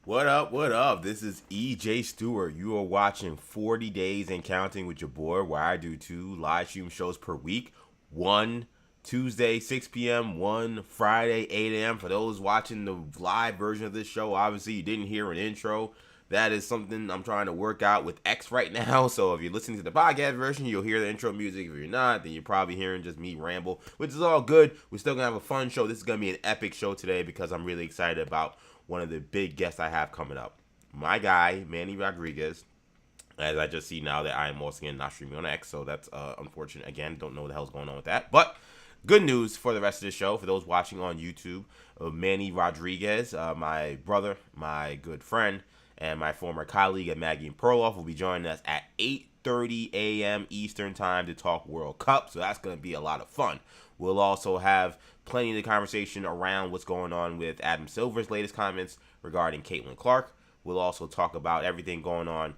What up? What up? This is EJ Stewart. You are watching 40 Days and Counting with your boy, where I do 2 live stream shows per week. One Tuesday, 6 p.m., one Friday, 8 a.m. For those watching the live version of this show, obviously you didn't hear an intro. That is something I'm trying to work out with X right now. So if you're listening to the podcast version, you'll hear the intro music. If you're not, then you're probably hearing just me ramble, which is all good. We're still going to have a fun show. This is going to be an epic show today because I'm really excited about one of the big guests I have coming up. My guy, Manny Rodriguez, as I just see now that I am once again not streaming on X, so that's unfortunate. Again, don't know what the hell's going on with that. But good news for the rest of the show, for those watching on YouTube, Manny Rodriguez, my brother, my good friend, and my former colleague at Maggie and Perloff will be joining us at 8:30 a.m. Eastern Time to talk World Cup, so that's going to be a lot of fun. We'll also have plenty of the conversation around what's going on with Adam Silver's latest comments regarding Caitlin Clark. We'll also talk about everything going on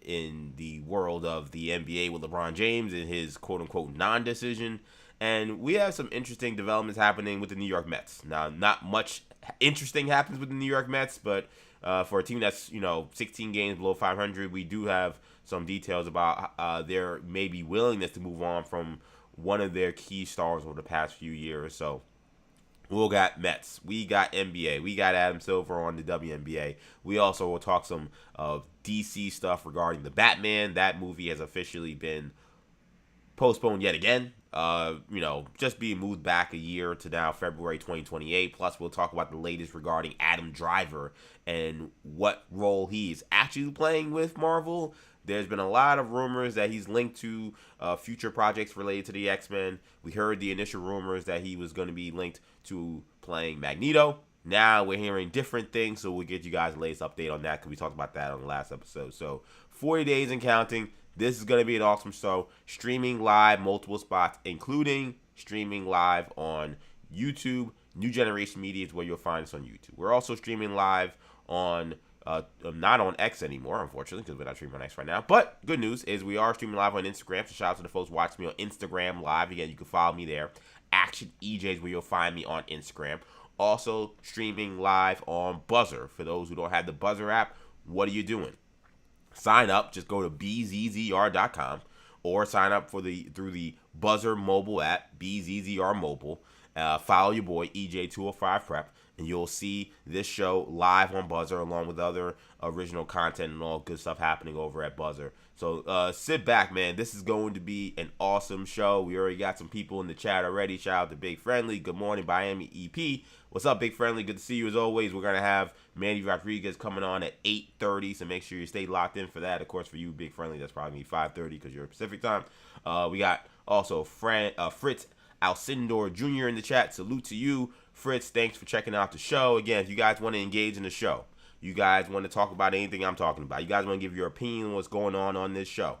in the world of the NBA with LeBron James and his quote-unquote non-decision. And we have some interesting developments happening with the New York Mets. Now, not much interesting happens with the New York Mets, but for a team that's, 16 games below 500, we do have some details about their maybe willingness to move on from one of their key stars over the past few years. So we got Mets, we got NBA, we got Adam Silver on the WNBA. We also will talk some DC stuff regarding the Batman. That movie has officially been postponed yet again. Just being moved back a year to now February 2028. Plus, we'll talk about the latest regarding Adam Driver and what role he's actually playing with Marvel. There's been a lot of rumors that he's linked to future projects related to the X-Men. We heard the initial rumors that he was going to be linked to playing Magneto. Now we're hearing different things, so we'll get you guys the latest update on that because we talked about that on the last episode. So 40 days and counting. This is going to be an awesome show. Streaming live multiple spots, including streaming live on YouTube. New Generation Media is where you'll find us on YouTube. We're also streaming live on not on X anymore, unfortunately, because we're not streaming on X right now. But good news is we are streaming live on Instagram. So shout out to the folks watching me on Instagram live. Again, you can follow me there. Action EJs, where you'll find me on Instagram. Also streaming live on Buzzer. For those who don't have the Buzzer app, what are you doing? Sign up. Just go to bzzr.com or sign up through the Buzzer mobile app, BZZR mobile. Follow your boy EJ205 Prep, and you'll see this show live on Buzzer along with other original content and all good stuff happening over at Buzzer. So sit back, man. This is going to be an awesome show. We already got some people in the chat already. Shout out to Big Friendly. Good morning, Miami EP. What's up, Big Friendly? Good to see you as always. We're going to have Manny Rodriguez coming on at 8:30, so make sure you stay locked in for that. Of course, for you, Big Friendly, that's probably 5:30 because you're Pacific time. We got also Fritz Alcindor Jr. in the chat. Salute to you, Fritz. Thanks for checking out the show. Again, if you guys want to engage in the show, you guys want to talk about anything I'm talking about, you guys want to give your opinion on what's going on this show,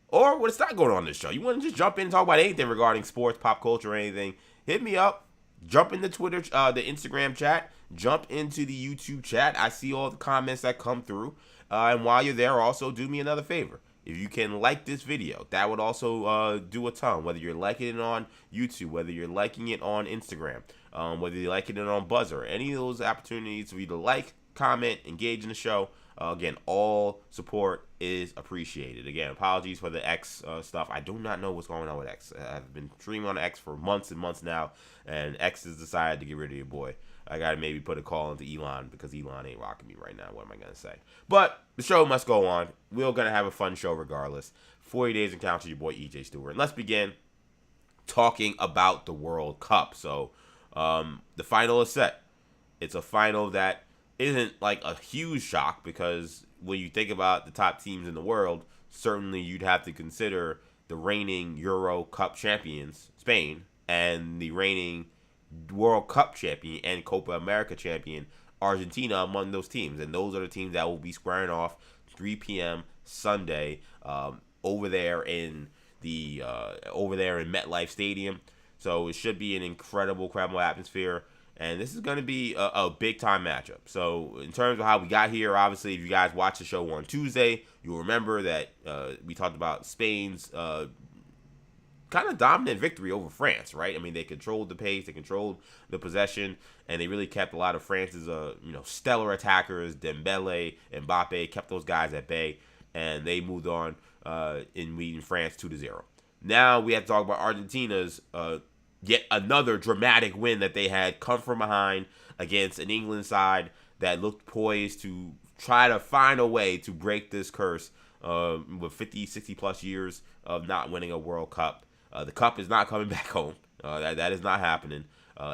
or what's not going on this show, you want to just jump in and talk about anything regarding sports, pop culture, or anything, hit me up. Jump in the Twitter, the Instagram chat. Jump into the YouTube chat. I see all the comments that come through. And while you're there, also do me another favor. If you can like this video, that would also do a ton. Whether you're liking it on YouTube, whether you're liking it on Instagram, whether you're liking it on Buzzer, any of those opportunities for you to like, comment, engage in the show. Again, all support is appreciated. Again, apologies for the X stuff. I do not know what's going on with X. I've been streaming on X for months and months now, and X has decided to get rid of your boy. I got to maybe put a call into Elon because Elon ain't rocking me right now. What am I going to say? But the show must go on. We're going to have a fun show regardless. 40 Days and Counting, your boy EJ Stewart. And let's begin talking about the World Cup. So the final is set. It's a final that isn't like a huge shock because when you think about the top teams in the world, certainly you'd have to consider the reigning Euro Cup champions, Spain, and the reigning World Cup champion and Copa America champion, Argentina, among those teams. And those are the teams that will be squaring off 3 p.m. Sunday over there in MetLife Stadium. So it should be an incredible atmosphere. And this is going to be a big-time matchup. So in terms of how we got here, obviously, if you guys watch the show on Tuesday, you'll remember that we talked about Spain's kind of dominant victory over France, right? I mean, they controlled the pace, they controlled the possession, and they really kept a lot of France's, stellar attackers, Dembele, Mbappe, kept those guys at bay, and they moved on in beating France 2-0. Now we have to talk about Argentina's yet another dramatic win that they had come from behind against an England side that looked poised to try to find a way to break this curse with 50, 60 plus years of not winning a World Cup. The cup is not coming back home. That is not happening.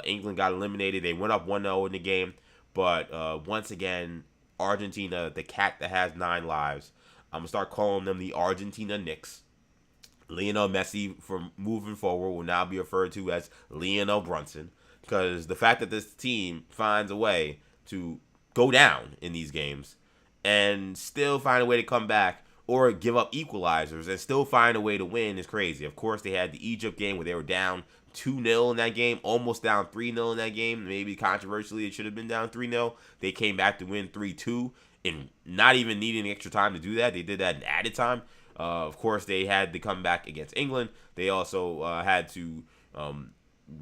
England got eliminated. They went up 1-0 in the game. But once again, Argentina, the cat that has 9 lives, I'm going to start calling them the Argentina Knicks. Lionel Messi, from moving forward, will now be referred to as Lionel Brunson. Because the fact that this team finds a way to go down in these games and still find a way to come back, or give up equalizers and still find a way to win, is crazy. Of course, they had the Egypt game where they were down 2-0 in that game, almost down 3-0 in that game. Maybe controversially, it should have been down 3-0. They came back to win 3-2 and not even needing extra time to do that. They did that in added time. Of course, they had to come back against England. They also had to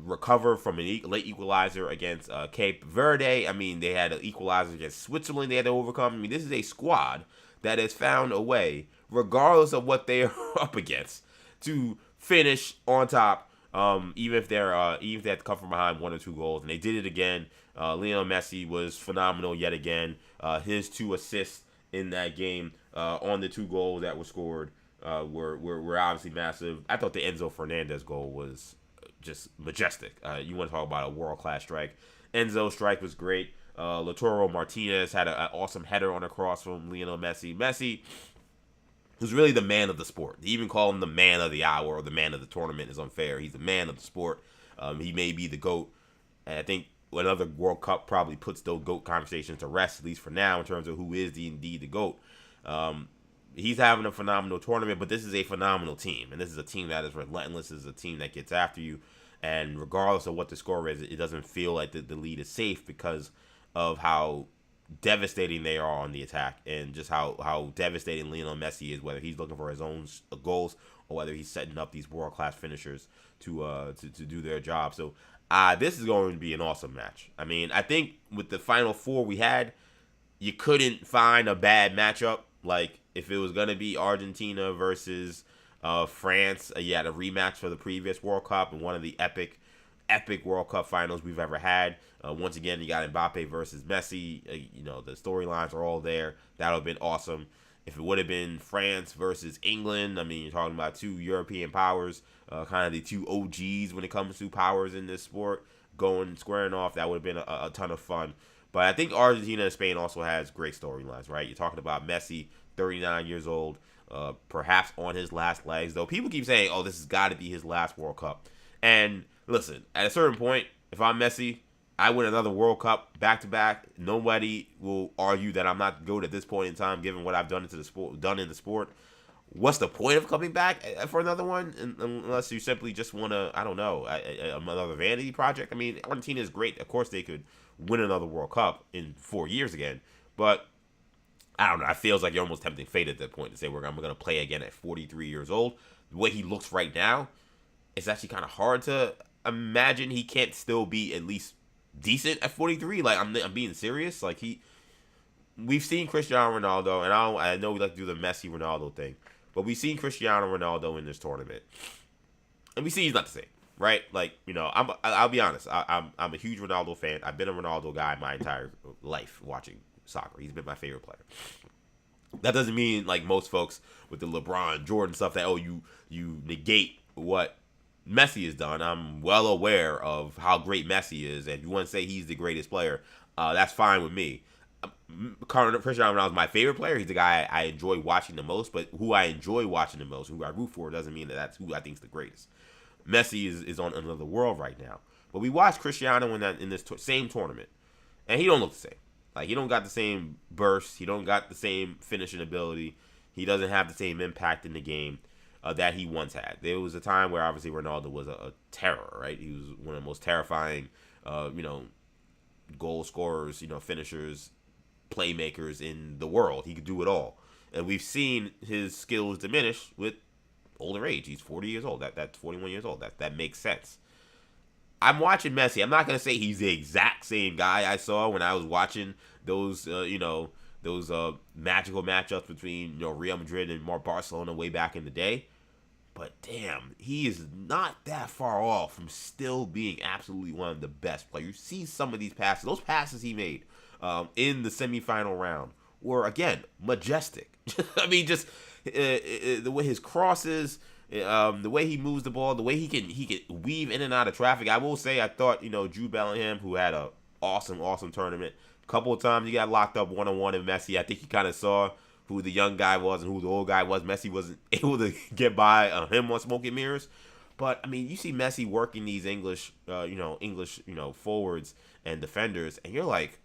recover from a late equalizer against Cape Verde. I mean, they had an equalizer against Switzerland they had to overcome. I mean, this is a squad that has found a way, regardless of what they are up against, to finish on top, even if they have to come from behind 1 or 2 goals. And they did it again. Lionel Messi was phenomenal yet again. His 2 assists in that game on the 2 goals that were scored were obviously massive. I thought the Enzo Fernandez goal was just majestic. You want to talk about a world-class strike. Enzo's strike was great. Lautaro Martinez had an awesome header on a cross from Lionel Messi. Messi was really the man of the sport. To even call him the man of the hour or the man of the tournament is unfair. He's the man of the sport. He may be the GOAT. And I think another World Cup probably puts those GOAT conversations to rest, at least for now, in terms of who is indeed the GOAT. He's having a phenomenal tournament, but this is a phenomenal team. And this is a team that is relentless. This is a team that gets after you. And regardless of what the score is, it doesn't feel like the lead is safe because of how devastating they are on the attack, and just how devastating Lionel Messi is, whether he's looking for his own goals or whether he's setting up these world-class finishers to do their job. So this is going to be an awesome match. I mean, I think with the Final Four we had, you couldn't find a bad matchup. Like, if it was going to be Argentina versus France, you had a rematch for the previous World Cup and one of the epic World Cup finals we've ever had. Once again, you got Mbappe versus Messi. The storylines are all there. That would have been awesome. If it would have been France versus England, I mean, you're talking about 2 European powers, kind of the 2 OGs when it comes to powers in this sport, squaring off. That would have been a ton of fun. But I think Argentina and Spain also has great storylines, right? You're talking about Messi, 39 years old, perhaps on his last legs. Though people keep saying, oh, this has got to be his last World Cup. And listen, at a certain point, if I'm Messi, I win another World Cup back-to-back. Nobody will argue that I'm not good at this point in time, given what I've done in the sport. What's the point of coming back for another one, unless you simply just want to, I don't know, another vanity project? I mean, Argentina is great. Of course, they could win another World Cup in 4 years again. But I don't know. It feels like you're almost tempting fate at that point to say I'm going to play again at 43 years old. The way he looks right now, it's actually kind of hard to imagine he can't still be at least decent at 43. Like, I'm being serious. Like, we've seen Cristiano Ronaldo, and I know we like to do the Messi Ronaldo thing, but we've seen Cristiano Ronaldo in this tournament, and we see he's not the same, right? Like, I'll be honest. I'm a huge Ronaldo fan. I've been a Ronaldo guy my entire life watching soccer. He's been my favorite player. That doesn't mean, like most folks with the LeBron, Jordan stuff, that you negate what Messi has done. I'm well aware of how great Messi is, and if you want to say he's the greatest player, that's fine with me. Cristiano Ronaldo is my favorite player. He's the guy I enjoy watching the most, but who I enjoy watching the most, who I root for, doesn't mean that that's who I think is the greatest. Messi is on another world right now. But we watched Cristiano in this same tournament, and he don't look the same. Like, he don't got the same burst. He don't got the same finishing ability. He doesn't have the same impact in the game that he once had. There was a time where obviously Ronaldo was a terror, right? He was one of the most terrifying, goal scorers, finishers, playmakers in the world. He could do it all. And we've seen his skills diminish with older age. He's 40 years old. That's 41 years old. That makes sense. I'm watching Messi. I'm not gonna say he's the exact same guy I saw when I was watching those, those magical matchups between Real Madrid and Barcelona way back in the day. But damn, he is not that far off from still being absolutely one of the best players. You see some of these passes. Those passes he made in the semifinal round were, again, majestic. I mean, just the way his crosses, the way he moves the ball, the way he can weave in and out of traffic. I will say, I thought, Jude Bellingham, who had a awesome tournament, a couple of times he got locked up one-on-one in Messi. I think he kind of saw who the young guy was and who the old guy was. Messi wasn't able to get by him on smoke and mirrors. But I mean, you see Messi working these English forwards and defenders, and you're like,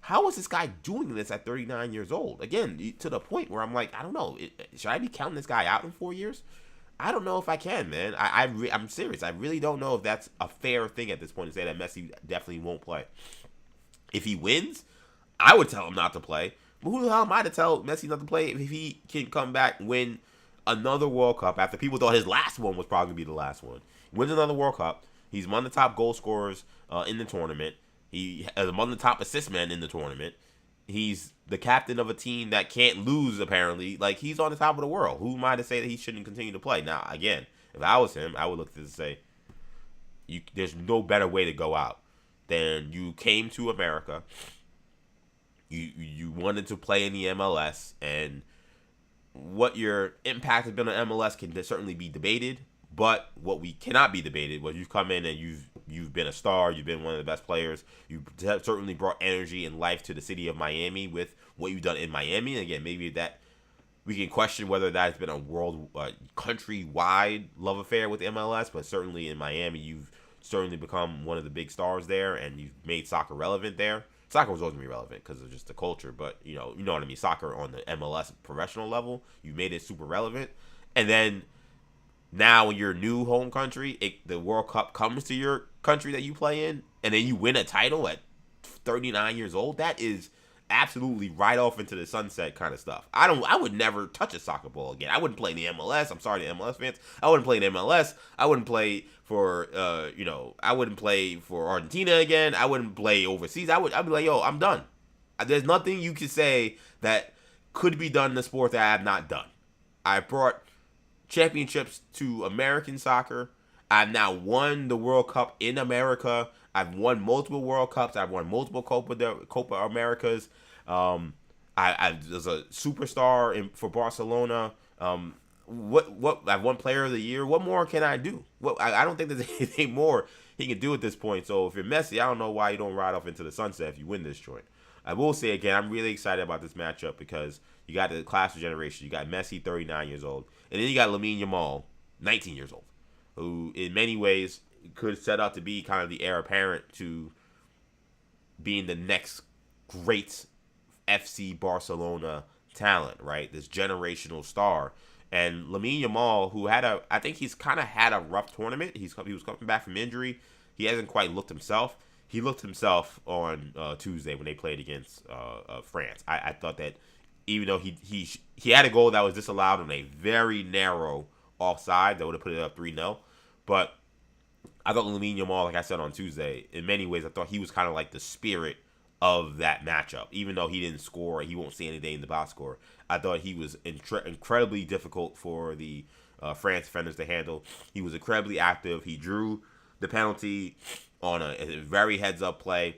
how is this guy doing this at 39 years old? Again, to the point where I'm like, I don't know, should I be counting this guy out in 4 years? I don't know if I can, man. I'm serious. I really don't know if that's a fair thing at this point to say that Messi definitely won't play. If he wins, I would tell him not to play. But who the hell am I to tell Messi not to play if he can come back and win another World Cup after people thought his last one was probably going to be the last one? Wins another World Cup. He's among the top goal scorers in the tournament. He is among the top assist men in the tournament. He's the captain of a team that can't lose, apparently. Like, he's on the top of the world. Who am I to say that he shouldn't continue to play? Now, again, if I was him, I would look at this and say, there's no better way to go out than you came to America. You wanted to play in the MLS, and what your impact has been on MLS can certainly be debated. But what we cannot be debated was you've come in and you've been a star. You've been one of the best players. You've certainly brought energy and life to the city of Miami with what you've done in Miami. And again, maybe that we can question whether that has been a world, country-wide love affair with MLS. But certainly in Miami, you've certainly become one of the big stars there, and you've made soccer relevant there. Soccer was always going to be relevant because of just the culture, but you know what I mean. Soccer on the MLS professional level, you made it super relevant, and then now in your new home country, the World Cup comes to your country that you play in, and then you win a title at 39 years old. That is absolutely right off into the sunset kind of stuff. I would never touch a soccer ball again. I wouldn't play in the MLS. I'm sorry to MLS fans. I wouldn't play in the MLS. I wouldn't play for I wouldn't play for Argentina again. I wouldn't play overseas. I'd be like, yo, I'm done. There's nothing you can say that could be done in the sport that I have not done. I brought championships to American soccer. I've now won the World Cup in America. I've won multiple World Cups. I've won multiple Copa Americas. I was a superstar for Barcelona. What I've won Player of the Year. What more can I do? I don't think there's anything more he can do at this point. So if you're Messi, I don't know why you don't ride off into the sunset if you win this joint. I will say again, I'm really excited about this matchup because you got the class of generation. You got Messi, 39 years old, and then you got Lamine Yamal, 19 years old, who in many ways could set out to be kind of the heir apparent to being the next great FC Barcelona talent, right? This generational star. And Lamine Yamal, who I think he's kind of had a rough tournament. He was coming back from injury. He hasn't quite looked himself. He looked himself on Tuesday when they played against France. I thought that even though he had a goal that was disallowed on a very narrow offside that would have put it up 3-0, but I thought Lamine Yamal, like I said on Tuesday, in many ways, I thought he was kind of like the spirit of that matchup. Even though he didn't score, he won't see anything in the box score. I thought he was incredibly difficult for the France defenders to handle. He was incredibly active. He drew the penalty on a very heads-up play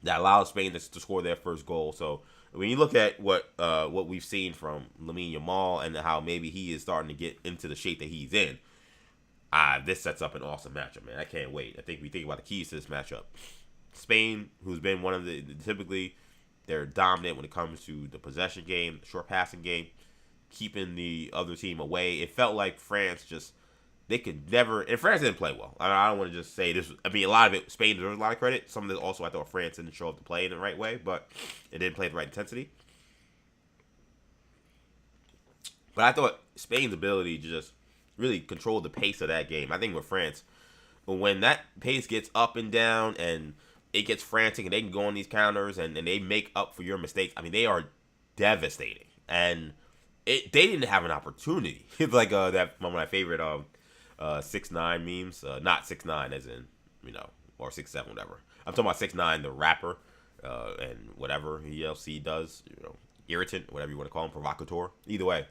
that allowed Spain to score their first goal. So when you look at what we've seen from Lamine Yamal and how maybe he is starting to get into the shape that he's in, this sets up an awesome matchup, man. I can't wait. I think we think about the keys to this matchup. Spain, who's been one of the typically they're dominant when it comes to the possession game, the short passing game, keeping the other team away. It felt like France they could never, and France didn't play well. I don't want to just say this. I mean, a lot of it, Spain deserves a lot of credit. Some of it also, I thought France didn't show up to play in the right way, but it didn't play the right intensity. But I thought Spain's ability to just really control the pace of that game. I think with France, when that pace gets up and down and it gets frantic and they can go on these counters and they make up for your mistakes, I mean, they are devastating. And they didn't have an opportunity. It's like that one of my favorite 6ix9ine memes. Not 6ix9ine as in or 6'7", whatever. I'm talking about 6ix9ine, the rapper, and whatever ELC does. Irritant, whatever you want to call him, provocateur. Either way,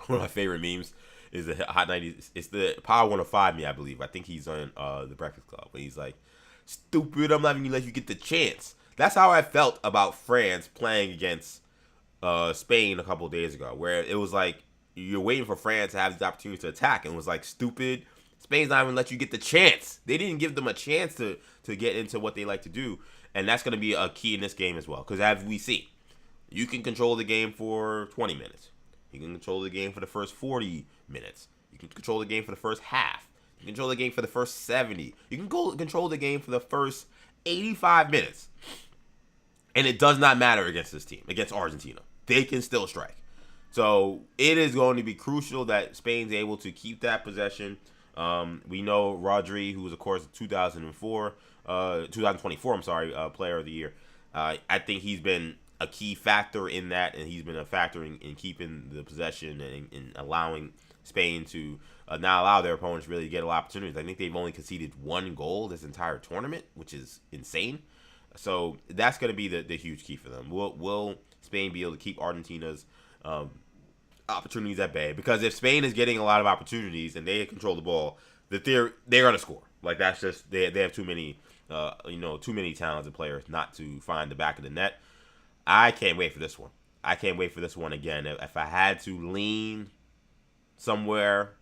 one of my favorite memes is the Hot 90s. It's the Power 105 me, I believe. I think he's on the Breakfast Club, but he's like, "Stupid, I'm not even gonna let you get the chance." That's how I felt about France playing against Spain a couple of days ago, where it was like you're waiting for France to have the opportunity to attack, and it was like, "Stupid, Spain's not even let you get the chance." They didn't give them a chance to get into what they like to do, and that's going to be a key in this game as well. Because as we see, you can control the game for 20 minutes. You can control the game for the first 40 minutes. You can control the game for the first half. You can control the game for the first 70. You can control the game for the first 85 minutes. And it does not matter against this team, against Argentina. They can still strike. So it is going to be crucial that Spain's able to keep that possession. We know Rodri, who was, of course, 2024, player of the year. I think he's been a key factor in that, and he's been a factor in keeping the possession and in allowing Spain to not allow their opponents really to get a lot of opportunities. I think they've only conceded 1 goal this entire tournament, which is insane. So that's going to be the huge key for them. Will Spain be able to keep Argentina's opportunities at bay? Because if Spain is getting a lot of opportunities and they control the ball, that they're going to score. Like, that's just they have too many too many talented players not to find the back of the net. I can't wait for this one. I can't wait for this one again. If I had to lean somewhere,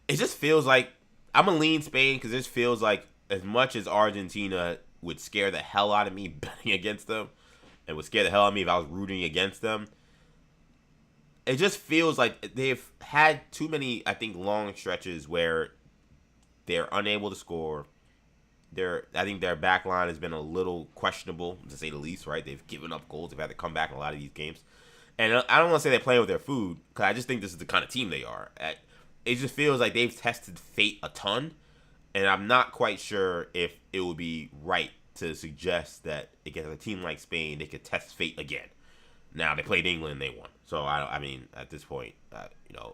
it just feels like I'm going to lean Spain, because this feels like, as much as Argentina would scare the hell out of me betting against them, and would scare the hell out of me if I was rooting against them, it just feels like they've had too many, I think, long stretches where they're unable to score. I think their back line has been a little questionable, to say the least, right? They've given up goals. They've had to come back in a lot of these games. And I don't want to say they're playing with their food, because I just think this is the kind of team they are. It just feels like they've tested fate a ton, and I'm not quite sure if it would be right to suggest that against a team like Spain, they could test fate again. Now, they played England and they won. So, I mean, at this point,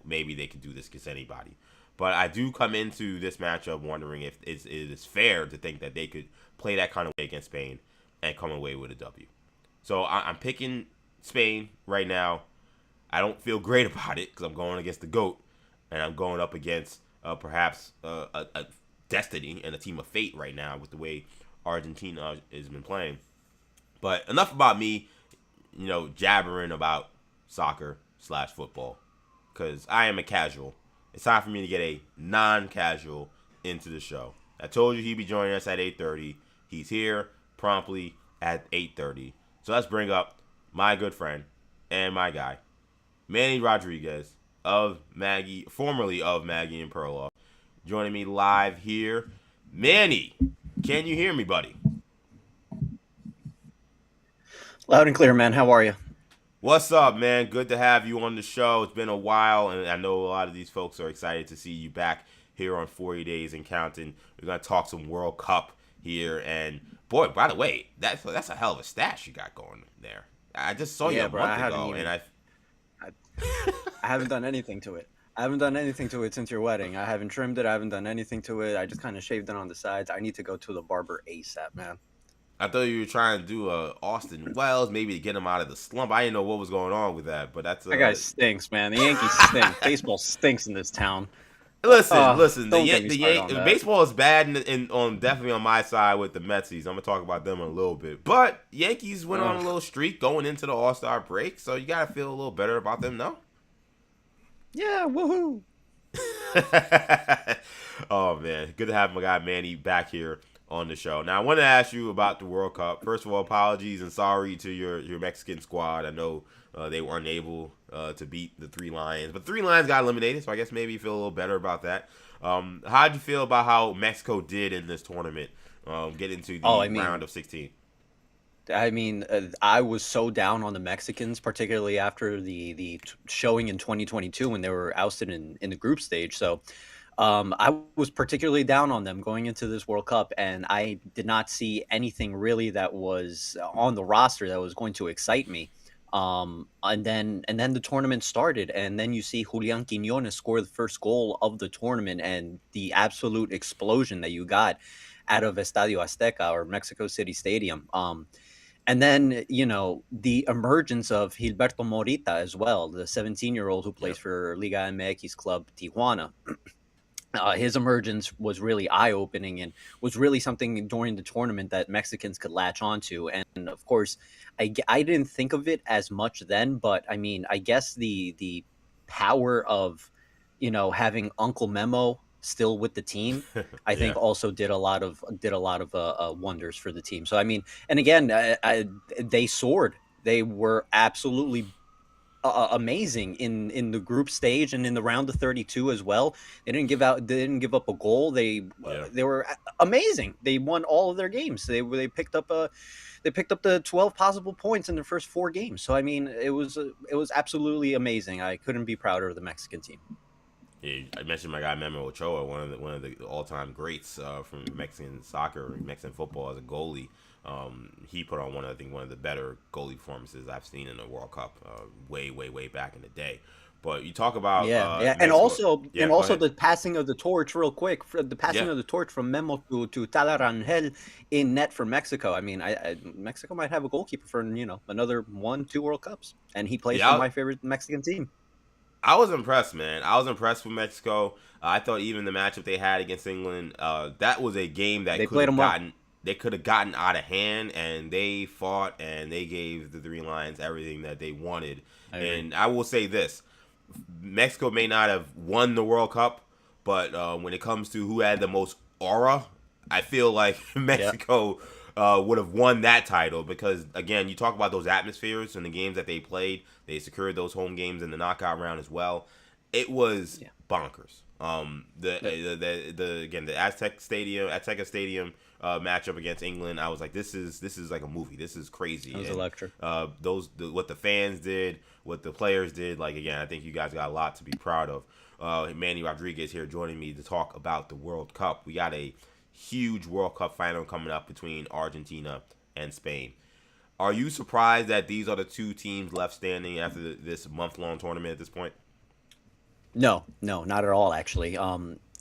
maybe they can do this against anybody. But I do come into this matchup wondering if it is fair to think that they could play that kind of way against Spain and come away with a W. So I'm picking Spain right now. I don't feel great about it because I'm going against the GOAT, and I'm going up against perhaps a destiny and a team of fate right now with the way Argentina has been playing. But enough about me, jabbering about soccer/football, because I am a casual. It's time for me to get a non-casual into the show. I told you he'd be joining us at 8:30. He's here promptly at 8:30. So let's bring up my good friend and my guy, Manny Rodriguez formerly of Maggie and Perloff, joining me live here. Manny, can you hear me, buddy? Loud and clear, man. How are you? What's up, man? Good to have you on the show. It's been a while, and I know a lot of these folks are excited to see you back here on 40 Days and Counting. We're going to talk some World Cup here, and boy, by the way, that's a hell of a stash you got going there. I just saw you a month ago, and I haven't done anything to it. I haven't done anything to it since your wedding. I haven't trimmed it. I haven't done anything to it. I just kind of shaved it on the sides. I need to go to the barber ASAP, man. I thought you were trying to do Austin Wells, maybe to get him out of the slump. I didn't know what was going on with that, but that's that guy stinks, man. The Yankees stink. Baseball stinks in this town. Listen. The baseball is bad, definitely on my side with the Metsies. I'm gonna talk about them in a little bit, but Yankees went on a little streak going into the All-Star break, so you gotta feel a little better about them, no? Yeah, woohoo! Oh man, good to have my guy Manny back here on the show. Now, I want to ask you about the World Cup. First of all, apologies and sorry to your Mexican squad. I know they were unable to beat the Three Lions, but Three Lions got eliminated, so I guess maybe you feel a little better about that. How'd you feel about how Mexico did in this tournament, getting to the round of 16? I was so down on the Mexicans, particularly after the showing in 2022 when they were ousted in the group stage. So I was particularly down on them going into this World Cup, and I did not see anything really that was on the roster that was going to excite me. And then the tournament started, and then you see Julian Quiñones score the first goal of the tournament, and the absolute explosion that you got out of Estadio Azteca, or Mexico City Stadium. And then, the emergence of Gilberto Morita as well, the 17-year-old who plays Yep. for Liga MX club Tijuana. His emergence was really eye-opening and was really something during the tournament that Mexicans could latch onto. And of course, I didn't think of it as much then, but I mean, I guess the power of having Uncle Memo still with the team, I think Yeah. also did a lot of wonders for the team. So I mean, and again, they soared. They were absolutely amazing in the group stage and in the round of 32 as well. They didn't give up a goal. Yeah. They were amazing. They won all of their games. They picked up the 12 possible points in their first 4 games. So I mean, it was absolutely amazing. I couldn't be prouder of the Mexican team. Yeah, I mentioned my guy Memo Ochoa, one of the all time greats from Mexican soccer, Mexican football as a goalie. He put on one of the better goalie performances I've seen in the World Cup, way back in the day. But you talk about Yeah, yeah, and Mexico. also Yeah, and go also ahead. the passing of the torch, real quick, for the passing Yeah, of the torch from Memo to Talarangel in net for Mexico. I mean, Mexico might have a goalkeeper for another 1, 2 World Cups, and he plays for yeah. my favorite Mexican team. I was impressed, man. I was impressed with Mexico. I thought even the matchup they had against England, that was a game that They played him well. could have gotten out of hand, and they fought and they gave the Three Lions everything that they wanted. I agree. And I will say this: Mexico may not have won the World Cup, but when it comes to who had the most aura, I feel like Yeah, Mexico would have won that title because, again, you talk about those atmospheres and the games that they played. They secured those home games in the knockout round as well. It was yeah. bonkers. The Azteca Stadium matchup against England. I was like, this is like a movie. This is It crazy. was And electric. what the fans did, what the players did. Like, again, I think you guys got a lot to be proud of. Manny Rodriguez here joining me to talk about the World Cup. We got a huge World Cup final coming up between Argentina and Spain. Are you surprised that these are the two teams left standing after this month-long tournament at this point? No, no, not at all. Actually,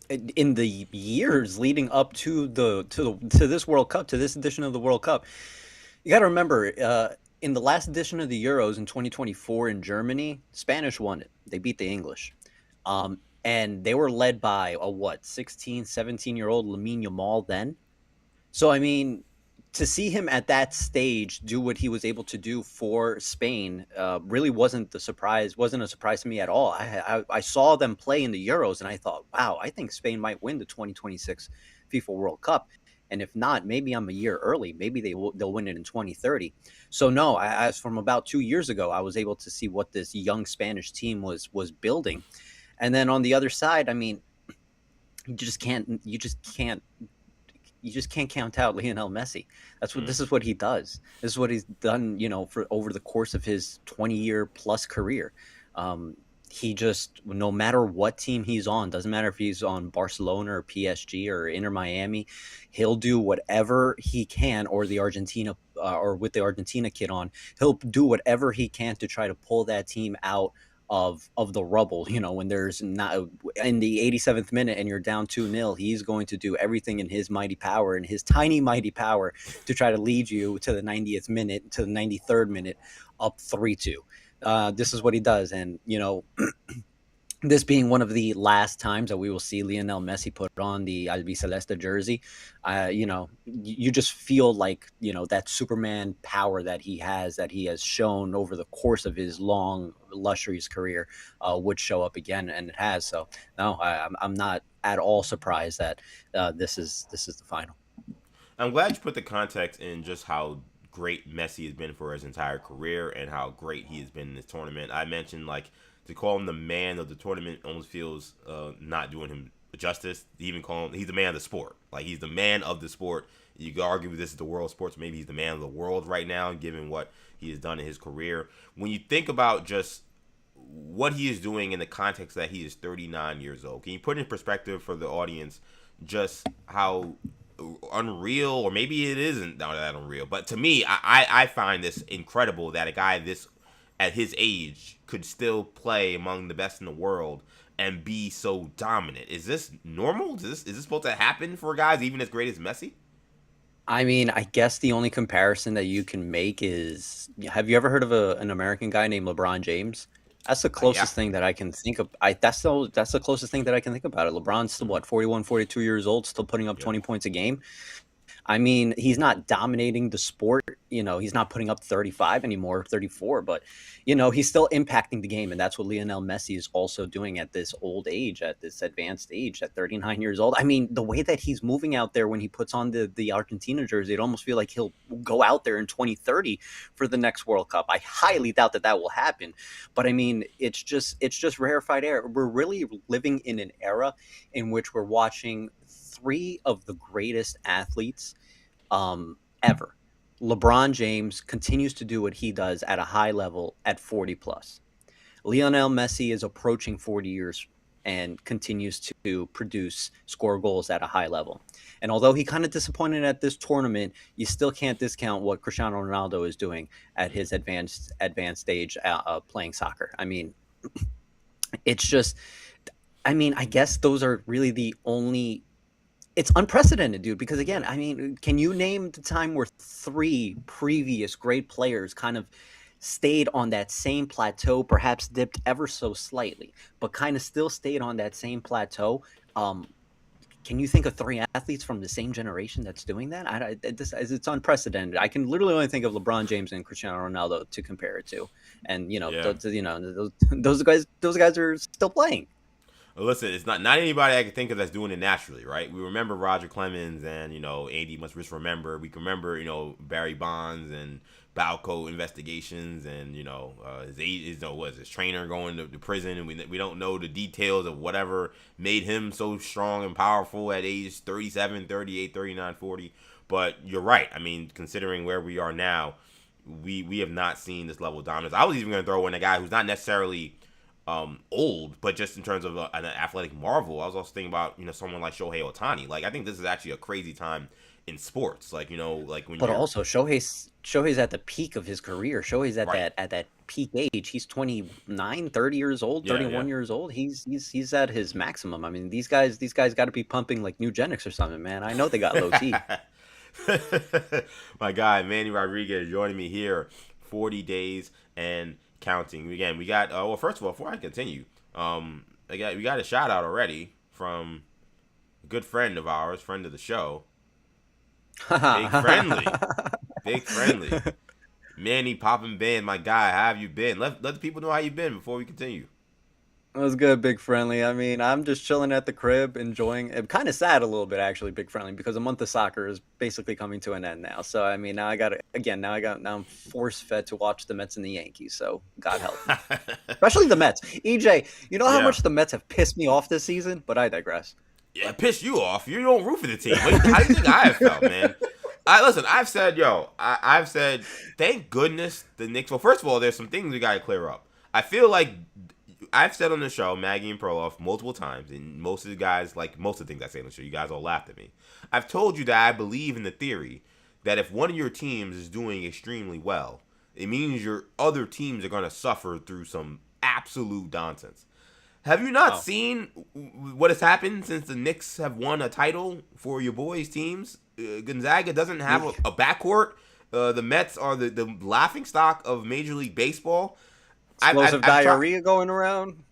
in the years leading up to this World Cup, to this edition of the World Cup, you got to remember, in the last edition of the Euros in 2024 in Germany, Spanish won it. They beat the English. And they were led by a 16, 17-year-old Lamine Yamal then. So I mean, to see him at that stage do what he was able to do for Spain really wasn't a surprise to me at all. I saw them play in the Euros, and I thought, wow, I think Spain might win the 2026 FIFA World Cup. And if not, maybe I'm a year early. Maybe they'll win it in 2030. So no, as from about 2 years ago, I was able to see what this young Spanish team was building. And then on the other side, I mean, you just can't count out Lionel Messi. Mm. This is what he does. This is what he's done, for over the course of his 20-year plus career. Um, he just, no matter what team he's on, doesn't matter if he's on Barcelona or PSG or Inter Miami, he'll do whatever he can, or with the Argentina kid on, he'll do whatever he can to try to pull that team out of the rubble. When there's not in the 87th minute and you're down 2-0, he's going to do everything in his mighty power, and his tiny mighty power, to try to lead you to the 90th minute, to the 93rd minute, up 3-2. This is what he does. And this being one of the last times that we will see Lionel Messi put on the albiceleste jersey, you just feel like, that Superman power that he has shown over the course of his long, illustrious career, would show up again, and it has. So no, I'm not at all surprised that this is the final. I'm glad you put the context in just how great Messi has been for his entire career and how great he has been in this tournament. I mentioned, like, to call him the man of the tournament almost feels not doing him justice. To even call him, he's the man of the sport. Like, he's the man of the sport. You could argue this is the world sports. Maybe he's the man of the world right now, given what he has done in his career. When you think about just what he is doing in the context that he is 39 years old. Can you put in perspective for the audience just how unreal, or maybe it isn't that unreal, but to me, I find this incredible that a guy this at his age could still play among the best in the world and be so dominant. Is this normal? Is this supposed to happen for guys even as great as Messi? I mean, I guess the only comparison that you can make is, have you ever heard of an American guy named LeBron James? That's the Yeah. closest thing that I can think of. That's the closest thing that I can think about it. LeBron's still what, 41, 42 years old, still putting up Yep. 20 points a game. I mean, he's not dominating the sport. He's not putting up 35 anymore, 34, but, he's still impacting the game. And that's what Lionel Messi is also doing at this old age, at this advanced age, at 39 years old. I mean, the way that he's moving out there when he puts on the Argentina jersey, it almost feel like he'll go out there in 2030 for the next World Cup. I highly doubt that will happen. But I mean, it's just rarefied air. We're really living in an era in which we're watching three of the greatest athletes ever. LeBron James continues to do what he does at a high level at 40 plus. Lionel Messi is approaching 40 years and continues to score goals at a high level. And although he kind of disappointed at this tournament, you still can't discount what Cristiano Ronaldo is doing at his advanced age playing soccer. I mean, it's just, I guess those are really the only. It's unprecedented, dude, because again, I mean, can you name the time where three previous great players kind of stayed on that same plateau, perhaps dipped ever so slightly, but kind of still stayed on that same plateau? Um, can you think of three athletes from the same generation that's doing that? It's unprecedented. I can literally only think of LeBron James and Cristiano Ronaldo to compare it to, and Yeah. those guys are still playing. Listen, it's not anybody I can think of that's doing it naturally, right? We remember Roger Clemens and Andy must just remember. We can remember Barry Bonds and Balco investigations and his trainer going to prison, and we don't know the details of whatever made him so strong and powerful at age 37, 38, 39, 40. But you're right. I mean, considering where we are now, we have not seen this level of dominance. I was even going to throw in a guy who's not necessarily old, but just in terms of an athletic marvel, I was also thinking about someone like Shohei Ohtani. Like I think this is actually a crazy time in sports. Like like when But you're also Shohei's at the peak of his career. Shohei's at right. that peak age. He's 29, 30 years old, Yeah, 31 yeah. years old. He's at his maximum. I mean, these guys got to be pumping like Nugenics or something, man. I know they got low T. My guy Manny Rodriguez joining me here. 40 days and counting. Again, we got. Well, first of all, before I continue, we got a shout out already from a good friend of ours, friend of the show, Big Friendly. Big Friendly. Manny popping band, my guy. How have you been? Let the people know how you been before we continue. It was good, Big Friendly. I mean, I'm just chilling at the crib, enjoying it. Kind of sad a little bit, actually, Big Friendly, because a month of soccer is basically coming to an end now. So, I mean, now I'm force fed to watch the Mets and the Yankees. So, God help me. Especially the Mets. EJ, you know how Yeah. much the Mets have pissed me off this season? But I digress. Yeah, it pissed you off. You don't root for the team. Wait, how do you think I have felt, man? Listen. I've said, thank goodness the Knicks. Well, first of all, there's some things we gotta clear up. I feel like I've said on the show, Maggie and Perloff, multiple times, and most of the guys, like most of the things I say on the show, you guys all laughed at me. I've told you that I believe in the theory that if one of your teams is doing extremely well, it means your other teams are gonna suffer through some absolute nonsense. Have you not Oh. seen what has happened since the Knicks have won a title for your boys' teams? Gonzaga doesn't have a backcourt. The Mets are the laughing stock of Major League Baseball. Explosive I've tried. diarrhea going around.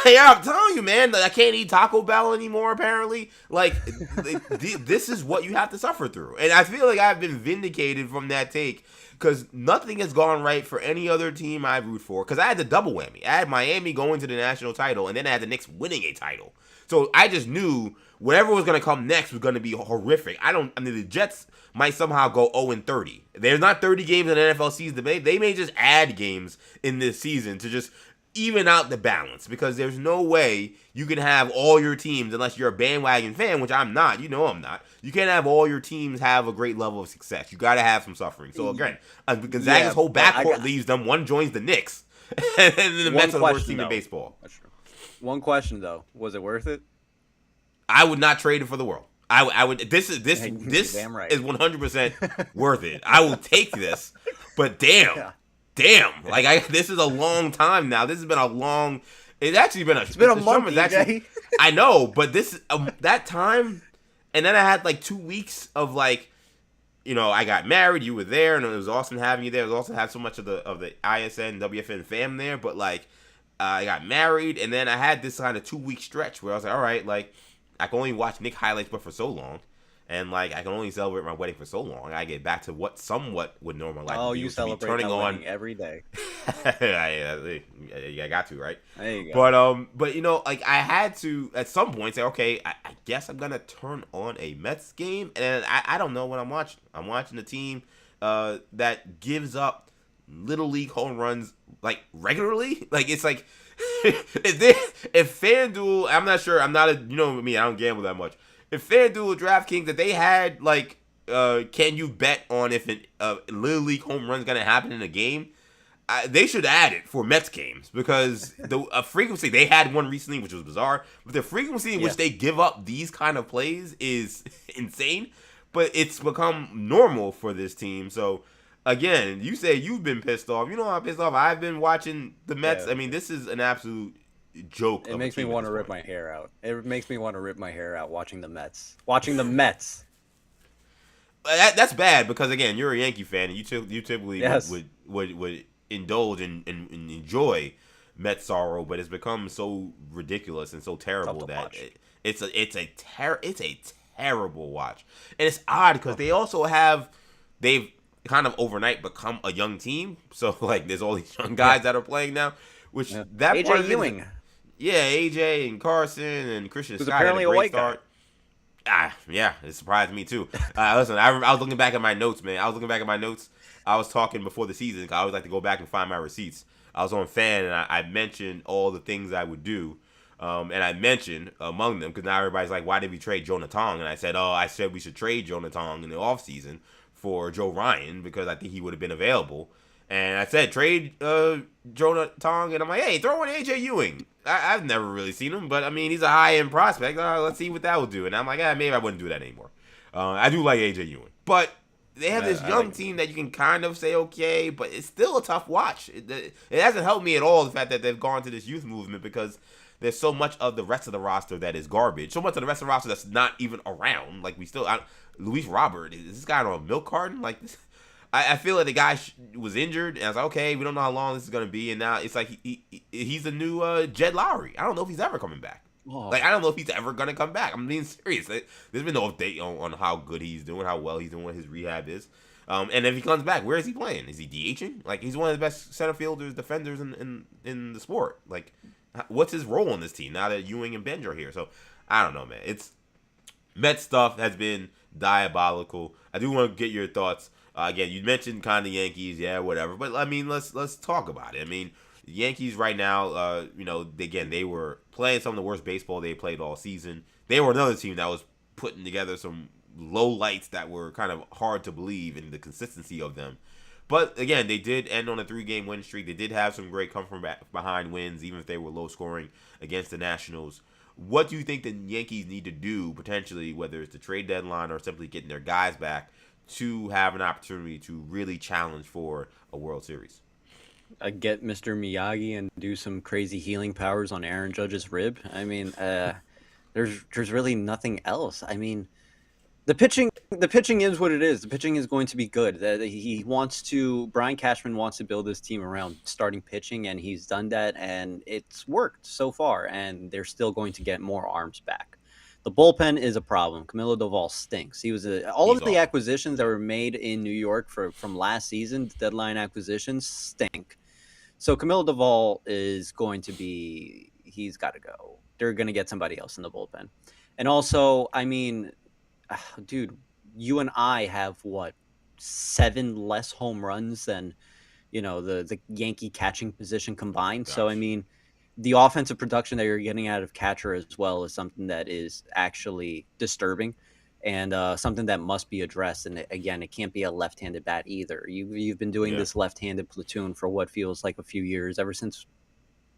Yeah, I'm telling you, man. Like, I can't eat Taco Bell anymore. Apparently, like this is what you have to suffer through, and I feel like I've been vindicated from that take because nothing has gone right for any other team I root for. Because I had the double whammy. I had Miami going to the national title, and then I had the Knicks winning a title. So I just knew whatever was going to come next was going to be horrific. I mean, the Jets might somehow go 0-30. There's not 30 games in the NFL season. They may just add games in this season to just even out the balance, because there's no way you can have all your teams, unless you're a bandwagon fan, which I'm not. You know I'm not. You can't have all your teams have a great level of success. You got to have some suffering. So again, Gonzaga's whole backcourt leaves them. One joins the Knicks. and then the One Mets are the worst question team in though. baseball. That's true. One question though. Was it worth it? I would not trade it for the world. I would. Hey, you're This damn right. is 100% worth it. I will take this, but damn, like this is a long time now. This has been a long. It's actually been a. It's been a The month, summer's actually. EJ. I know, but this that time, and then I had like 2 weeks of like, I got married. You were there, and it was awesome having you there. It was awesome to have so much of the ISN WFN fam there. But like, I got married, and then I had this kind of 2 week stretch where I was like, all right, like I can only watch Nick highlights, but for so long. And like I can only celebrate my wedding for so long. I get back to what somewhat would normal life Oh, be, you which would be celebrate turning that on. wedding every day. I got to, right? There you go. But like I had to at some point say, okay, I guess I'm gonna turn on a Mets game, and I don't know what I'm watching. I'm watching a team that gives up little league home runs like regularly. Like it's like if FanDuel, I'm not sure. I'm not a me. I don't gamble that much. If FanDuel, DraftKings, that they had like, can you bet on if a little league home run is gonna happen in a game? They should add it for Mets games because the frequency they had one recently, which was bizarre, but the frequency in which they give up these kind of plays is insane. But it's become normal for this team. So again, you say you've been pissed off. You know how pissed off I've been watching the Mets. Yeah. I mean, this is an absolute joke. It makes me want to rip my hair out. It makes me want to rip my hair out watching the Mets. Watching the Mets. That's bad because again, you're a Yankee fan and you typically Yes. would indulge and enjoy Mets sorrow, but it's become so ridiculous and so terrible that it's a terrible watch. And it's odd because they've kind of overnight become a young team. So like there's all these young guys that are playing now, which that AJ part of Ewing. AJ and Carson and Christian Who's Scott apparently had a a great white guy. start. Yeah, it surprised me too. Listen, I was looking back at my notes, man. I was talking before the season. 'Cause I always like to go back and find my receipts. I was on Fan, and I mentioned all the things I would do. And I mentioned among them, because now everybody's like, why did we trade Jonah Tong? And I said we should trade Jonah Tong in the offseason for Joe Ryan, because I think he would have been available. And I said, trade Jonah Tong, and I'm like, hey, throw in AJ Ewing. I've never really seen him, but I mean, he's a high-end prospect. Let's see what that will do. And I'm like, maybe I wouldn't do that anymore. I do like AJ Ewing. But they have this young team that you can kind of say okay, but it's still a tough watch. It hasn't helped me at all, the fact that they've gone to this youth movement, because there's so much of the rest of the roster that is garbage. So much of the rest of the roster that's not even around. Like, Luis Robert, is this guy on a milk carton? Like, this, I feel like the guy was injured, and I was like, okay, we don't know how long this is going to be, and now it's like he's the new Jed Lowry. I don't know if he's ever coming back. Oh. Like, I don't know if he's ever going to come back. I'm being serious. There's been no update on how good he's doing, how well he's doing, what his rehab is. And if he comes back, where is he playing? Is he DHing? Like, he's one of the best center fielders, defenders in the sport. Like, what's his role on this team now that Ewing and Benj are here? So, I don't know, man. Mets stuff has been diabolical. I do want to get your thoughts. Again, you mentioned kind of Yankees, yeah, whatever. But I mean, let's talk about it. I mean, the Yankees right now, they were playing some of the worst baseball they played all season. They were another team that was putting together some low lights that were kind of hard to believe in the consistency of them. But again, they did end on a 3-game win streak. They did have some great come from behind wins, even if they were low scoring against the Nationals. What do you think the Yankees need to do, potentially, whether it's the trade deadline or simply getting their guys back, to have an opportunity to really challenge for a World Series? Get Mr. Miyagi and do some crazy healing powers on Aaron Judge's rib. I mean, there's really nothing else. I mean, the pitching is what it is. The pitching is going to be good. Brian Cashman wants to build this team around starting pitching, and he's done that, and it's worked so far, and they're still going to get more arms back. The bullpen is a problem. Camilo Doval stinks. He's the acquisitions that were made in New York from last season, deadline acquisitions, stink. So Camilo Doval is going to be, he's got to go. They're going to get somebody else in the bullpen. And also, I mean, dude, you and I have 7 less home runs than, the Yankee catching position combined. Gosh. So, I mean, the offensive production that you're getting out of catcher as well is something that is actually disturbing. and something that must be addressed. And again, it can't be a left-handed bat either. You've been doing Yeah. this left-handed platoon for what feels like a few years, ever since,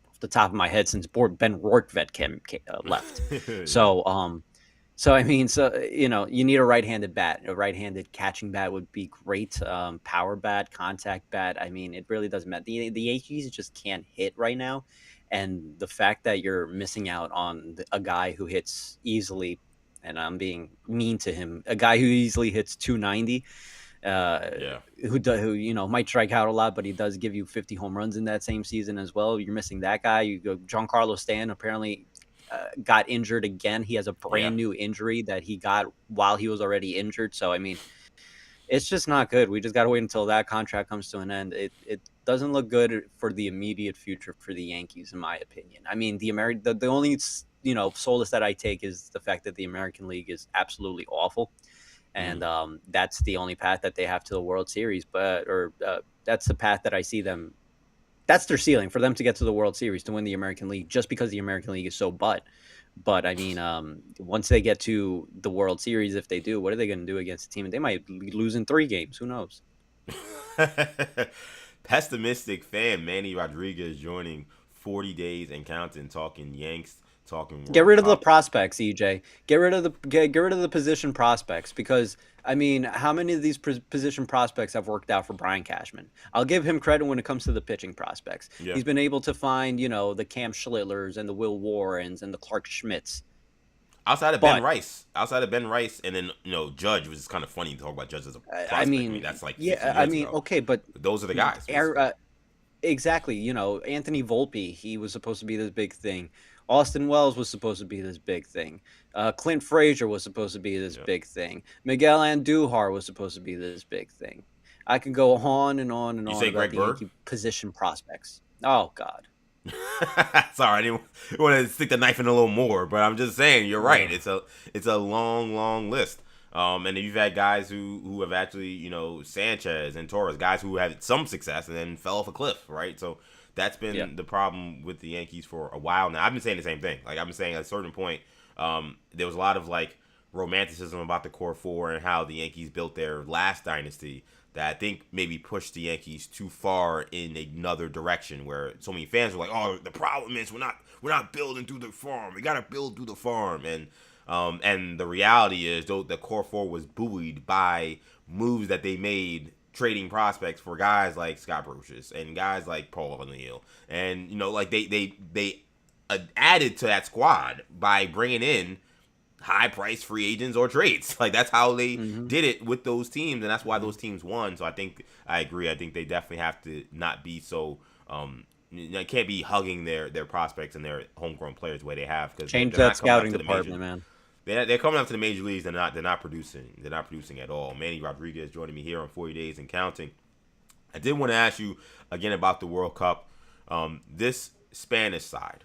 off the top of my head, since Ben Rortvedt left. Yeah. So so I mean, so you need a right-handed bat. A right-handed catching bat would be great. Power bat, contact bat. I mean, it really doesn't matter. The Yankees just can't hit right now, and the fact that you're missing out on a guy who hits easily, and I'm being mean to him, a guy who easily hits 290, uh, Yeah. who might strike out a lot, but he does give you 50 home runs in that same season as well. You're missing that guy. You go Giancarlo Stanton, apparently got injured again. He has a Yeah. brand new injury that he got while he was already injured. So I mean, it's just not good. We just got to wait until that contract comes to an end. It doesn't look good for the immediate future for the Yankees, in my opinion. I mean, the only solace that I take is the fact that the American League is absolutely awful, and Mm. that's the only path that they have to the World Series. That's the path that I see them. That's their ceiling, for them to get to the World Series, to win the American League, just because the American League is so butt. But I mean, once they get to the World Series, if they do, what are they going to do against a team? They might lose in 3 games. Who knows? Pessimistic fan Manny Rodriguez joining 40 days and counting, talking Yanks, talking Get World rid of the Cup. prospects, EJ. Get rid of the position prospects, because I mean, how many of these position prospects have worked out for Brian Cashman? I'll give him credit when it comes to the pitching prospects. Yeah. He's been able to find, the Cam Schlitlers and the Will Warrens and the Clark Schmidts. But Outside of Ben Rice, and then Judge, was just kind of funny to talk about Judge as a I prospect. I mean, mean, that's like yeah, 15 I years mean, ago. okay, but But those are the guys, Air, basically. exactly. Anthony Volpe, he was supposed to be this big thing. Austin Wells was supposed to be this big thing. Clint Frazier was supposed to be this Yeah. big thing. Miguel Andujar was supposed to be this big thing. I could go on and on and You on say about Greg the Bird? Yankee position prospects. Oh God. Sorry, I didn't want to stick the knife in a little more, but I'm just saying you're right. Ugh. It's a long list. And then you've had guys who have actually, Sanchez and Torres, guys who had some success and then fell off a cliff, right? So that's Yeah. been the problem with the Yankees for a while now. I've been saying the same thing. Like, I've been saying at a certain point, there was a lot of like romanticism about the core four and how the Yankees built their last dynasty that I think maybe pushed the Yankees too far in another direction, where so many fans were like, "Oh, the problem is we're not building through the farm. We gotta build through the farm." And the reality is, though, the core four was buoyed by moves that they made, trading prospects for guys like Scott Brocious and guys like Paul O'Neill, and like they added to that squad by bringing in high price free agents or trades. Like, that's how they Hmm. did it with those teams, and that's why Hmm. those teams won. So I agree. I think they definitely have to not be so they can't be hugging their prospects and their homegrown players the way they have, because Change they're that not coming up scouting to the major. department, man. They're coming up to the major leagues. They're not producing. They're not producing at all. Manny Rodriguez joining me here on 40 Days and Counting. I did want to ask you again about the World Cup. This Spanish side.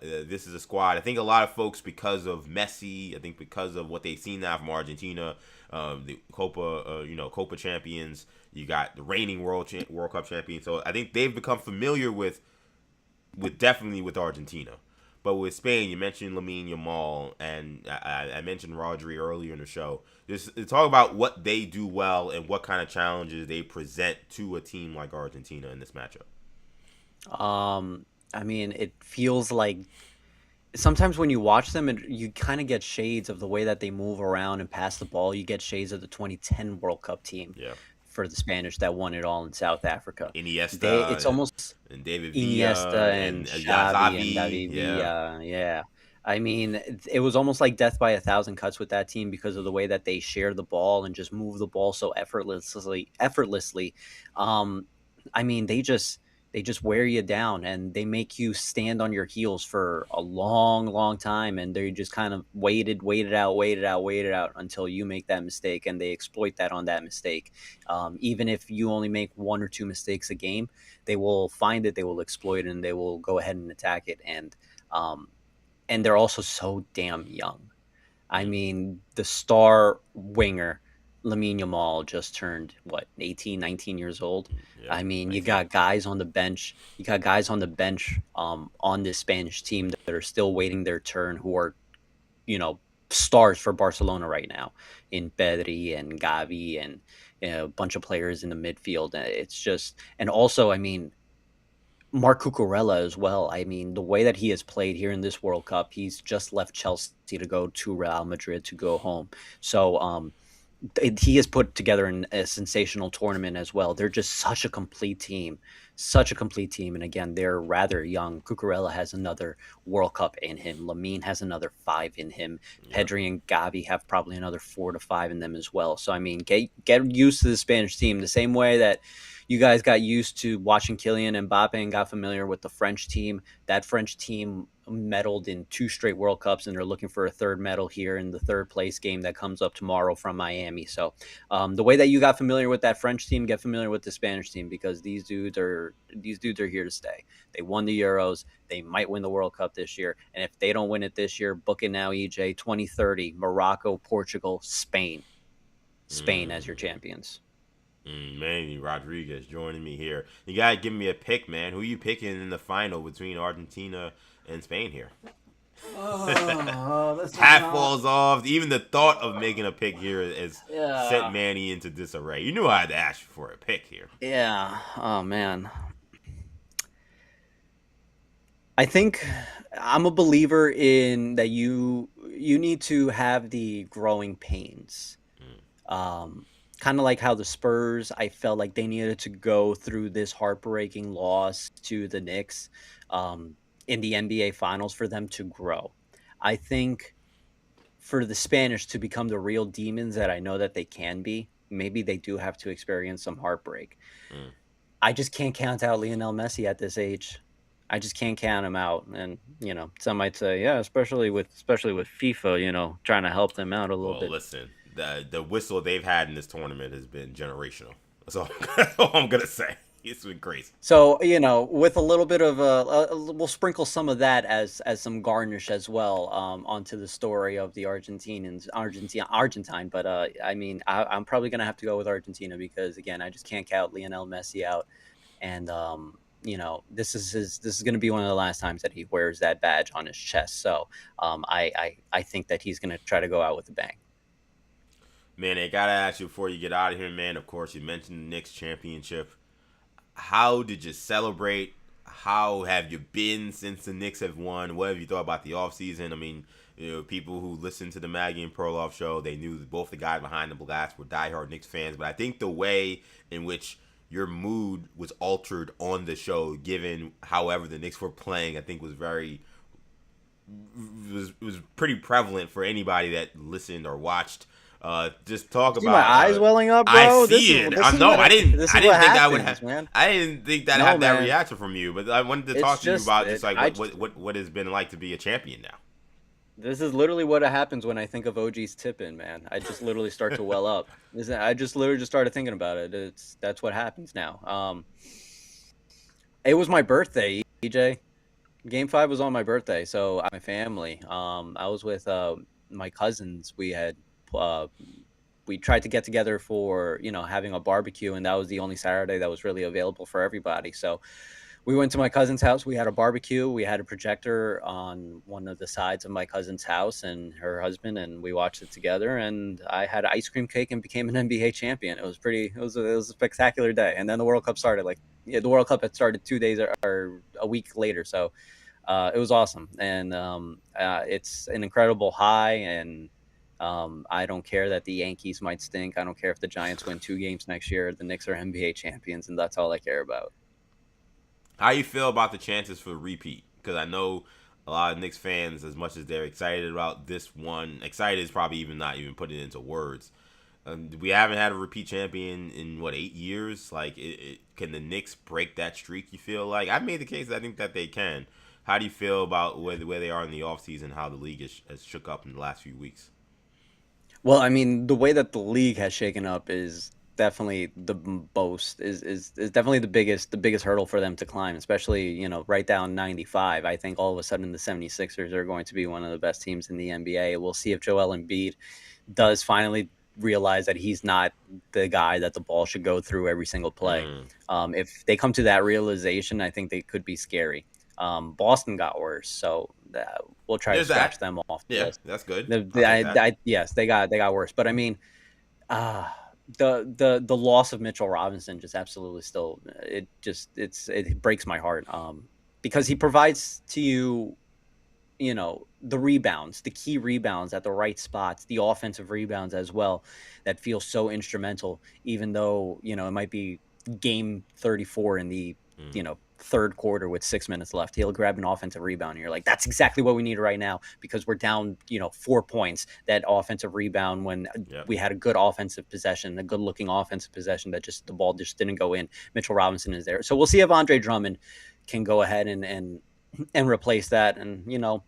This is a squad. I think a lot of folks, because of Messi, I think because of what they've seen now from Argentina, the Copa champions. You got the reigning World Cup champions. So I think they've become familiar with definitely with Argentina. But with Spain, you mentioned Lamine Yamal, and I mentioned Rodri earlier in the show. Just talk about what they do well and what kind of challenges they present to a team like Argentina in this matchup. I mean, it feels like sometimes when you watch them, you kind of get shades of the way that they move around and pass the ball. You get shades of the 2010 World Cup team Yeah, for the Spanish that won it all in South Africa. It's Iniesta almost and David Iniesta Villa and and Xavi and Yazavi. David Yeah, Villa. Yeah. I mean, it was almost like death by a thousand cuts with that team because of the way that they share the ball and just move the ball so effortlessly. Um, I mean, they just wear you down, and they make you stand on your heels for a long time, and they just kind of wait it out until you make that mistake, and they exploit that on that mistake. Even if you only make 1 or 2 mistakes a game, they will find it, they will exploit it, and they will go ahead and attack it. Um, and they're also so damn young. I mm, mean, the star winger, Lamine Yamal, just turned, what, 18, 19 years old? yeah, I mean, you 19. got guys on the bench. You got guys on the bench on this Spanish team that are still waiting their turn, who are, you know, stars for Barcelona right now in Pedri and Gavi and a bunch of players in the midfield. It's just, and also, I mean, Marc Cucurella as well. I mean, the way that he has played here in this World Cup, he's just left Chelsea to go to Real Madrid to go home. So, he has put together a sensational tournament as well. They're just such a complete team, such a complete team. And again, they're rather young. Cucurella has another World Cup in him. Lamine has another 5 in him. Yep. Pedri and Gavi have probably another 4 to 5 in them as well. So I mean, get used to the Spanish team the same way that you guys got used to watching Kylian Mbappe and got familiar with the French team. That French team medaled in 2 straight World Cups, and they're looking for a third medal here in the third place game that comes up tomorrow from Miami. So the way that you got familiar with that French team, get familiar with the Spanish team, because these dudes are here to stay. They won the Euros. They might win the World Cup this year, and if they don't win it this year, book it now, EJ. 2030, Morocco, Portugal, Spain as your Mm. champions. Manny Rodriguez joining me here. You gotta give me a pick, man. Who you picking in the final between Argentina and Spain here? Oh, this is Hat not. falls off. Even the thought of making a pick here has sent Yeah. Manny into disarray. You knew I had to ask you for a pick here. Yeah. Oh man. I think I'm a believer in that you need to have the growing pains. Mm, Um, Kind of like how the Spurs, I felt like they needed to go through this heartbreaking loss to the Knicks in the NBA Finals for them to grow. I think for the Spanish to become the real demons that I know that they can be, maybe they do have to experience some heartbreak. mm. I just can't count out Lionel Messi at this age. I just can't count him out. And some might say, yeah, especially with FIFA, trying to help them out a little Well, bit. listen, the whistle they've had in this tournament has been generational. That's all, that's all I'm gonna say. It's been crazy. So with a little bit of we'll sprinkle some of that as some garnish as well onto the story of the Argentine. But I mean, I'm probably gonna have to go with Argentina because again, I just can't count Lionel Messi out, and this is going to be one of the last times that he wears that badge on his chest. So I think that he's going to try to go out with a bang. Man, I gotta ask you before you get out of here, man. Of course, you mentioned the Knicks championship. How did you celebrate? How have you been since the Knicks have won? What have you thought about the offseason? I mean, people who listened to the Maggie and Perloff show, they knew that both the guys behind the glass were diehard Knicks fans. But I think the way in which your mood was altered on the show, given however the Knicks were playing, I think was pretty prevalent for anybody that listened or watched. Just talk See my about. eyes welling up, I bro. see it. I know. This I is what didn't think I would have. happens, man. I didn't think that I No, had that man. reaction from you. But I wanted to It's talk to you just about just it, like I what has been like to be a champion this is literally what happens when I think of OG's tip-in, man. I just literally start to well up. I just literally just started thinking about it. That's what happens now. It was my birthday, EJ. Game 5 was on my birthday, so my family. I was with my cousins. Uh, we tried to get together for having a barbecue, and that was the only Saturday that was really available for everybody. So we went to my cousin's house. We had a barbecue. We had a projector on one of the sides of my cousin's house and her husband, and we watched it together. And I had ice cream cake and became an NBA champion. It was pretty. It was a spectacular day. And then the World Cup started. The World Cup had started 2 days or a week later. So it was awesome, and it's an incredible high. And I don't care that the Yankees might stink. I don't care if the Giants win 2 games next year. The Knicks are NBA champions, and that's all I care about. How you feel about the chances for a repeat? Because I know a lot of Knicks fans, as much as they're excited about this one, excited is probably even not even putting it into words. We haven't had a repeat champion in what 8 years. Like, can the Knicks break that streak? You feel like I made the case. I think that they can. How do you feel about where they are in the offseason, how the league has shook up in the last few weeks? Well, I mean, the way that the league has shaken up is definitely is definitely the biggest hurdle for them to climb, especially, right down 95. I think all of a sudden the 76ers are going to be one of the best teams in the NBA. We'll see if Joel Embiid does finally realize that he's not the guy that the ball should go through every single play. Mm. If they come to that realization, I think they could be scary. Boston got worse, so we'll try to There's scratch that. them off the Yeah, list. that's good. I'll take that. Yes, they got worse, but I mean, uh, the loss of Mitchell Robinson just absolutely still it breaks my heart. Because he provides to you, the rebounds, the key rebounds at the right spots, the offensive rebounds as well, that feel so instrumental, even though, it might be game 34 in the, Mm. third quarter with 6 minutes left. He'll grab an offensive rebound and you're like, that's exactly what we need right now because we're down, 4 points. That offensive rebound when Yep. we had a good offensive possession, a good looking offensive possession that just the ball just didn't go in. Mitchell Robinson is there. So we'll see if Andre Drummond can go ahead and replace that. And,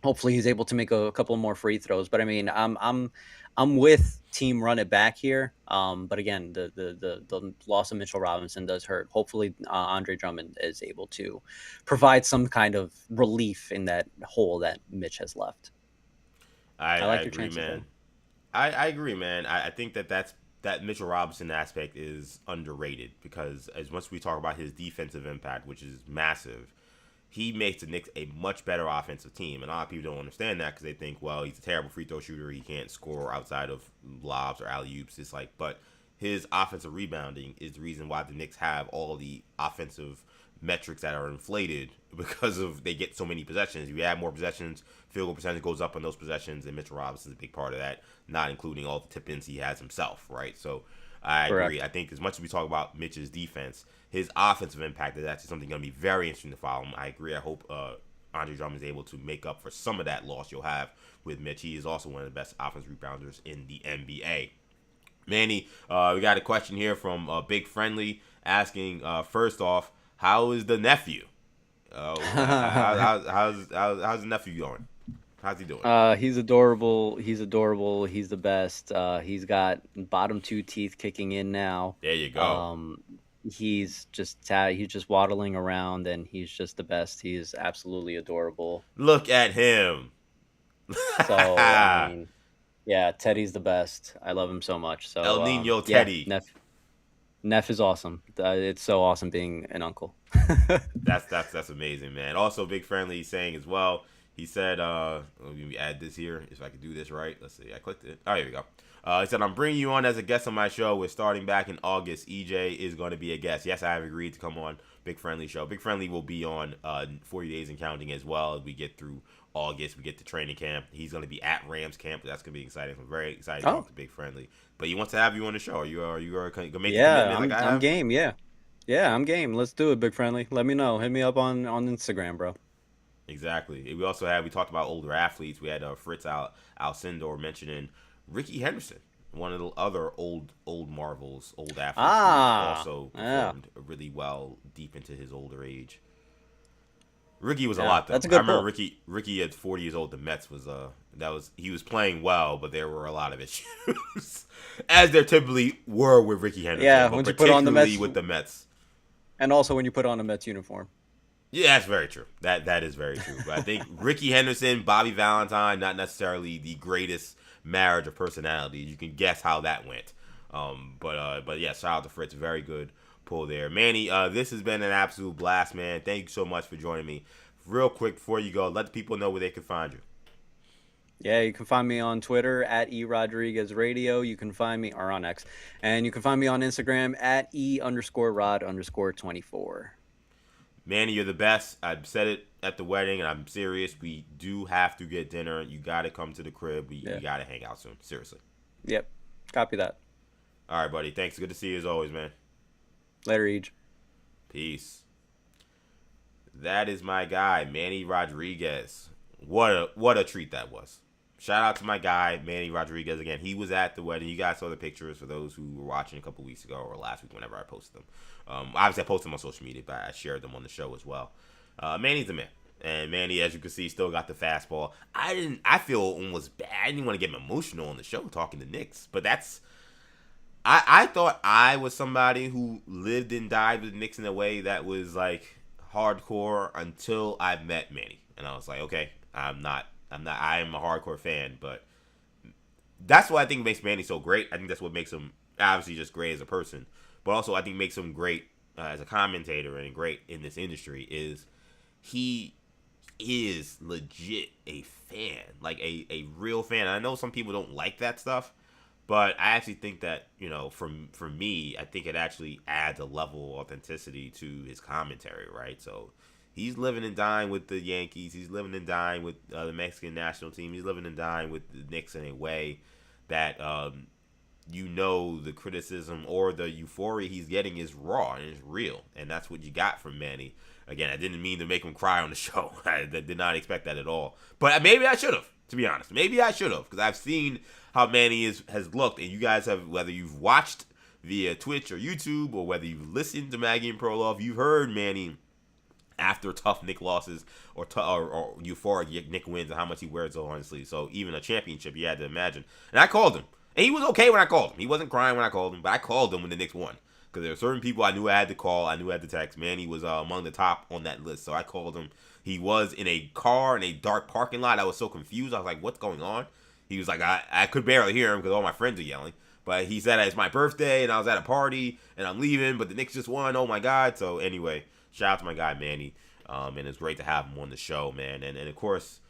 hopefully he's able to make a couple more free throws. But I mean, I'm with team run it back here. But again, the loss of Mitchell Robinson does hurt. Hopefully, Andre Drummond is able to provide some kind of relief in that hole that Mitch has left. I I like your agree, chances man. there. I agree, man. I think that Mitchell Robinson aspect is underrated because as much as we talk about his defensive impact, which is massive, he makes the Knicks a much better offensive team. And a lot of people don't understand that because they think, well, he's a terrible free throw shooter. He can't score outside of lobs or alley oops. It's like, but his offensive rebounding is the reason why the Knicks have all the offensive metrics that are inflated because of they get so many possessions. If you add more possessions, field goal percentage goes up on those possessions, and Mitchell Robinson's a big part of that, not including all the tip-ins he has himself, right? So I agree. Correct. I think as much as we talk about Mitch's defense, his offensive impact is actually something going to be very interesting to follow him. I agree. I hope Andre Drummond is able to make up for some of that loss you'll have with Mitch. He is also one of the best offensive rebounders in the NBA. Manny, we got a question here from Big Friendly asking, first off, how is the nephew? How's the nephew going? How's he doing? He's adorable. He's adorable. He's the best. He's got bottom two teeth kicking in now. There you go. Um, he's just waddling around, and he's just the best. He's absolutely adorable. Look at him. So I mean, yeah, Teddy's the best. I love him so much. El So Nino yeah, Teddy. Neff is awesome. It's so awesome being an uncle. That's amazing, man. Also, Big Friendly saying as well. He said, let me add this here if I can do this right. Let's see. I clicked it. Oh, here we go. He said, I'm bringing you on as a guest on my show. We're starting back in August. EJ is going to be a guest. Yes, I have agreed to come on Big Friendly show. Big Friendly will be on 40 Days and Counting as well as we get through August. We get to training camp. He's going to be at Rams camp. That's going to be exciting. I'm very excited to talk to Big Friendly. But he wants to have you on the show. Are you going to make the Yeah, commitment like I I'm have? game. Yeah, yeah, I'm game. Let's do it, Big Friendly. Let me know. Hit me up on Instagram, bro. Exactly. We talked about older athletes. We had Fritz Alcindor mentioning Ricky Henderson, one of the other old marvels, old athletes who also Yeah, performed really well deep into his older age. Ricky was a yeah. lot though. That's a I good remember pull. Ricky at 40 years old. The Mets he was playing well, but there were a lot of issues, as there typically were with Ricky Henderson, Yeah, but once you put on the particularly Mets, with the Mets. and also when you put on a Mets uniform. Yeah, that's very true. That is very true. But I think Ricky Henderson, Bobby Valentine, not necessarily the greatest marriage of personalities. You can guess how that went. But yeah, shout out to Fritz. Very good pull there. Manny, this has been an absolute blast, man. Thank you so much for joining me. Real quick before you go, let the people know where they can find you. Yeah, you can find me on Twitter at eRodriguezRadio. You can find me or on X, and you can find me on Instagram at e_rod_24. Manny, you're the best. I said it at the wedding, and I'm serious. We do have to get dinner. You got to come to the crib. We Yeah. got to hang out soon. Seriously. Yep. Copy that. All right, buddy. Thanks. Good to see you as always, man. Later, Ege. Peace. That is my guy, Manny Rodriguez. What a treat that was. Shout out to my guy, Manny Rodriguez. Again, he was at the wedding. You guys saw the pictures for those who were watching a couple weeks ago or last week whenever I posted them. Obviously, I posted them on social media, but I shared them on the show as well. Manny's the man. And Manny, as you can see, still got the fastball. I feel almost bad. I didn't want to get emotional on the show talking to Knicks. But I thought I was somebody who lived and died with the Knicks in a way that was like hardcore until I met Manny. And I was like, okay, I am a hardcore fan, but that's what I think makes Manny so great. I think that's what makes him obviously just great as a person, but also I think makes him great as a commentator and great in this industry is he is legit a fan, like a real fan. I know some people don't like that stuff, but I actually think that, for me, I think it actually adds a level of authenticity to his commentary, right? So he's living and dying with the Yankees. He's living and dying with the Mexican national team. He's living and dying with the Knicks in a way that the criticism or the euphoria he's getting is raw and it's real, and that's what you got from Manny. Again, I didn't mean to make him cry on the show. I did not expect that at all. But maybe I should have, to be honest. Maybe I should have, because I've seen how Manny has looked, and you guys have, whether you've watched via Twitch or YouTube, or whether you've listened to Maggie and Prolove, you've heard Manny after tough Nick losses or euphoric Nick wins, and how much he wears on his sleeve. So even a championship, you had to imagine. And I called him. And he was okay when I called him. He wasn't crying when I called him, but I called him when the Knicks won. Because there were certain people I knew I had to call. I knew I had to text. Manny was among the top on that list. So I called him. He was in a car in a dark parking lot. I was so confused. I was like, what's going on? He was like, I could barely hear him because all my friends are yelling. But he said it's my birthday and I was at a party and I'm leaving, but the Knicks just won. Oh, my God. So anyway, shout out to my guy, Manny. And it's great to have him on the show, man. And of course,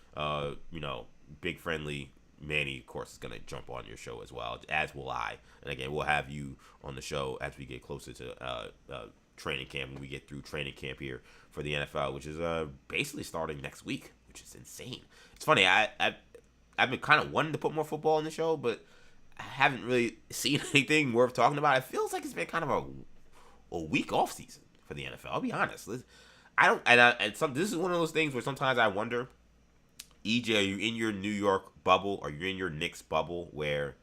big friendly Manny, of course, is going to jump on your show as well, as will I. And again, we'll have you on the show as we get closer to training camp, when we get through training camp here for the NFL, which is basically starting next week, which is insane. It's funny, I've been kind of wanting to put more football in the show, but I haven't really seen anything worth talking about. It feels like it's been kind of a weak off season for the NFL. I'll be honest. This is one of those things where sometimes I wonder, EJ, are you in your New York bubble? Are you in your Knicks bubble where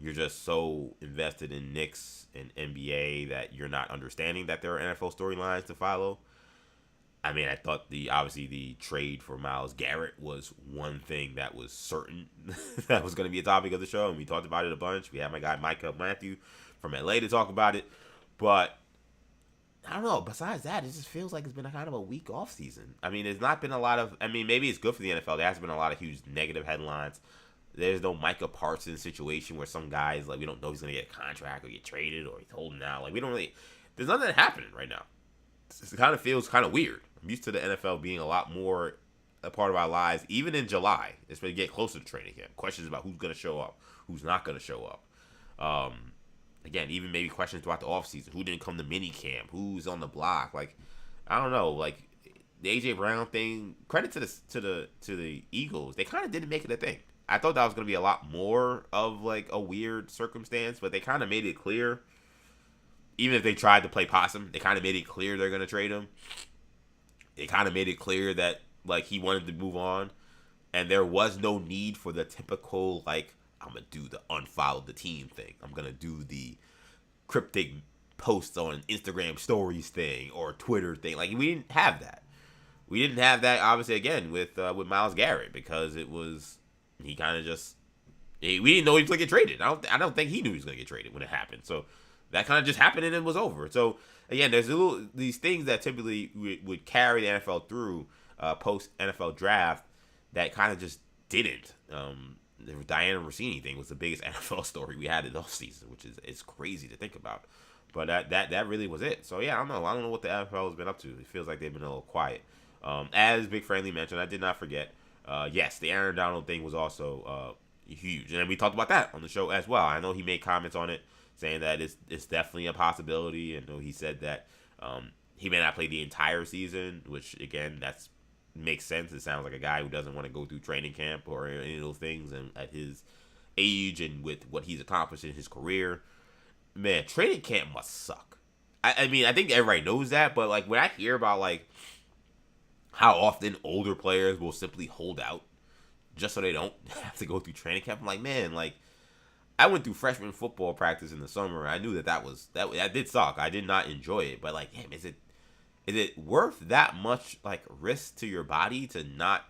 you're just so invested in Knicks and NBA that you're not understanding that there are NFL storylines to follow? I mean, I thought obviously the trade for Myles Garrett was one thing that was certain that was going to be a topic of the show, and we talked about it a bunch. We had my guy Micah Matthew from LA to talk about it, but I don't know. Besides that, it just feels like it's been a kind of a weak offseason. I mean, there's not been a lot of... I mean, maybe it's good for the NFL. There hasn't been a lot of huge negative headlines. There's no Micah Parsons situation where some guys, like, we don't know if he's going to get a contract or get traded or he's holding out. Like, we don't really... There's nothing happening right now. It kind of feels kind of weird. I'm used to the NFL being a lot more a part of our lives, even in July. It's when we get closer to training camp. Questions about who's going to show up, who's not going to show up. Again, even maybe questions throughout the offseason. Who didn't come to mini camp? Who's on the block? Like, I don't know. Like, the A.J. Brown thing, credit to the Eagles. They kind of didn't make it a thing. I thought that was going to be a lot more of, like, a weird circumstance, but they kind of made it clear. Even if they tried to play possum, they kind of made it clear they're going to trade him. They kind of made it clear that, like, he wanted to move on. And there was no need for the typical, like, I'm going to do the unfollow the team thing. I'm going to do the cryptic posts on Instagram stories thing or Twitter thing. Like, we didn't have that. We didn't have that, obviously, again, with Myles Garrett, because it was, he kind of just, we didn't know he was going to get traded. I don't think he knew he was going to get traded when it happened. So that kind of just happened and it was over. So, again, there's these things that typically would carry the NFL through post-NFL draft that kind of just didn't. The Diana Rossini thing was the biggest NFL story we had in the offseason, which is crazy to think about. But that really was it. So, yeah, I don't know what the NFL has been up to. It feels like they've been a little quiet. As Big Friendly mentioned, I did not forget, yes, the Aaron Donald thing was also huge. And we talked about that on the show as well. I know he made comments on it saying that it's definitely a possibility. I know he said that he may not play the entire season, which, again, that's makes sense. It sounds like a guy who doesn't want to go through training camp or any of those things, and at his age and with what he's accomplished in his career, man, training camp must suck. I mean, I think everybody knows that, but like when I hear about like how often older players will simply hold out just so they don't have to go through training camp, I'm like, man, like I went through freshman football practice in the summer. I knew that did suck. I did not enjoy it, but like, damn, is it worth that much like risk to your body to not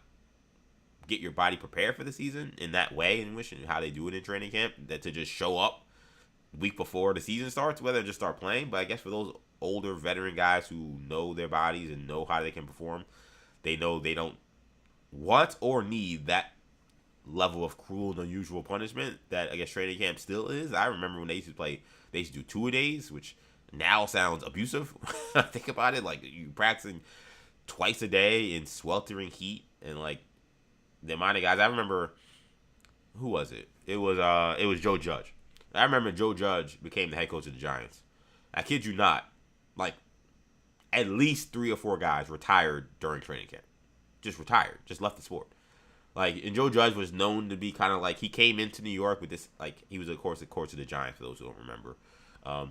get your body prepared for the season in that way, in which how they do it in training camp, that to just show up week before the season starts, whether just start playing? But I guess for those older veteran guys who know their bodies and know how they can perform, they know they don't want or need that level of cruel and unusual punishment that I guess training camp still is. I remember when they used to do 2-a-days, which now sounds abusive. Think about it, like you practicing twice a day in sweltering heat and like the amount of guys. I remember who was it? It was Joe Judge. I remember Joe Judge became the head coach of the Giants. I kid you not, like at least 3 or 4 guys retired during training camp. Just retired, just left the sport. Like, and Joe Judge was known to be kind of like he came into New York with this like he was of course of the Giants for those who don't remember.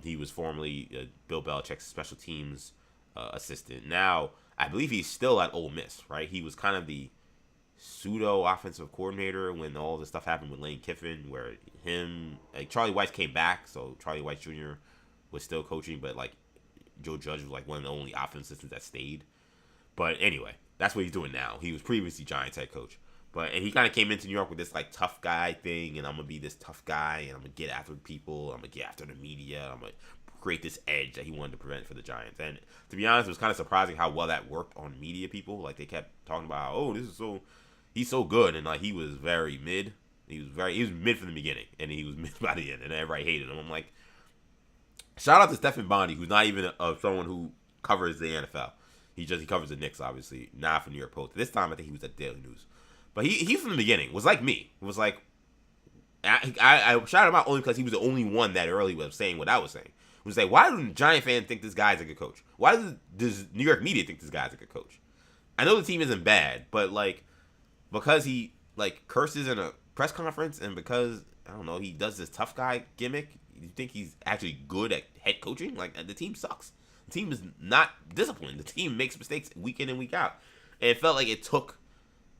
He was formerly Bill Belichick's special teams assistant. Now I believe he's still at Ole Miss, right? He was kind of the pseudo offensive coordinator when all the stuff happened with Lane Kiffin, where him like Charlie Weiss came back, so Charlie Weiss Jr. was still coaching, but like Joe Judge was like one of the only offensive assistants that stayed. But anyway, that's what he's doing now. He was previously Giants head coach. And he kind of came into New York with this like tough guy thing, and I'm gonna be this tough guy, and I'm gonna get after people, I'm gonna get after the media, I'm gonna create this edge that he wanted to prevent for the Giants. And to be honest, it was kind of surprising how well that worked on media people. Like they kept talking about, oh, he's so good, and like he was very mid. He was mid from the beginning, and he was mid by the end, and everybody hated him. I'm like, shout out to Stephen Bondi, who's not even someone who covers the NFL. He covers the Knicks, obviously, not for New York Post. This time, I think he was at Daily News. But he from the beginning was like me. It was like I shouted him out only because he was the only one that early was saying what I was saying. It was like, why do Giant fans think this guy's a good coach? Why does New York media think this guy's a good coach? I know the team isn't bad, but like because he like curses in a press conference and because I don't know he does this tough guy gimmick, you think he's actually good at head coaching? Like the team sucks. The team is not disciplined. The team makes mistakes week in and week out. And it felt like it took.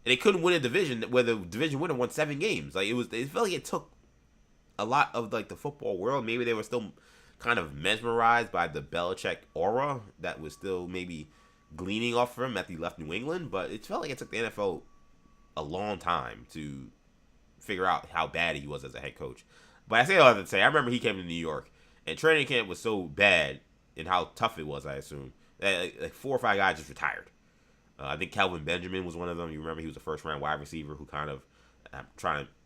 And they couldn't win a division where the division winner won 7 games. Like it felt like it took a lot of like the football world. Maybe they were still kind of mesmerized by the Belichick aura that was still maybe gleaning off of him after he left New England. But it felt like it took the NFL a long time to figure out how bad he was as a head coach. But I say all that to say, I remember he came to New York and training camp was so bad and how tough it was. I assume that like 4 or 5 guys just retired. I think Calvin Benjamin was one of them. You remember he was a first-round wide receiver who kind of,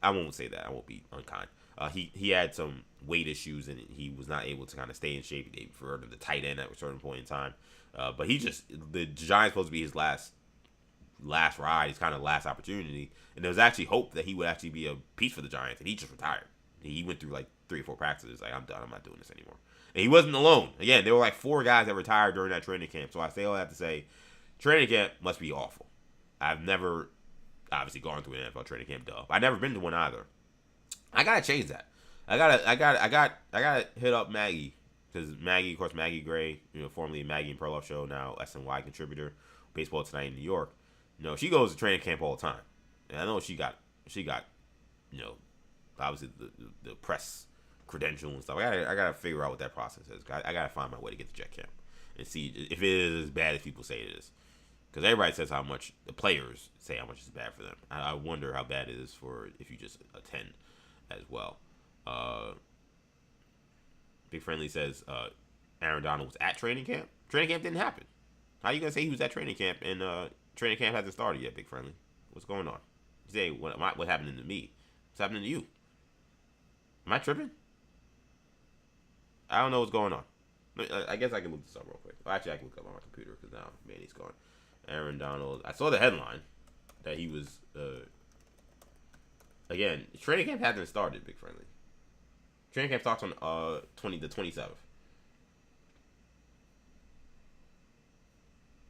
I won't say that. I won't be unkind. He had some weight issues and he was not able to kind of stay in shape. They reverted to the tight end at a certain point in time. But the Giants supposed to be his last ride, his kind of last opportunity. And there was actually hope that he would actually be a piece for the Giants. And he just retired. He went through like 3 or 4 practices. Like, I'm done. I'm not doing this anymore. And he wasn't alone. Again, there were like 4 guys that retired during that training camp. So I say all that to say, training camp must be awful. I've never, obviously, gone through an NFL training camp. Duh. I've never been to one either. I gotta change that. I gotta hit up Maggie because Maggie, of course, Maggie Gray, formerly Maggie and Perloff Show, now SNY contributor, Baseball Tonight in New York. She goes to training camp all the time, and I know she got, obviously the press credential and stuff. I gotta figure out what that process is. I gotta find my way to get to Jet Camp and see if it is as bad as people say it is. Because everybody says how much the players say how much it's bad for them. I wonder how bad it is for if you just attend as well. Big Friendly says Aaron Donald was at training camp. Training camp didn't happen. How you gonna say he was at training camp and training camp hasn't started yet? Big Friendly, what's going on? You say what happened to me? What's happening to you? Am I tripping? I don't know what's going on. I guess I can look this up real quick. Well, actually, I can look up on my computer because now Manny's gone. Aaron Donald. I saw the headline that he was. Again, training camp hasn't started. Big Friendly. Training camp starts on the 27th.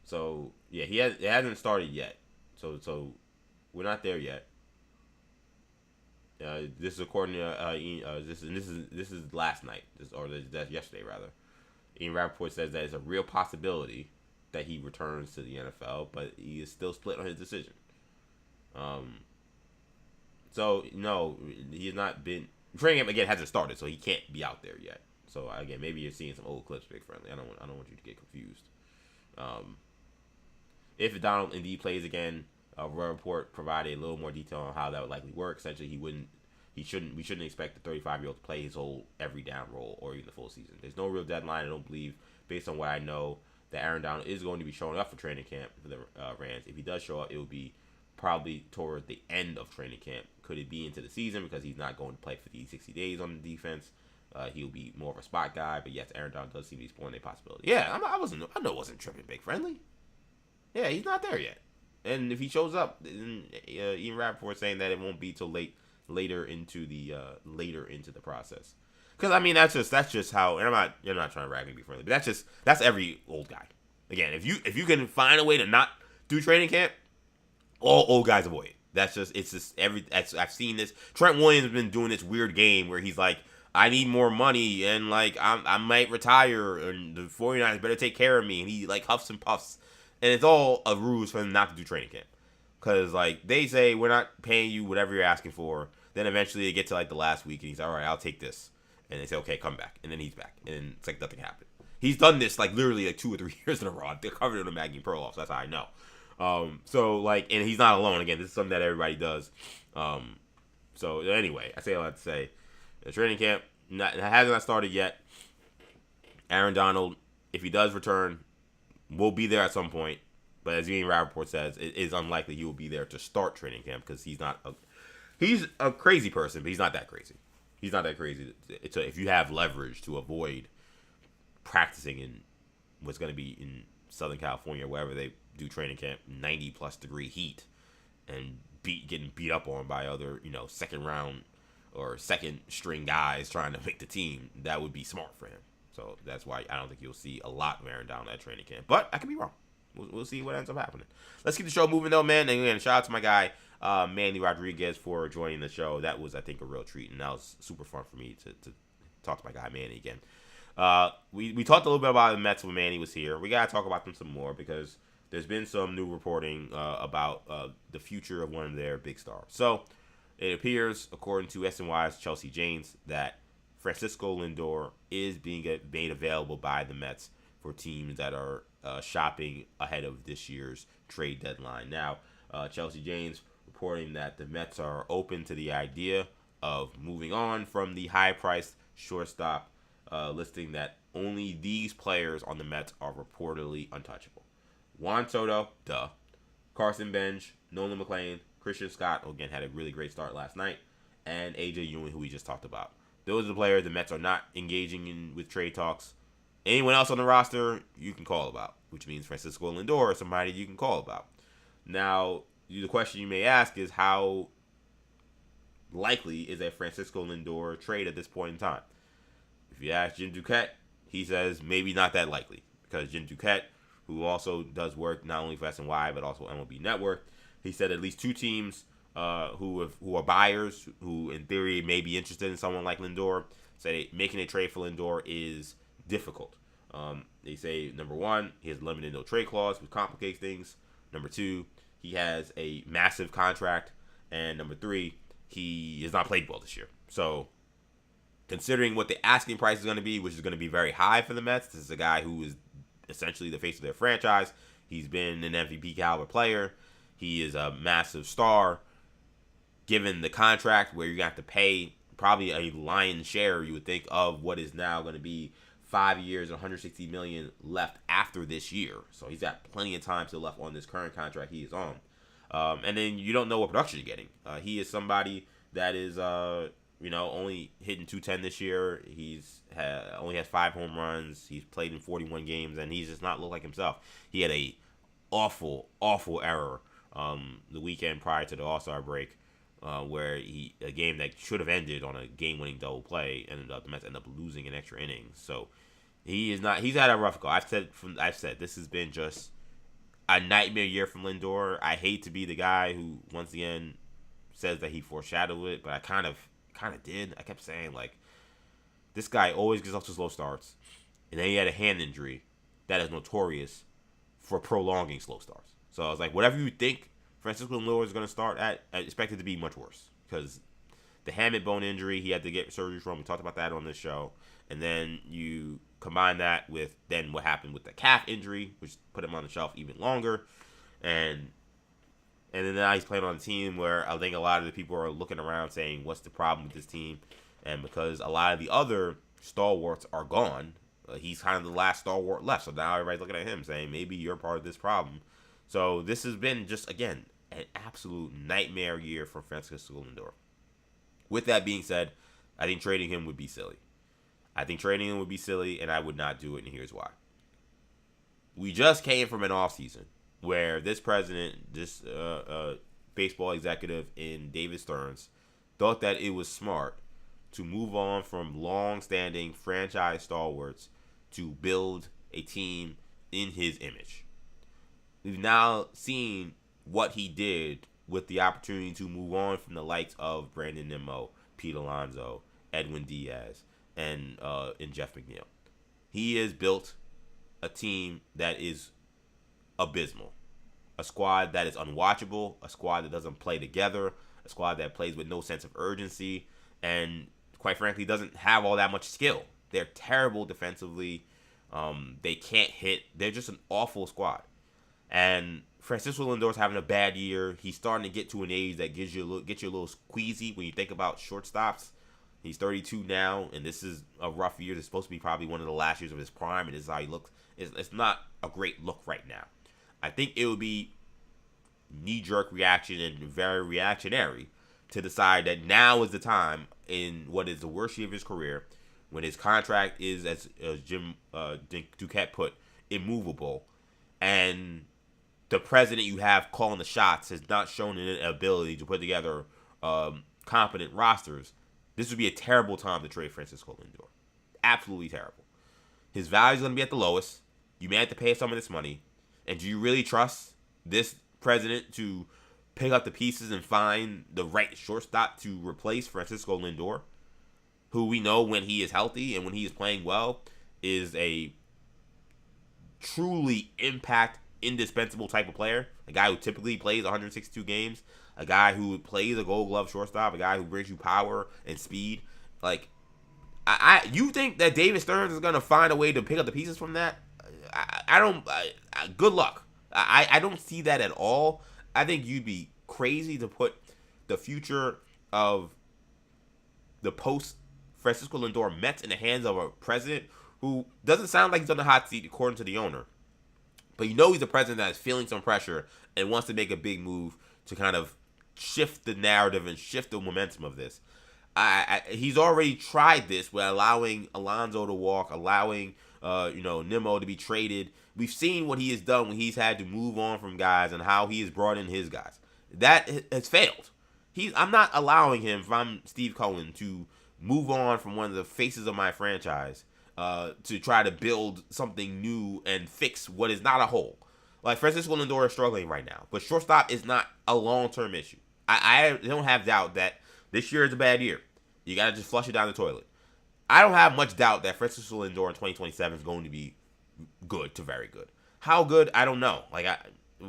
So yeah, it hasn't started yet. So we're not there yet. This is according to this is last night, that's yesterday rather. Ian Rappaport says that it's a real possibility that he returns to the NFL, but he is still split on his decision. So no, he has not been training camp again hasn't started, so he can't be out there yet. So again, maybe you're seeing some old clips, Big Friendly. I don't want you to get confused. If Donald indeed plays again, Rappaport provided a little more detail on how that would likely work. Essentially, we shouldn't expect the 35-year-old to play his whole every down role or even the full season. There's no real deadline. I don't believe, based on what I know, that Aaron Donald is going to be showing up for training camp for the Rams. If he does show up, it will be probably toward the end of training camp. Could it be into the season because he's not going to play for these 60 days on the defense? He'll be more of a spot guy. But yes, Aaron Donald does seem to be exploring a possibility. Yeah, I know it wasn't tripping, Big Friendly. Yeah, he's not there yet. And if he shows up, then, Ian Rappaport saying that it won't be till later into the process. Because I mean that's just how. And I'm not trying to rag and be friendly, but that's every old guy. Again, if you can find a way to not do training camp, all old guys avoid it. It's just I've seen this. Trent Williams has been doing this weird game where he's like, I need more money and like I might retire and the 49ers better take care of me, and he like huffs and puffs, and it's all a ruse for him not to do training camp. Because like they say we're not paying you whatever you're asking for. Then eventually they get to like the last week and he's all right, I'll take this, and they say okay, come back, and then he's back, and it's like nothing happened. He's done this like literally like 2 or 3 years in a row. They're covered in the Maggie Perloff, so that's how I know. So like, and he's not alone. Again, this is something that everybody does. So anyway, I say all that to say, the training camp hasn't not started yet. Aaron Donald, if he does return, will be there at some point. But as Ian Rappaport says, it is unlikely he will be there to start training camp because he's a crazy person, but he's not that crazy. He's not that crazy. If you have leverage to avoid practicing in what's going to be in Southern California, wherever they do training camp, 90+ degree heat, and getting beat up on by other, second round or second string guys trying to make the team, that would be smart for him. So that's why I don't think you'll see a lot of Aaron Donald at training camp. But I could be wrong. We'll see what ends up happening. Let's keep the show moving though, man. And again, shout out to my guy Manny Rodriguez for joining the show. That was, I think, a real treat, and that was super fun for me to talk to my guy Manny again. We talked a little bit about the Mets when Manny was here. We gotta talk about them some more because there's been some new reporting about the future of one of their big stars. So it appears, according to SNY's Chelsea Janes, that Francisco Lindor is being made available by the Mets for teams that are shopping ahead of this year's trade deadline. Now, Chelsea Janes reporting that the Mets are open to the idea of moving on from the high-priced shortstop, listing that only these players on the Mets are reportedly untouchable. Juan Soto, Carson Bench, Nolan McLean, Christian Scott, who again had a really great start last night, and AJ Ewing, who we just talked about. Those are the players the Mets are not engaging in with trade talks. Anyone else on the roster, you can call about, which means Francisco Lindor is somebody you can call about. Now, the question you may ask is how likely is a Francisco Lindor trade at this point in time? If you ask Jim Duquette, he says maybe not that likely because Jim Duquette, who also does work not only for SNY but also MLB Network, he said at least two teams who are buyers who in theory may be interested in someone like Lindor say making a trade for Lindor is difficult. They say number one, he has a limited no trade clause, which complicates things. Number two, he has a massive contract, and number three, he has not played well this year. So, considering what the asking price is going to be, which is going to be very high for the Mets, this is a guy who is essentially the face of their franchise. He's been an MVP caliber player. He is a massive star. Given the contract where you're going to have to pay probably a lion's share, you would think, of what is now going to be 5 years and $160 million left after this year. So he's got plenty of time still left on this current contract he is on. And then you don't know what production you're getting. He is somebody that is, only hitting 210 this year. Only has 5 home runs. He's played in 41 games, and he's just not looked like himself. He had a awful error the weekend prior to the All-Star break, where a game that should have ended on a game-winning double play, the Mets ended up losing an extra inning. So he's had a rough go. I've said this has been just a nightmare year from Lindor. I hate to be the guy who once again says that he foreshadowed it, but I kind of did. I kept saying like this guy always gets off to slow starts, and then he had a hand injury that is notorious for prolonging slow starts. So I was like, whatever you think Francisco Lindor is going to start at, I expect it to be much worse because the hamate bone injury he had to get surgery from. We talked about that on this show, and then you combine that with then what happened with the calf injury, which put him on the shelf even longer, and then now he's playing on a team where I think a lot of the people are looking around saying, what's the problem with this team? And because a lot of the other stalwarts are gone, he's kind of the last stalwart left. So now everybody's looking at him saying, maybe you're part of this problem. So this has been just, again, an absolute nightmare year for Francisco Lindor. With that being said, I think trading him would be silly. And I would not do it, and here's why. We just came from an offseason where this president, this baseball executive in David Stearns, thought that it was smart to move on from long-standing franchise stalwarts to build a team in his image. We've now seen what he did with the opportunity to move on from the likes of Brandon Nimmo, Pete Alonso, Edwin Diaz, and Jeff McNeil. He has built a team that is abysmal. A squad that is unwatchable, a squad that doesn't play together, a squad that plays with no sense of urgency, and quite frankly doesn't have all that much skill. They're terrible defensively. They can't hit. They're just an awful squad. And Francisco Lindor's having a bad year. He's starting to get to an age that gets you a little squeezy when you think about shortstops. He's 32 now, and this is a rough year. This is supposed to be probably one of the last years of his prime, and this is how he looks. It's not a great look right now. I think it would be knee-jerk reaction and very reactionary to decide that now is the time in what is the worst year of his career, when his contract is, as Jim Duquette put, immovable, and the president you have calling the shots has not shown an ability to put together competent rosters. This would be a terrible time to trade Francisco Lindor. Absolutely terrible. His value is going to be at the lowest. You may have to pay some of this money. And do you really trust this president to pick up the pieces and find the right shortstop to replace Francisco Lindor, who we know when he is healthy and when he is playing well is a truly indispensable type of player, a guy who typically plays 162 games, a guy who plays a Gold Glove shortstop, a guy who brings you power and speed. Like, you think that David Stearns is gonna find a way to pick up the pieces from that? I don't. Good luck. I don't see that at all. I think you'd be crazy to put the future of the post Francisco Lindor Mets in the hands of a president who doesn't sound like he's on the hot seat according to the owner. But you know he's a president that is feeling some pressure and wants to make a big move to kind of shift the narrative and shift the momentum of this. He's already tried this with allowing Alonso to walk, allowing Nimmo to be traded. We've seen what he has done when he's had to move on from guys and how he has brought in his guys. That has failed. I'm not allowing him, if I'm Steve Cohen, to move on from one of the faces of my franchise to try to build something new and fix what is not a hole. Like, Francisco Lindor is struggling right now, but shortstop is not a long-term issue. I don't have doubt that this year is a bad year. You got to just flush it down the toilet. I don't have much doubt that Francisco Lindor in 2027 is going to be good to very good. How good, I don't know. Like,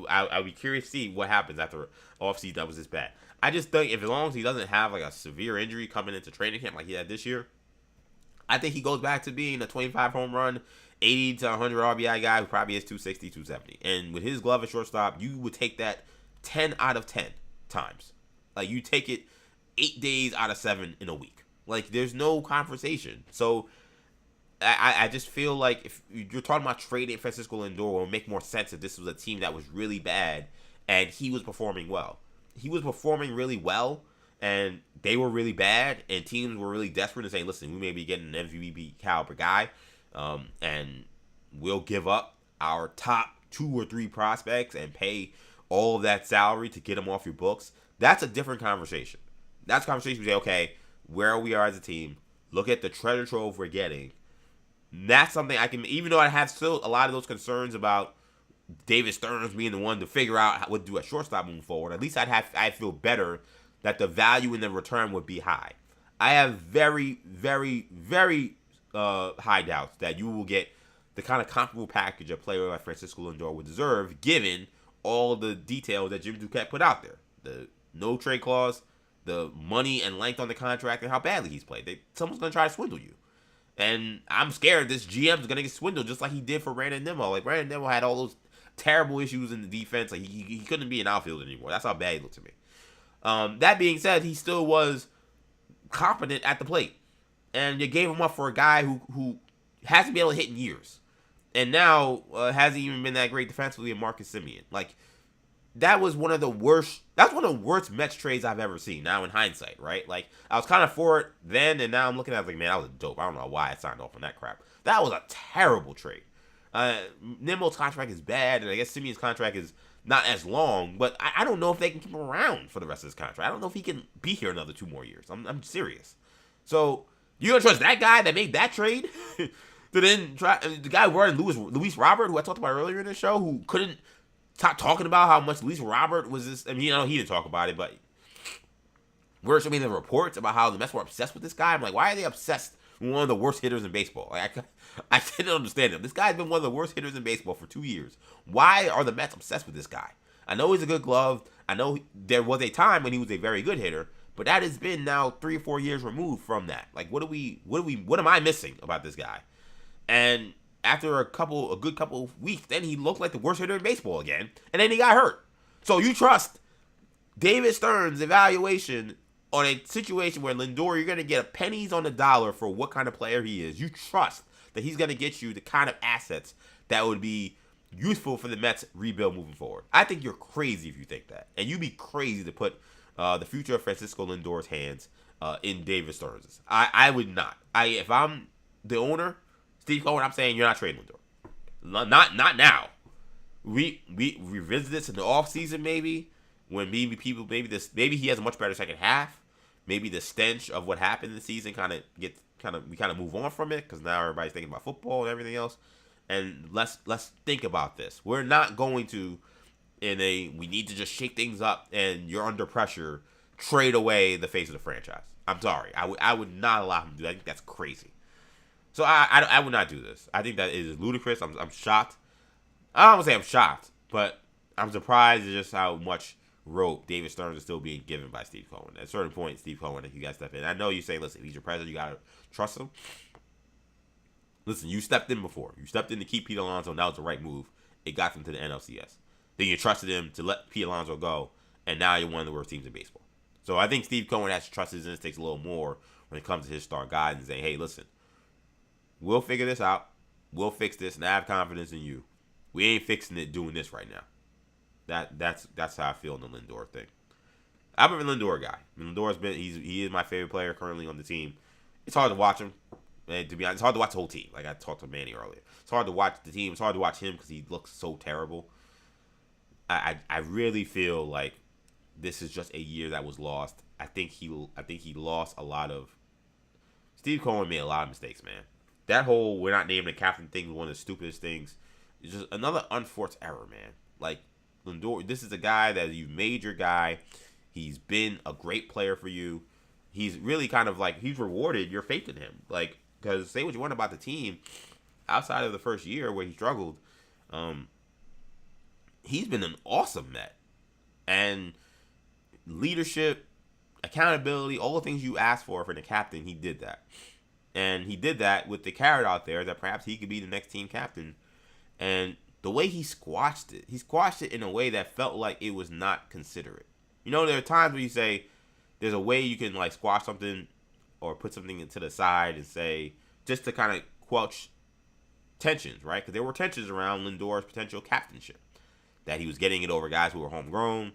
I'd be curious to see what happens after offseason that was this bad. I just think as long as he doesn't have like a severe injury coming into training camp like he had this year, I think he goes back to being a 25 home run, 80 to 100 RBI guy who probably is 260, 270. And with his glove at shortstop, you would take that 10 out of 10 times. Like, you take it 8 days out of 7 in a week. Like, there's no conversation. So I just feel like if you're talking about trading Francisco Lindor, it would make more sense if this was a team that was really bad and he was performing well. He was performing really well, and they were really bad, and teams were really desperate and saying, listen, we may be getting an MVP caliber guy, and we'll give up our top 2 or 3 prospects and pay all of that salary to get them off your books. That's a different conversation. That's a conversation we say, okay, where we are as a team, look at the treasure trove we're getting. That's something I can, even though I have still a lot of those concerns about David Stearns being the one to figure out what to do at shortstop moving forward, at least I'd feel better that the value in the return would be high. I have very, very, very high doubts that you will get the kind of comparable package a player like Francisco Lindor would deserve, given all the details that Jim Duquette put out there. The no trade clause, the money and length on the contract, and how badly he's played. Someone's going to try to swindle you. And I'm scared this GM is going to get swindled just like he did for Brandon Nimmo. Like, Brandon Nimmo had all those terrible issues in the defense. Like, he couldn't be an outfielder anymore. That's how bad he looked to me. That being said, he still was competent at the plate. And you gave him up for a guy who hasn't been able to hit in years. And now hasn't even been that great defensively in Marcus Semien. Like, that was one of the worst. That's one of the worst Mets trades I've ever seen. Now in hindsight, right? Like, I was kind of for it then, and now I'm looking at it like, man, that was dope. I don't know why I signed off on that crap. That was a terrible trade. Nimmo's contract is bad, and I guess Simeon's contract is not as long, but I don't know if they can keep him around for the rest of his contract. I don't know if he can be here another 2 more years. I'm serious. So you gonna trust that guy that made that trade to then try the guy running Luis Robert, who I talked about earlier in the show, who couldn't stop talking about how much Luis Robert was this. I mean, he didn't talk about it, but we're showing the reports about how the Mets were obsessed with this guy. I'm like, why are they obsessed with one of the worst hitters in baseball? Like, I didn't understand him. This guy's been one of the worst hitters in baseball for 2 years. Why are the Mets obsessed with this guy? I know he's a good glove. I know there was a time when he was a very good hitter, but that has been now 3 or 4 years removed from that. Like, what am I missing about this guy? And after a good couple of weeks, then he looked like the worst hitter in baseball again, and then he got hurt. So you trust David Stern's evaluation on a situation where Lindor, you're going to get pennies on the dollar for what kind of player he is. You trust that he's going to get you the kind of assets that would be useful for the Mets rebuild moving forward. I think you're crazy if you think that. And you'd be crazy to put the future of Francisco Lindor's hands in David Stearns'. I would not. If I'm the owner, Steve Cohen, I'm saying you're not trading Lindor. Not now. We revisit this in the offseason maybe, when maybe he has a much better second half. Maybe the stench of what happened in the season we move on from it, because now everybody's thinking about football and everything else. And let's think about this. We're not going to, we need to just shake things up and you're under pressure, trade away the face of the franchise. I'm sorry. I would not allow him to do that. I think that's crazy. So I would not do this. I think that is ludicrous. I'm shocked. I don't want to say I'm shocked, but I'm surprised at just how much rope David Stearns is still being given by Steve Cohen. At a certain point, Steve Cohen, if you guys step in, I know you say, listen, he's your president, you got to trust him. Listen, you stepped in before. You stepped in to keep Pete Alonso, and that was the right move. It got them to the NLCS. Then you trusted him to let Pete Alonso go, and now you're one of the worst teams in baseball. So I think Steve Cohen has to trust his instincts a little more when it comes to his star guys and say, hey, listen, we'll figure this out. We'll fix this, and I have confidence in you. We ain't fixing it doing this right now. That's how I feel in the Lindor thing. I'm a Lindor guy. He is my favorite player currently on the team. It's hard to watch him. And to be honest, it's hard to watch the whole team. Like I talked to Manny earlier. It's hard to watch the team. It's hard to watch him because he looks so terrible. I really feel like this is just a year that was lost. I think he lost a lot of. Steve Cohen made a lot of mistakes, man. That whole we're not naming the captain thing was one of the stupidest things. It's just another unforced error, man. Like Lindor, this is a guy that you've made your guy. He's been a great player for you. He's really kind of like he's rewarded your faith in him. Like, because say what you want about the team, outside of the first year where he struggled, he's been an awesome Met. And leadership, accountability, all the things you asked for the captain, he did that. And he did that with the carrot out there that perhaps he could be the next team captain. And the way he squashed it in a way that felt like it was not considerate. You know, there are times where you say there's a way you can like squash something or put something to the side and say, just to kind of quelch tensions, right? Because there were tensions around Lindor's potential captainship. That he was getting it over guys who were homegrown,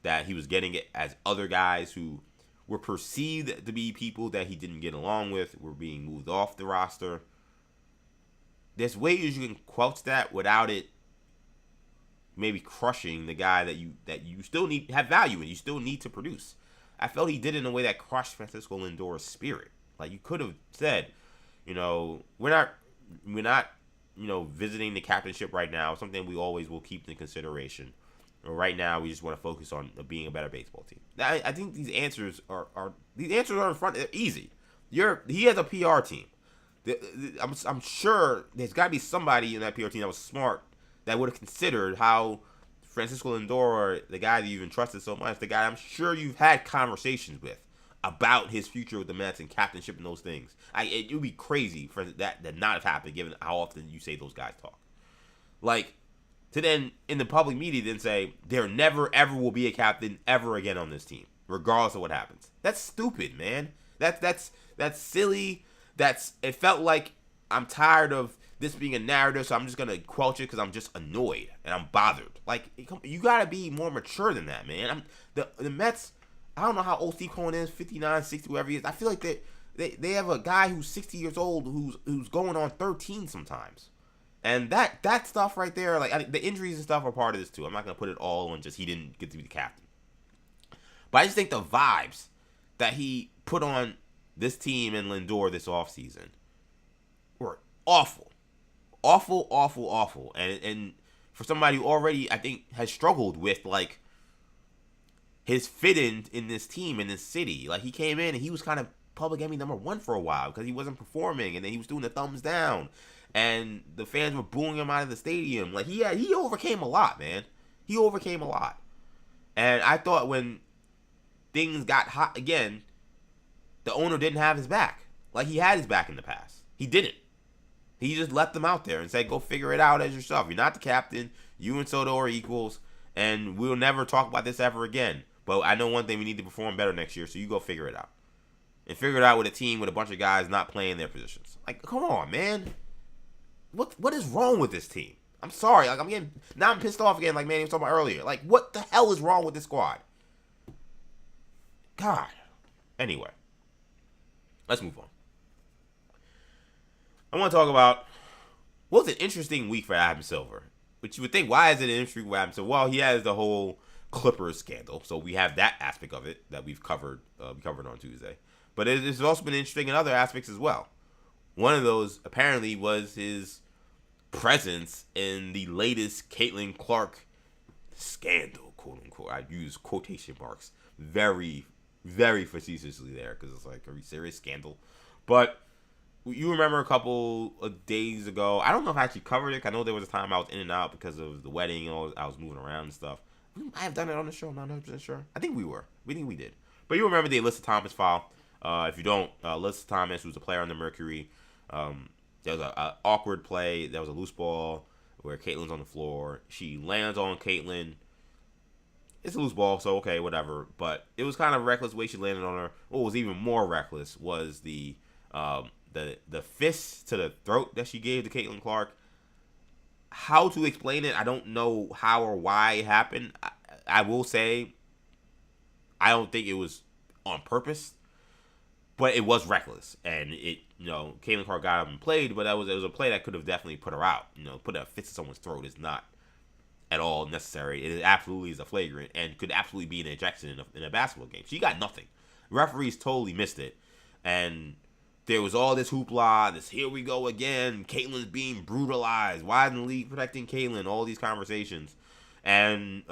that he was getting it as other guys who were perceived to be people that he didn't get along with, were being moved off the roster. There's ways you can quelch that without it maybe crushing the guy that you still need have value in, you still need to produce. I felt he did it in a way that crushed Francisco Lindor's spirit. Like you could have said, you know, we're not, you know, visiting the captainship right now. Something we always will keep in consideration. Right now, we just want to focus on being a better baseball team. I think these answers are in front. They're easy. He has a PR team. I'm sure there's got to be somebody in that PR team that was smart that would have considered how Francisco Lindor, the guy that you've entrusted so much, the guy I'm sure you've had conversations with about his future with the Mets and captainship and those things. It would be crazy for that not have happened given how often you say those guys talk. Like, to then, in the public media, then say, there never, ever will be a captain ever again on this team, regardless of what happens. That's stupid, man. That's silly. It felt like I'm tired of this being a narrative, so I'm just going to quelch it because I'm just annoyed and I'm bothered. Like, you got to be more mature than that, man. The Mets, I don't know how old Steve Cohen is, 59, 60, whoever he is. I feel like they have a guy who's 60 years old who's going on 13 sometimes. And that stuff right there, like the injuries and stuff are part of this too. I'm not gonna put it all on just he didn't get to be the captain, but I just think the vibes that he put on this team and Lindor this offseason were awful, awful, awful, awful. And for somebody who already I think has struggled with like his fit in this team in this city, like he came in and he was kind of public enemy number one for a while because he wasn't performing, and then he was doing the thumbs down, and the fans were booing him out of the stadium. Like he overcame a lot, man. He overcame a lot, and I thought when things got hot again, the owner didn't have his back. Like he had his back in the past. He didn't. He just left them out there and said, "Go figure it out as yourself. You're not the captain. You and Soto are equals, and we'll never talk about this ever again. But I know one thing: we need to perform better next year. So you go figure it out, and figure it out with a team with a bunch of guys not playing their positions. Like, come on, man. What is wrong with this team? I'm sorry. Like I'm pissed off again. Like Manny was talking about earlier. Like, what the hell is wrong with this squad? God. Anyway, let's move on. I want to talk about what was an interesting week for Adam Silver. Which you would think, why is it an interesting week for Adam Silver? Well, he has the whole Clippers scandal, so we have that aspect of it that we've covered. We covered on Tuesday, but it's also been interesting in other aspects as well. One of those apparently was his presence in the latest Caitlin Clark scandal, quote unquote. I use quotation marks very, very facetiously there because it's like a serious scandal. But you remember a couple of days ago, I don't know if I actually covered it. I know there was a time I was in and out because of the wedding. I was moving around and stuff. We might have done it on the show. I'm not 100% sure. I think we were. We think we did. But you remember the Alyssa Thomas file. If you don't, Alyssa Thomas, who's a player on the Mercury, there was an awkward play. There was a loose ball where Caitlin's on the floor. She lands on Caitlin. It's a loose ball, so okay, whatever. But it was kind of reckless the way she landed on her. What was even more reckless was the fist to the throat that she gave to Caitlin Clark. How to explain it, I don't know how or why it happened. I will say, I don't think it was on purpose, but it was reckless, and Caitlin Clark got up and played, but it was a play that could have definitely put her out. Put a fist to someone's throat is not at all necessary. It absolutely is a flagrant and could absolutely be an ejection in a basketball game. She got nothing. Referees totally missed it, and there was all this hoopla, this here we go again, Caitlin's being brutalized, why isn't the league protecting Caitlin, all these conversations. And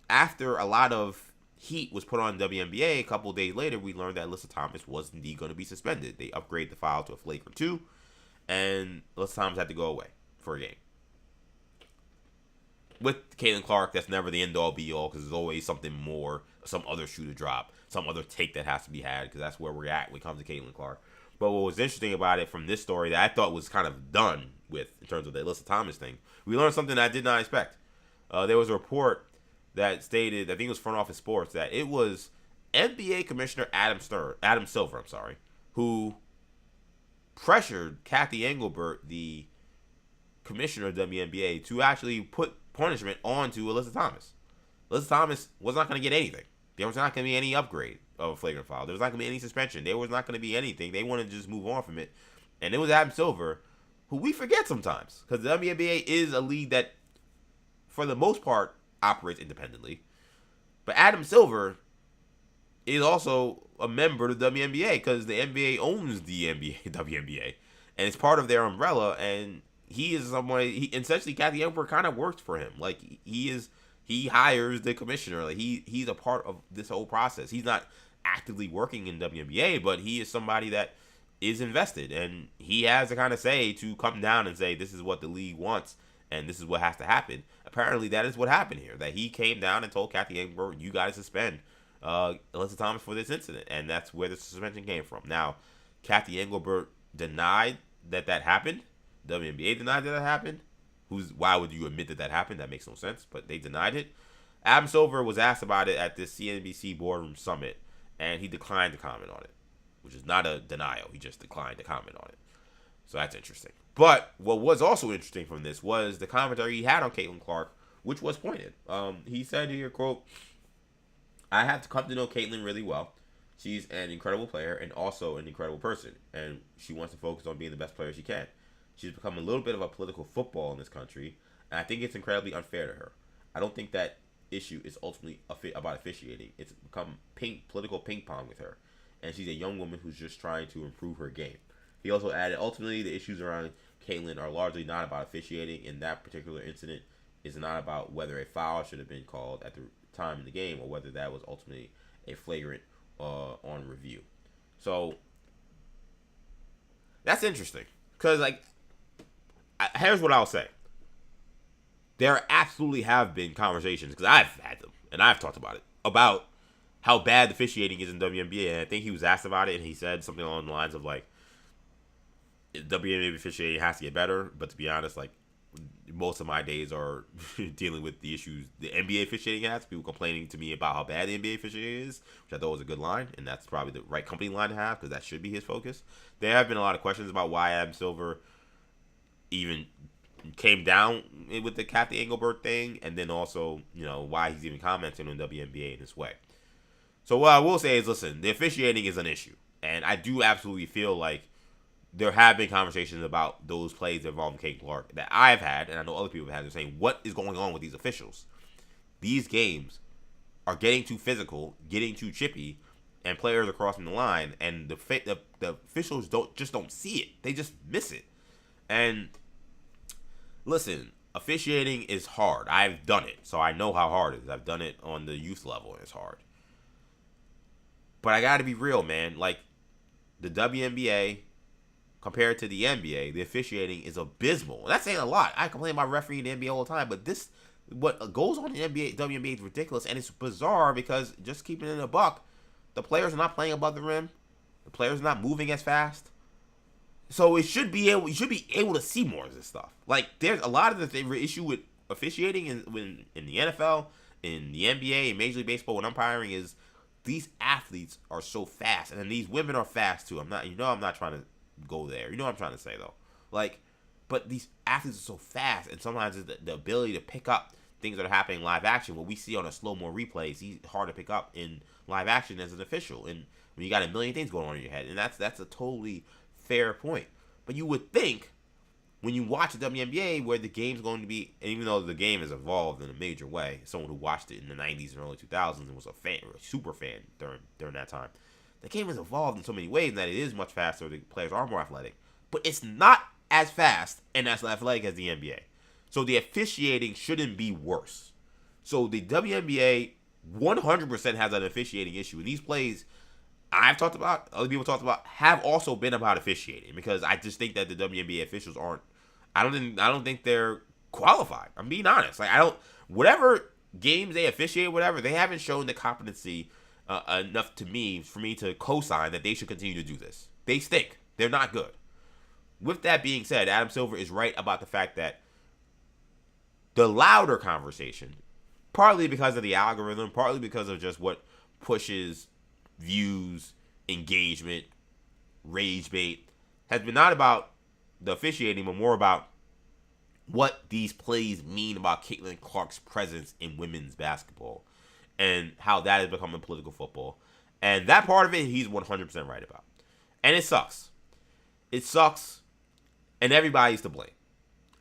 after a lot of heat was put on WNBA, a couple of days later, we learned that Alyssa Thomas was indeed going to be suspended. They upgraded the file to a flagrant 2, and Alyssa Thomas had to go away for a game. With Caitlin Clark, that's never the end-all, be-all, because there's always something more, some other shoe to drop, some other take that has to be had, because that's where we're at when it comes to Caitlin Clark. But what was interesting about it from this story that I thought was kind of done with in terms of the Alyssa Thomas thing, we learned something I did not expect. There was a report that stated, I think it was Front Office Sports, that it was NBA Commissioner Adam Silver, who pressured Kathy Engelbert, the commissioner of WNBA, to actually put punishment onto Alyssa Thomas. Alyssa Thomas was not going to get anything. There was not going to be any upgrade of a flagrant foul. There was not going to be any suspension. There was not going to be anything. They wanted to just move on from it. And it was Adam Silver, who we forget sometimes, because the WNBA is a league that, for the most part, operates independently. But Adam Silver is also a member of the WNBA, because the NBA owns the WNBA, and it's part of their umbrella. And he is somebody. Essentially, Kathy Engelbert kind of works for him. Like he hires the commissioner. Like he's a part of this whole process. He's not actively working in WNBA, but he is somebody that is invested, and he has the kind of say to come down and say, this is what the league wants, and this is what has to happen. Apparently, that is what happened here. That he came down and told Kathy Engelbert, you got to suspend Alyssa Thomas for this incident, and that's where the suspension came from. Now, Kathy Engelbert denied that happened. WNBA denied that happened. Why would you admit that happened? That makes no sense, but they denied it. Adam Silver was asked about it at this CNBC boardroom summit, and he declined to comment on it, which is not a denial. He just declined to comment on it. So that's interesting. But what was also interesting from this was the commentary he had on Caitlin Clark, which was pointed. He said here, quote, I have to come to know Caitlin really well. She's an incredible player and also an incredible person, and she wants to focus on being the best player she can. She's become a little bit of a political football in this country, and I think it's incredibly unfair to her. I don't think that issue is ultimately about officiating. It's become political ping pong with her, and she's a young woman who's just trying to improve her game. He also added, ultimately, the issues around Caitlyn are largely not about officiating. In that particular incident, is not about whether a foul should have been called at the time in the game or whether that was ultimately a flagrant on review. So that's interesting because, like, here's what I'll say. There absolutely have been conversations, because I've had them and I've talked about it, about how bad the officiating is in WNBA. And I think he was asked about it, and he said something along the lines of, like, WNBA officiating has to get better. But to be honest, like, most of my days are dealing with the issues the NBA officiating has. People complaining to me about how bad the NBA officiating is, which I thought was a good line, and that's probably the right company line to have, because that should be his focus. There have been a lot of questions about why Adam Silver even came down with the Kathy Engelbert thing, and then also, you know, why he's even commenting on WNBA in this way. So what I will say is, listen, the officiating is an issue, and I do absolutely feel like there have been conversations about those plays involving Kate Clark that I've had, and I know other people have had. They're saying, what is going on with these officials? These games are getting too physical, getting too chippy, and players are crossing the line, and the officials don't see it. They just miss it. And listen, officiating is hard. I've done it, so I know how hard it is. I've done it on the youth level, and it's hard. But I gotta be real, man. Like, the WNBA compared to the NBA, the officiating is abysmal. And that's saying a lot. I complain about refereeing in the NBA all the time, but what goes on in the NBA, WNBA is ridiculous, and it's bizarre because, just keeping it in a buck, the players are not playing above the rim. The players are not moving as fast. So you should be able to see more of this stuff. Like, there's a lot of the issue with officiating in the NFL, in the NBA, in Major League Baseball, when umpiring is these athletes are so fast, and then these women are fast too. I'm not trying to go there. You know what I'm trying to say, though. Like, but these athletes are so fast, and sometimes it's the ability to pick up things that are happening in live action. What we see on a slow-mo replay is hard to pick up in live action as an official, and when you got a million things going on in your head, and that's a totally fair point. But you would think, when you watch the WNBA, where the game's going to be, and even though the game has evolved in a major way, someone who watched it in the 90s and early 2000s and was a fan, or a super fan during that time, the game has evolved in so many ways that it is much faster. The players are more athletic, but it's not as fast and as athletic as the NBA. So the officiating shouldn't be worse. So the WNBA 100% has an officiating issue, and these plays I've talked about, other people talked about, have also been about officiating, because I just think that the WNBA officials aren't. I don't think they're qualified. I'm being honest. Like, whatever games they officiate, whatever, they haven't shown the competency enough for me to co-sign that they should continue to do this. They stink. They're not good. With that being said, Adam Silver is right about the fact that the louder conversation, partly because of the algorithm, partly because of just what pushes views, engagement, rage bait, has been not about the officiating, but more about what these plays mean about Caitlin Clark's presence in women's basketball and how that has become a political football. And that part of it, he's 100% right about. And it sucks. It sucks, and everybody's to blame.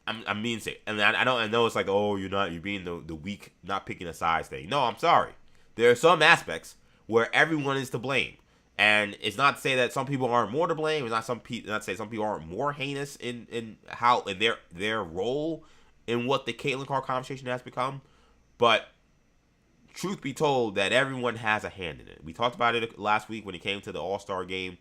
I'm being sick, and I know it's like, oh, you're being the weak, not picking a size thing. No, I'm sorry. There are some aspects where everyone is to blame, and it's not to say that some people aren't more to blame. It's not to say some people aren't more heinous in their role in what the Caitlin Clark conversation has become. But truth be told, that everyone has a hand in it. We talked about it last week when it came to the All-Star game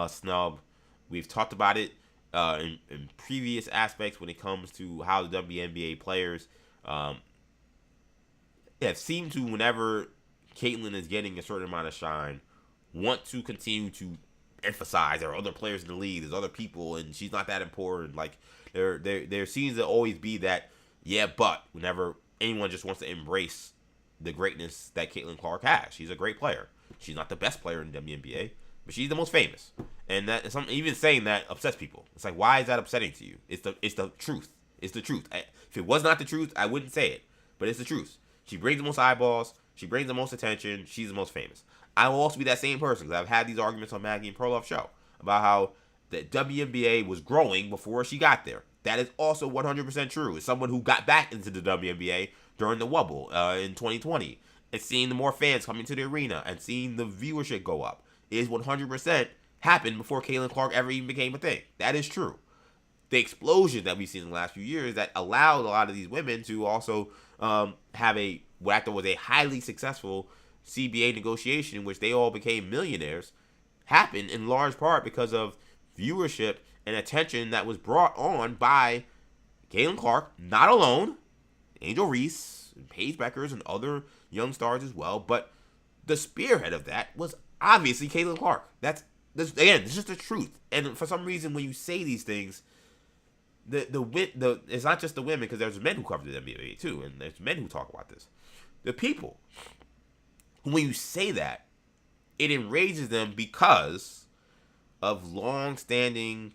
snub. We've talked about it in previous aspects when it comes to how the WNBA players have seemed to, whenever Caitlyn is getting a certain amount of shine, want to continue to emphasize there are other players in the league, there's other people, and she's not that important. Like, there seems to always be that, but whenever anyone just wants to embrace the greatness that Caitlin Clark has. She's a great player. She's not the best player in the WNBA, but she's the most famous. And that even saying that upsets people. It's like, why is that upsetting to you? It's the truth. It's the truth. If it was not the truth, I wouldn't say it. But it's the truth. She brings the most eyeballs. She brings the most attention. She's the most famous. I will also be that same person, because I've had these arguments on Maggie and Perloff's show about how the WNBA was growing before she got there. That is also 100% true. As someone who got back into the WNBA during the Wubble in 2020, and seeing the more fans coming to the arena and seeing the viewership go up is 100% happened before Caitlin Clark ever even became a thing. That is true. The explosion that we've seen in the last few years that allowed a lot of these women to also have what I thought was a highly successful CBA negotiation in which they all became millionaires happened in large part because of viewership and attention that was brought on by Caitlin Clark, not alone, Angel Reese, and Paige Beckers, and other young stars as well, but the spearhead of that was obviously Caitlin Clark. It's just the truth. And for some reason, when you say these things, it's not just the women, because there's men who cover the NBA too, and there's men who talk about this. The people, when you say that, it enrages them because of long-standing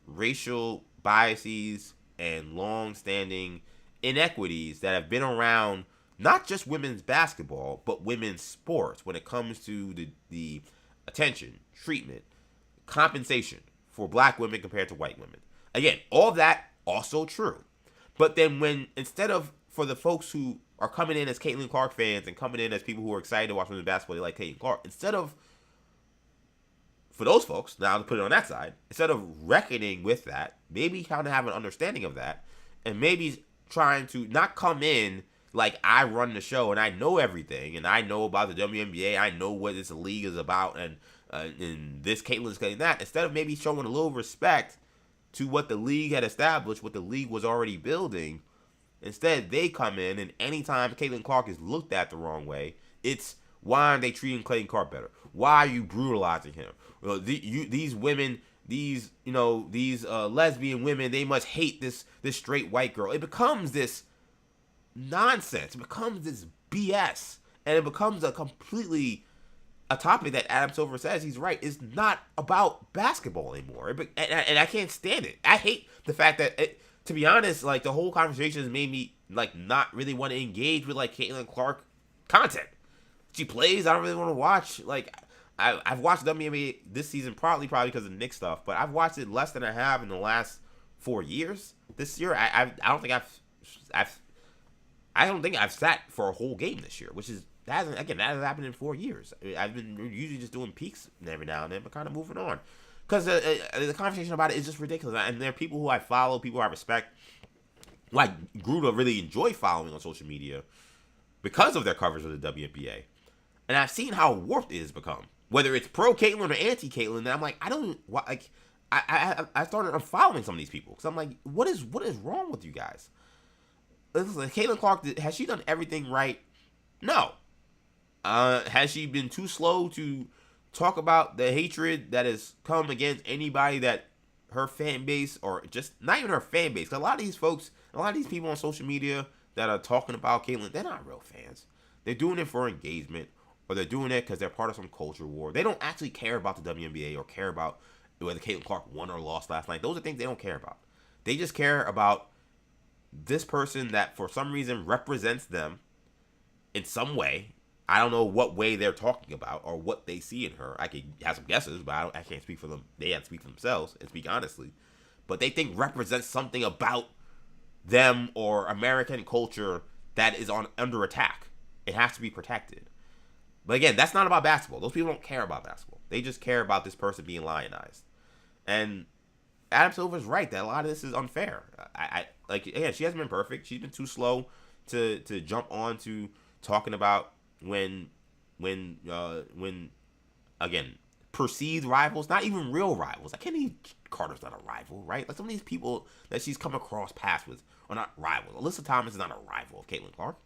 racial biases and long-standing inequities that have been around not just women's basketball, but women's sports when it comes to the attention, treatment, compensation for black women compared to white women. Again, all that also true. But then instead of, for the folks who are coming in as Caitlin Clark fans and coming in as people who are excited to watch women's basketball, they like Caitlin Clark, for those folks, now to put it on that side, instead of reckoning with that, maybe kind of have an understanding of that, and maybe trying to not come in like I run the show and I know everything and I know about the WNBA, I know what this league is about, and this Caitlin's getting that. Instead of maybe showing a little respect to what the league had established, what the league was already building, instead they come in, and anytime Caitlin Clark is looked at the wrong way, it's, why aren't they treating Caitlin Clark better? Why are you brutalizing him? These women, these lesbian women, they must hate this straight white girl. It becomes this nonsense. It becomes this BS, and it becomes a topic that Adam Silver says he's right is not about basketball anymore. And I can't stand it. I hate the fact that to be honest, like, the whole conversation has made me like not really want to engage with like Caitlin Clark content. She plays, I don't really want to watch. Like, I've watched WNBA this season partly probably because of Knicks stuff, but I've watched it less than I have in the last 4 years. This year, I don't think I've sat for a whole game this year, which is that hasn't happened in 4 years. I've been usually just doing peaks every now and then, but kind of moving on because the conversation about it is just ridiculous. And there are people who I follow, people I respect, who I grew to really enjoy following on social media because of their coverage of the WNBA, and I've seen how warped it has become. Whether it's pro Caitlin or anti Caitlin, and I'm like, I started unfollowing some of these people because I'm like, what is wrong with you guys? Listen, Caitlin Clark, has she done everything right? No. Has she been too slow to talk about the hatred that has come against anybody that her fan base, or just not even her fan base? Cause a lot of these people on social media that are talking about Caitlin, they're not real fans. They're doing it for engagement, or they're doing it because they're part of some culture war. They don't actually care about the WNBA or care about whether Caitlin Clark won or lost last night. Those are things they don't care about. They just care about this person that for some reason represents them in some way. I don't know what way they're talking about or what they see in her. I could have some guesses, but I can't speak for them. They have to speak for themselves and speak honestly. But they think represents something about them or American culture that is under attack. It has to be protected. But again, that's not about basketball. Those people don't care about basketball. They just care about this person being lionized. And Adam Silver's right that a lot of this is unfair. Again, she hasn't been perfect. She's been too slow to jump on to talking about when again, perceived rivals, not even real rivals. Like, Kenny Carter's not a rival, right? Like, some of these people that she's come across paths with are not rivals. Alyssa Thomas is not a rival of Caitlin Clark.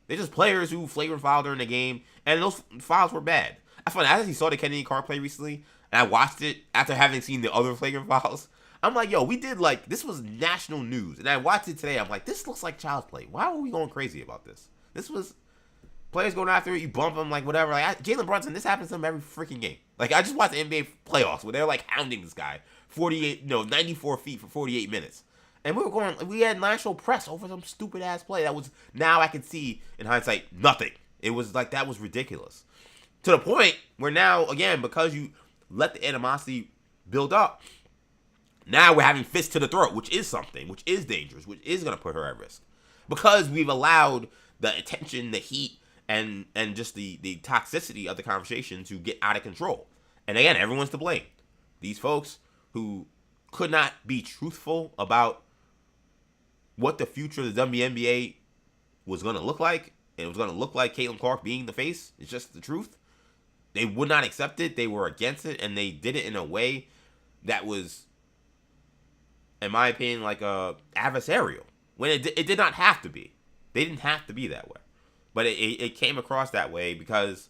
They're just players who flagrant fouled during the game, and those fouls were bad. I actually saw the Kennedy Clark play recently, and I watched it after having seen the other flagrant fouls. I'm like, yo, this was national news, and I watched it today. I'm like, this looks like child's play. Why were we going crazy about this? This was players going after it, you bump them, like, whatever. Like, Jalen Brunson, this happens to him every freaking game. Like, I just watched the NBA playoffs where they're, like, hounding this guy 94 feet for 48 minutes. And we had national press over some stupid ass play that was, now I can see in hindsight, nothing. It was like, that was ridiculous. To the point where now, again, because you let the animosity build up, Now we're having fists to the throat, which is something, which is dangerous, which is going to put her at risk. Because we've allowed the attention, the heat, and just the toxicity of the conversation to get out of control. And again, everyone's to blame. These folks who could not be truthful about what the future of the WNBA was going to look like, and it was going to look like Caitlin Clark being the face. It's just the truth. They would not accept it. They were against it, and they did it in a way that was, in my opinion, like adversarial. When it did not have to be. They didn't have to be that way. But it came across that way because,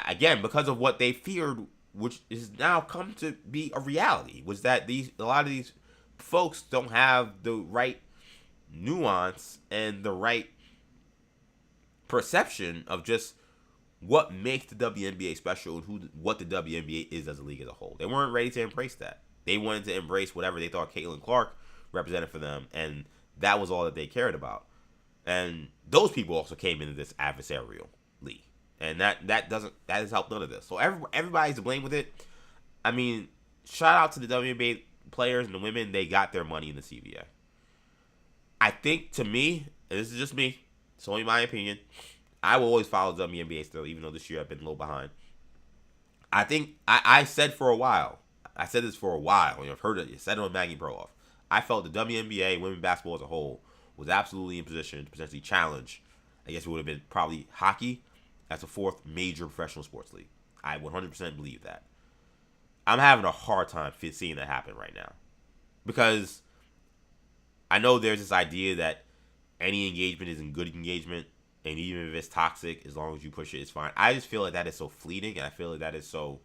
again, because of what they feared, which has now come to be a reality, was that a lot of these folks don't have the right nuance and the right perception of just what makes the WNBA special and what the WNBA is as a league as a whole. They weren't ready to embrace that. They wanted to embrace whatever they thought Caitlin Clark represented for them, and that was all that they cared about. And those people also came into this adversarial league, and that has helped none of this. So everybody's to blame with it. I mean, shout out to the WNBA players and the women. They got their money in the CBA. I think, to me, and this is just me, it's only my opinion, I will always follow the WNBA still, even though this year I've been a little behind. I think I said for a while, I said this for a while, I've heard it, I said it on Maggie Perloff. I felt the WNBA, women's basketball as a whole, was absolutely in position to potentially challenge, I guess it would have been probably hockey, as a fourth major professional sports league. I 100% believe that. I'm having a hard time seeing that happen right now. Because I know there's this idea that any engagement is a good engagement, and even if it's toxic, as long as you push it, it's fine. I just feel like that is so fleeting, and I feel like that is so...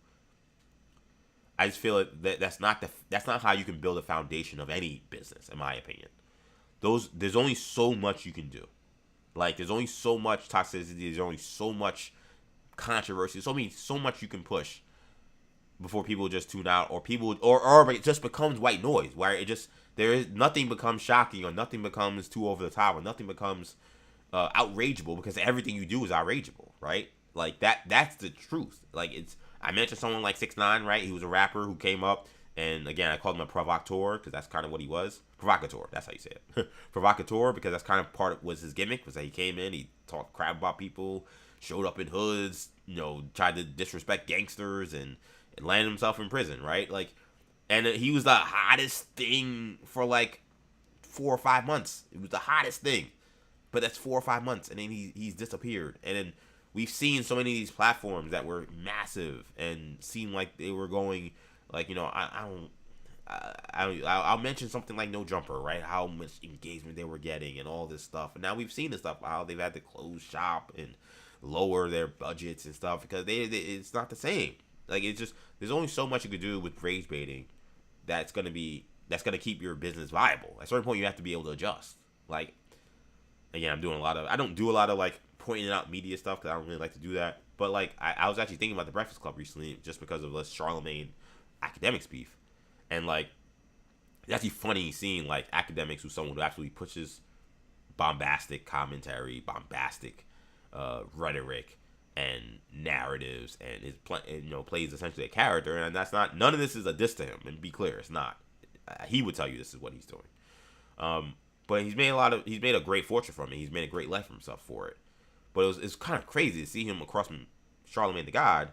I just feel like that's not how you can build a foundation of any business, in my opinion. There's only so much you can do. Like, there's only so much toxicity, there's only so much controversy, so much you can push before people just tune out, or it just becomes white noise, where nothing becomes shocking, or nothing becomes too over the top, or nothing becomes outrageable, because everything you do is outrageable, right? Like, that's the truth. Like, I mentioned someone like 6ix9ine, right? He was a rapper who came up, and again, I called him a provocateur, because that's kind of what he was. Provocateur, that's how you say it. Provocateur, because that's kind of was his gimmick, was that he came in, he talked crap about people, showed up in hoods, tried to disrespect gangsters, and landed himself in prison, right? Like, and he was the hottest thing for like 4 or 5 months. It was the hottest thing. But that's 4 or 5 months, and then he's disappeared. And then we've seen so many of these platforms that were massive and seemed like they were going, like, I'll mention something like No Jumper, right? How much engagement they were getting and all this stuff. And now we've seen this stuff, how they've had to close shop and lower their budgets and stuff because it's not the same. Like, it's just, there's only so much you could do with rage baiting that's gonna keep your business viable. At a certain point, you have to be able to adjust. Like, again, I don't do a lot of like pointing out media stuff because I don't really like to do that. But like, I was actually thinking about the Breakfast Club recently just because of this Charlemagne academics beef. And like, it's actually funny seeing like academics who's someone who actually pushes bombastic commentary, bombastic rhetoric and narratives, and plays essentially a character. And that's not, none of this is a diss to him. And be clear, it's not. He would tell you this is what he's doing. But he's made a great fortune from it. He's made a great life for himself for it. But it's kind of crazy to see him across from Charlemagne the God,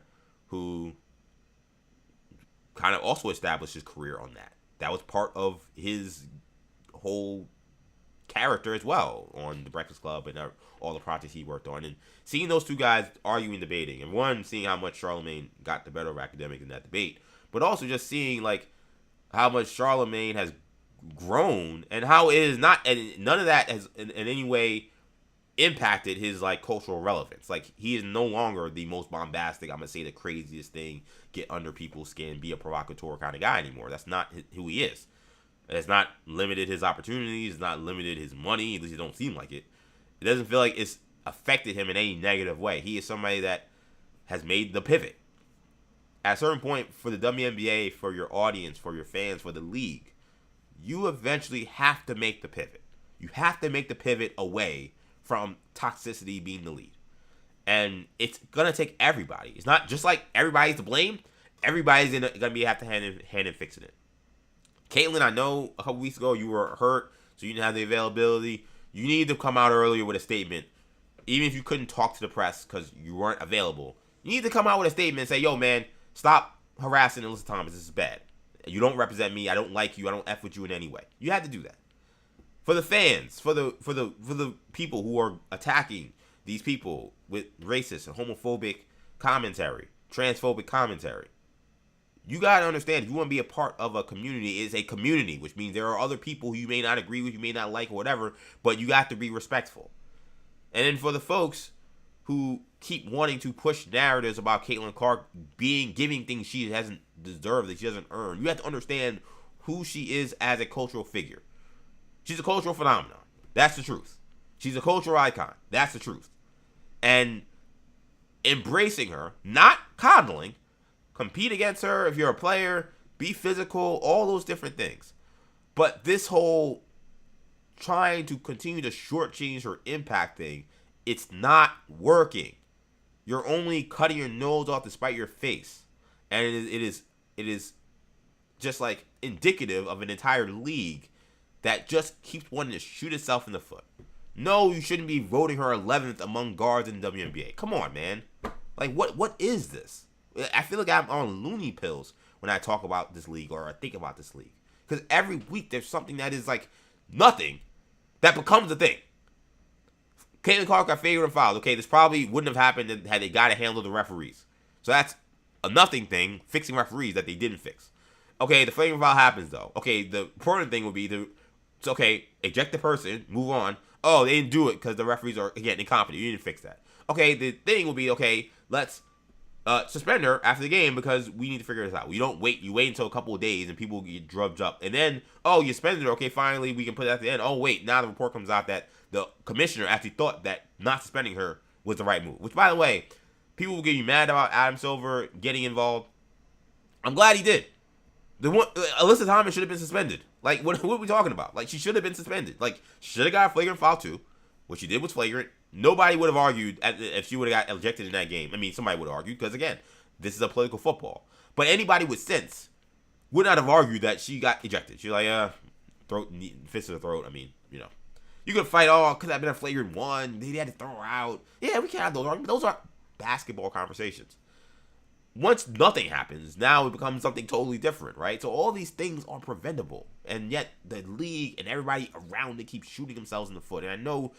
who kind of also established his career on that. That was part of his whole character as well on the Breakfast Club and all the projects he worked on. And seeing those two guys arguing, debating, and one, seeing how much Charlemagne got the better of academic in that debate, but also just seeing like how much Charlemagne has grown and how it is not, and none of that has in any way impacted his like cultural relevance. Like, he is no longer the most bombastic, I'm gonna say the craziest thing, get under people's skin, be a provocateur kind of guy anymore. That's not who he is. It's not limited his opportunities. It's not limited his money. At least it don't seem like it. It doesn't feel like it's affected him in any negative way. He is somebody that has made the pivot. At a certain point, for the WNBA, for your audience, for your fans, for the league, you eventually have to make the pivot. You have to make the pivot away from toxicity being the lead. And it's going to take everybody. It's not just like everybody's to blame. Everybody's going to have to hand in fixing it. Caitlyn, I know a couple weeks ago you were hurt, so you didn't have the availability. You need to come out earlier with a statement. Even if you couldn't talk to the press because you weren't available, you need to come out with a statement and say, yo, man, stop harassing Alyssa Thomas. This is bad. You don't represent me. I don't like you. I don't F with you in any way. You had to do that. For the fans, for the people who are attacking these people with racist and homophobic commentary, transphobic commentary, you got to understand, if you want to be a part of a community, it's a community, which means there are other people who you may not agree with, you may not like, or whatever, but you got to be respectful. And then for the folks who keep wanting to push narratives about Caitlin Clark giving things she hasn't deserved, that she doesn't earn, you have to understand who she is as a cultural figure. She's a cultural phenomenon. That's the truth. She's a cultural icon. That's the truth. And embracing her, not coddling, compete against her if you're a player, be physical, all those different things. But this whole trying to continue to shortchange her impact thing, it's not working. You're only cutting your nose off to spite your face. And it is just like indicative of an entire league that just keeps wanting to shoot itself in the foot. No, you shouldn't be voting her 11th among guards in the WNBA. Come on, man. Like, what is this? I feel like I'm on loony pills when I talk about this league or I think about this league. Because every week there's something that is like nothing that becomes a thing. Caitlin Clark got favored and fouled. Okay, this probably wouldn't have happened had they got to handle the referees. So that's a nothing thing, fixing referees that they didn't fix. Okay, the flagrant foul happens though. Okay, the important thing would be it's okay, eject the person, move on. Oh, they didn't do it because the referees are, again, incompetent. You didn't fix that. Okay, the thing will be, okay, let's suspend her after the game because we need to figure this out. You wait until a couple of days and people get drugged up. And then, oh, you suspended her. Okay, finally, we can put it at the end. Oh, wait, now the report comes out that the commissioner actually thought that not suspending her was the right move. Which, by the way, people will get you mad about Adam Silver getting involved. I'm glad he did. Alyssa Thomas should have been suspended. Like, what are we talking about? Like, she should have been suspended. Like, she should have got a flagrant foul too. What she did was flagrant. Nobody would have argued if she would have got ejected in that game. I mean, somebody would have argued because, again, this is a political football. But anybody with sense would not have argued that she got ejected. She's like, fist to the throat. I mean, you could fight, could have been a flagrant one. They had to throw her out. Yeah, we can't have those arguments. Those are basketball conversations. Once nothing happens, now it becomes something totally different, right? So all these things are preventable. And yet the league and everybody around it keeps shooting themselves in the foot. And I know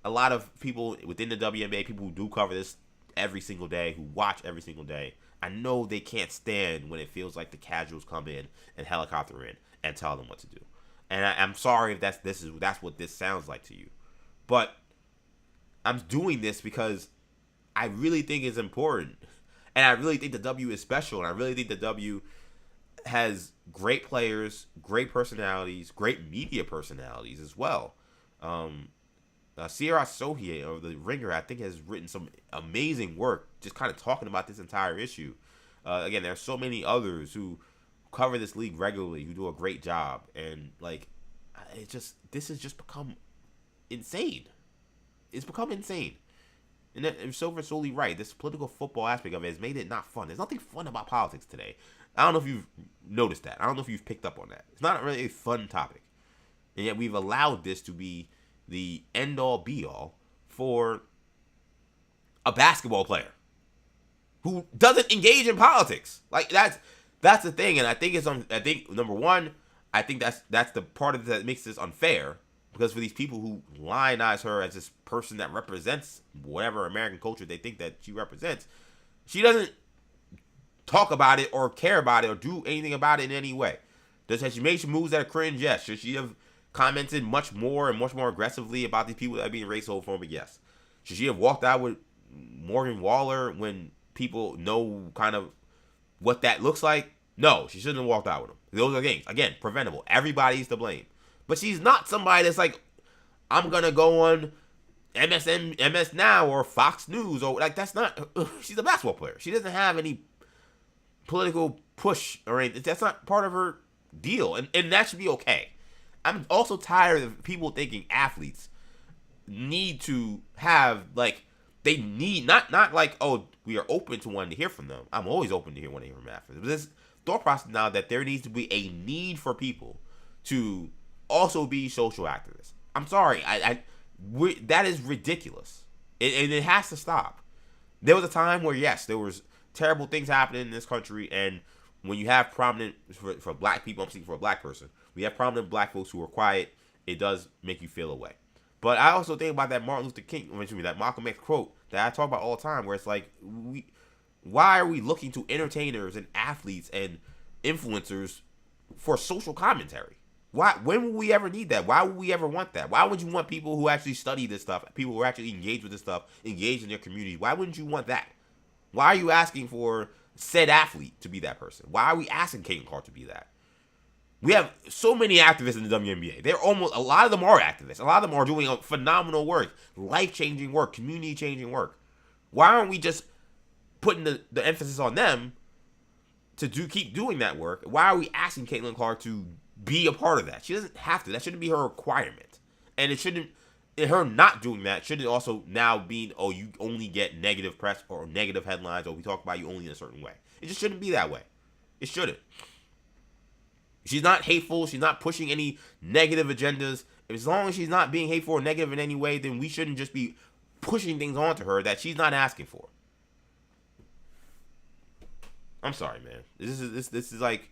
a lot of people within the WNBA, people who do cover this every single day, who watch every single day, I know they can't stand when it feels like the casuals come in and helicopter in and tell them what to do. And I'm sorry if that's what this sounds like to you. But I'm doing this because I really think it's important. And I really think the W is special. And I really think the W has great players, great personalities, great media personalities as well. Sierra Sohie of The Ringer, I think, has written some amazing work just kind of talking about this entire issue. Again, there are so many others who cover this league regularly who do a great job. And, like, this has just become insane. It's become insane. And Silver's solely right. This political football aspect of it has made it not fun. There's nothing fun about politics today. I don't know if you've noticed that. I don't know if you've picked up on that. It's not really a fun topic. And yet we've allowed this to be the end-all, be-all for a basketball player who doesn't engage in politics. Like, that's the thing. And I think number one, I think that's the part of it that makes this unfair. Because for these people who lionize her as this person that represents whatever American culture they think that she represents, she doesn't talk about it or care about it or do anything about it in any way. Has she made some moves that are cringe? Yes. Should she have commented much more and much more aggressively about these people that are being racial homophobic? Yes. Should she have walked out with Morgan Waller when people know kind of what that looks like? No, she shouldn't have walked out with him. Those are things, again, preventable. Everybody's to blame. But she's not somebody that's like, I'm going to go on MS Now or Fox News or like, that's not, she's a basketball player. She doesn't have any political push or anything. That's not part of her deal. And that should be okay. I'm also tired of people thinking athletes need to have, like, they need, not like, oh, we are open to wanting to hear from them. I'm always open to wanting to hear from athletes. But thought process now that there needs to be a need for people to also be social activists. I'm sorry, that is ridiculous, and it has to stop. There was a time where yes, there was terrible things happening in this country, and when you have prominent for black people, I'm speaking for a black person, we have prominent black folks who are quiet. It does make you feel away. But I also think about that Martin Luther King, that Malcolm X quote that I talk about all the time, where it's like, why are we looking to entertainers and athletes and influencers for social commentary? Why? When will we ever need that? Why would we ever want that? Why would you want people who actually study this stuff, people who actually engage with this stuff, engage in their community? Why wouldn't you want that? Why are you asking for said athlete to be that person? Why are we asking Caitlin Clark to be that? We have so many activists in the WNBA. A lot of them are activists. A lot of them are doing phenomenal work, life-changing work, community-changing work. Why aren't we just putting the emphasis on them to keep doing that work? Why are we asking Caitlin Clark to be a part of that? She doesn't have to. That shouldn't be her requirement. And it shouldn't, her not doing that shouldn't also now be, oh, you only get negative press or negative headlines, or we talk about you only in a certain way. It just shouldn't be that way. It shouldn't. She's not hateful. She's not pushing any negative agendas. As long as she's not being hateful or negative in any way, then we shouldn't just be pushing things onto her that she's not asking for. I'm sorry, man. This is like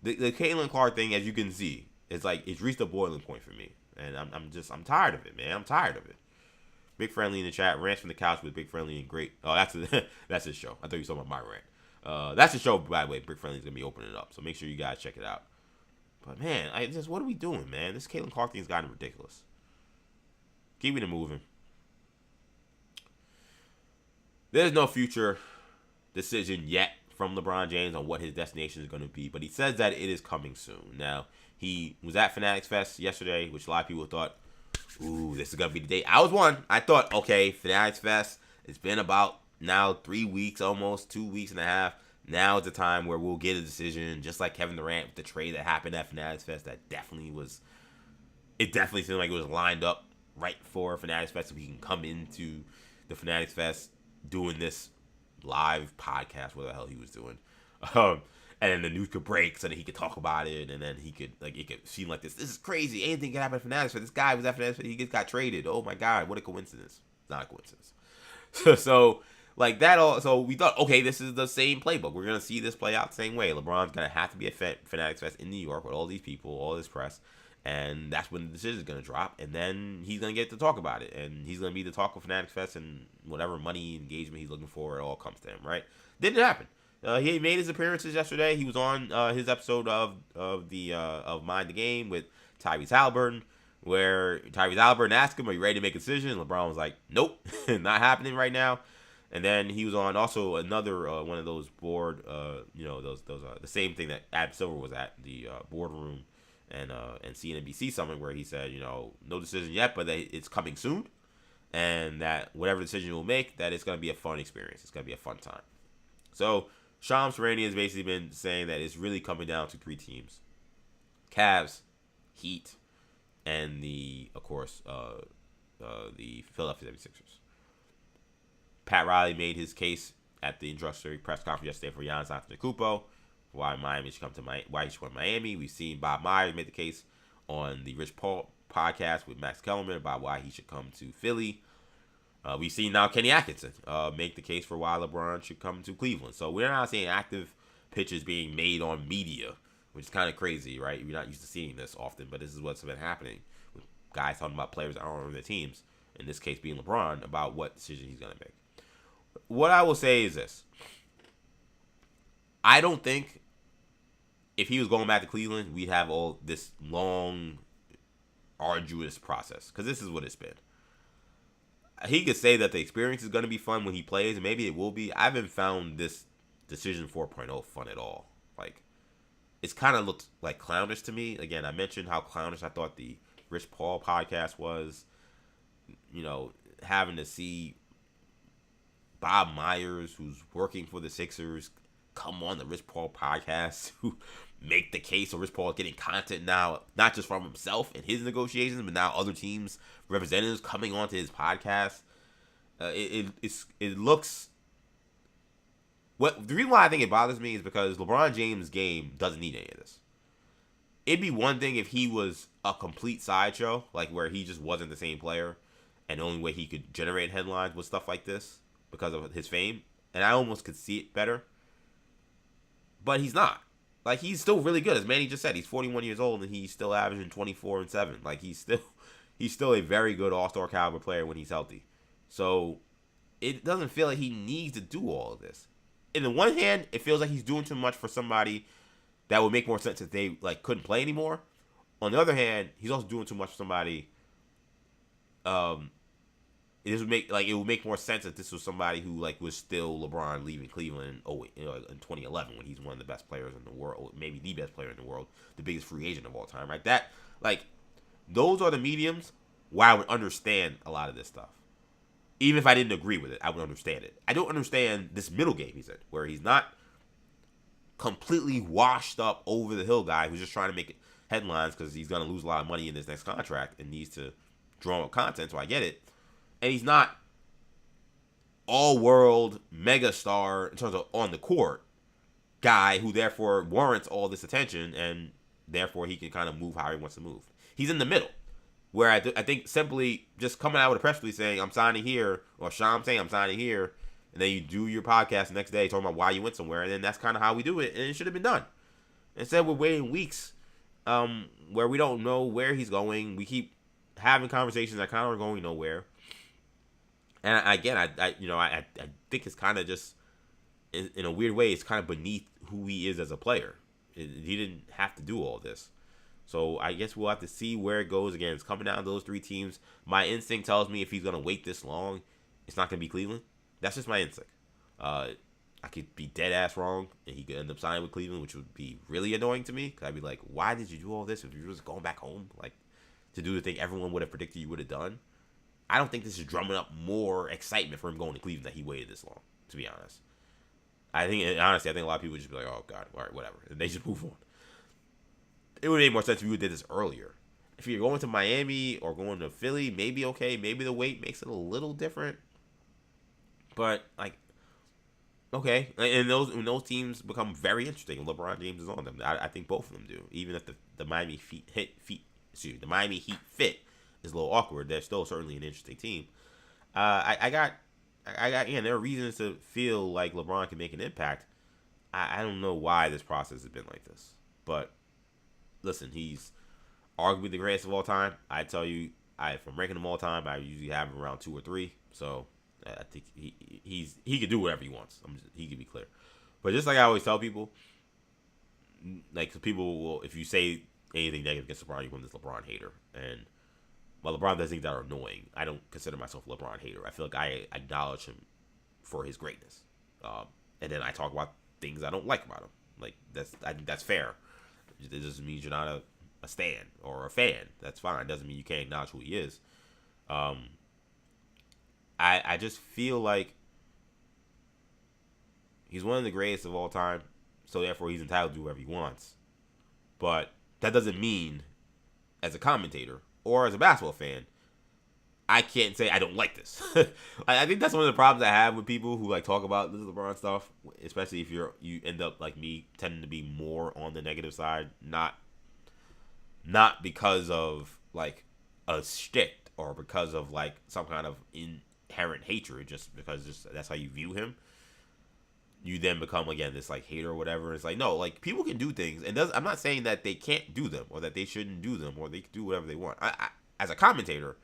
the Caitlin Clark thing, as you can see, it's like it's reached a boiling point for me, and I'm tired of it, man. I'm tired of it. Big Friendly in the chat, rants from the couch with Big Friendly and great. Oh, that's his show. I thought you were talking about my rant. That's the show, by the way. Big Friendly's gonna be opening it up, so make sure you guys check it out. But man, what are we doing, man? This Caitlin Clark thing's gotten ridiculous. Keeping it moving. There's no future decision yet from LeBron James on what his destination is going to be, but he says that it is coming soon. Now, he was at Fanatics Fest yesterday, which a lot of people thought, ooh, this is going to be the day. I was one. I thought, okay, Fanatics Fest, it's been about now 3 weeks, almost 2 weeks and a half. Now is the time where we'll get a decision, just like Kevin Durant with the trade that happened at Fanatics Fest. It definitely seemed like it was lined up right for Fanatics Fest, so he can come into the Fanatics Fest doing this live podcast, what the hell he was doing. And then the news could break so that he could talk about it, and then he could, like, it could seem like this is crazy. Anything can happen at Fanatics Fest. This guy was at Fanatics Fest. He just got traded. Oh my God, what a coincidence. It's not a coincidence. So like that all, so we thought, okay, this is the same playbook. We're going to see this play out the same way. LeBron's going to have to be at Fanatics Fest in New York with all these people, all this press, and that's when the decision is going to drop, and then he's going to get to talk about it, and he's going to be the talk of Fanatics Fest, and whatever money engagement he's looking for, it all comes to him, right? Didn't happen. He made his appearances yesterday. He was on his episode of Mind the Game with Tyrese Halliburton, where Tyrese Halliburton asked him, "Are you ready to make a decision?" LeBron was like, "Nope, not happening right now." And then he was on also another one of those board, those the same thing that Adam Silver was at, the boardroom and CNBC summit, where he said, no decision yet, but that it's coming soon, and that whatever decision we'll make, that it's going to be a fun experience. It's going to be a fun time. So Shams Charania has basically been saying that it's really coming down to 3 teams: Cavs, Heat, and the Philadelphia 76ers. Pat Riley made his case at the introductory press conference yesterday for Giannis Antetokounmpo, why Miami should come to why he should come to Miami. We've seen Bob Myers make the case on the Rich Paul podcast with Max Kellerman about why he should come to Philly. We've seen now Kenny Atkinson make the case for why LeBron should come to Cleveland. So we're not seeing active pitches being made on media, which is kind of crazy, right? We're not used to seeing this often, but this is what's been happening with guys talking about players that aren't on their teams, in this case being LeBron, about what decision he's going to make. What I will say is this. I don't think if he was going back to Cleveland, we'd have all this long, arduous process, because this is what it's been. He could say that the experience is going to be fun when he plays, and maybe it will be. I haven't found this Decision 4.0 fun at all. Like, it's kind of looked like clownish to me. Again, I mentioned how clownish I thought the Rich Paul podcast was. Having to see Bob Myers, who's working for the Sixers, come on the Rich Paul podcast to make the case. So Rich Paul is getting content now, not just from himself and his negotiations, but now other teams' representatives coming onto his podcast. It looks What the reason why I think it bothers me is because LeBron James' game doesn't need any of this. It'd be one thing if he was a complete sideshow, like where he just wasn't the same player, and the only way he could generate headlines was stuff like this because of his fame. And I almost could see it better, but he's not. Like he's still really good, as Manny just said. He's 41 years old and he's still averaging 24 and 7. Like he's still a very good All-Star caliber player when he's healthy. So it doesn't feel like he needs to do all of this. In the one hand, it feels like he's doing too much for somebody that would make more sense if they like couldn't play anymore. On the other hand, he's also doing too much for somebody. It would make more sense if this was somebody who like was still LeBron leaving Cleveland in 2011 when he's one of the best players in the world, maybe the best player in the world, the biggest free agent of all time. Right? Those are the mediums where I would understand a lot of this stuff. Even if I didn't agree with it, I would understand it. I don't understand this middle game he's in, where he's not completely washed up over the hill guy who's just trying to make headlines because he's going to lose a lot of money in this next contract and needs to draw up content. So I get it. And he's not all-world megastar in terms of on the court guy who therefore warrants all this attention and therefore he can kind of move how he wants to move. He's in the middle. Where I think simply just coming out with a press release saying I'm signing here, or Sham saying I'm signing here, and then you do your podcast the next day talking about why you went somewhere, and then that's kind of how we do it, and it should have been done. Instead, we're waiting weeks where we don't know where he's going. We keep having conversations that kind of are going nowhere. And I think it's kind of just, in a weird way, it's kind of beneath who he is as a player. He didn't have to do all this. So I guess we'll have to see where it goes. Again, it's coming down to those three teams. My instinct tells me if he's going to wait this long, it's not going to be Cleveland. That's just my instinct. I could be dead ass wrong, and he could end up signing with Cleveland, which would be really annoying to me. Because I'd be like, why did you do all this if you were just going back home? Like, to do the thing everyone would have predicted you would have done. I don't think this is drumming up more excitement for him going to Cleveland that he waited this long, to be honest. Honestly, I think a lot of people would just be like, oh, God, all right, whatever. And they just move on. It would make more sense if you did this earlier. If you're going to Miami or going to Philly, maybe okay. Maybe the weight makes it a little different. But, like, okay. And those teams become very interesting. LeBron James is on them. I think both of them do. Even if the Miami the Miami Heat fit is a little awkward, they're still certainly an interesting team. There are reasons to feel like LeBron can make an impact. I don't know why this process has been like this. But listen, he's arguably the greatest of all time. I tell you, if I'm ranking them all time, I usually have him around 2 or 3. So I think he can do whatever he wants. He can be clear. But just like I always tell people, like people will, if you say anything negative against LeBron, you become this LeBron hater. And while LeBron does things that are annoying, I don't consider myself a LeBron hater. I feel like I acknowledge him for his greatness, and then I talk about things I don't like about him. Like I think that's fair. It doesn't mean you're not a stan or a fan. That's fine. It doesn't mean you can't acknowledge who he is. I just feel like he's one of the greatest of all time, so therefore he's entitled to do whatever he wants. But that doesn't mean, as a commentator or as a basketball fan, I can't say I don't like this. I think that's one of the problems I have with people who like talk about this LeBron stuff, especially if you end up like me, tending to be more on the negative side, not because of like a shtick or because of like some kind of inherent hatred, just because that's how you view him. You then become again this like hater or whatever. It's like no, like people can do things, and I'm not saying that they can't do them or that they shouldn't do them or they can do whatever they want. I as a commentator,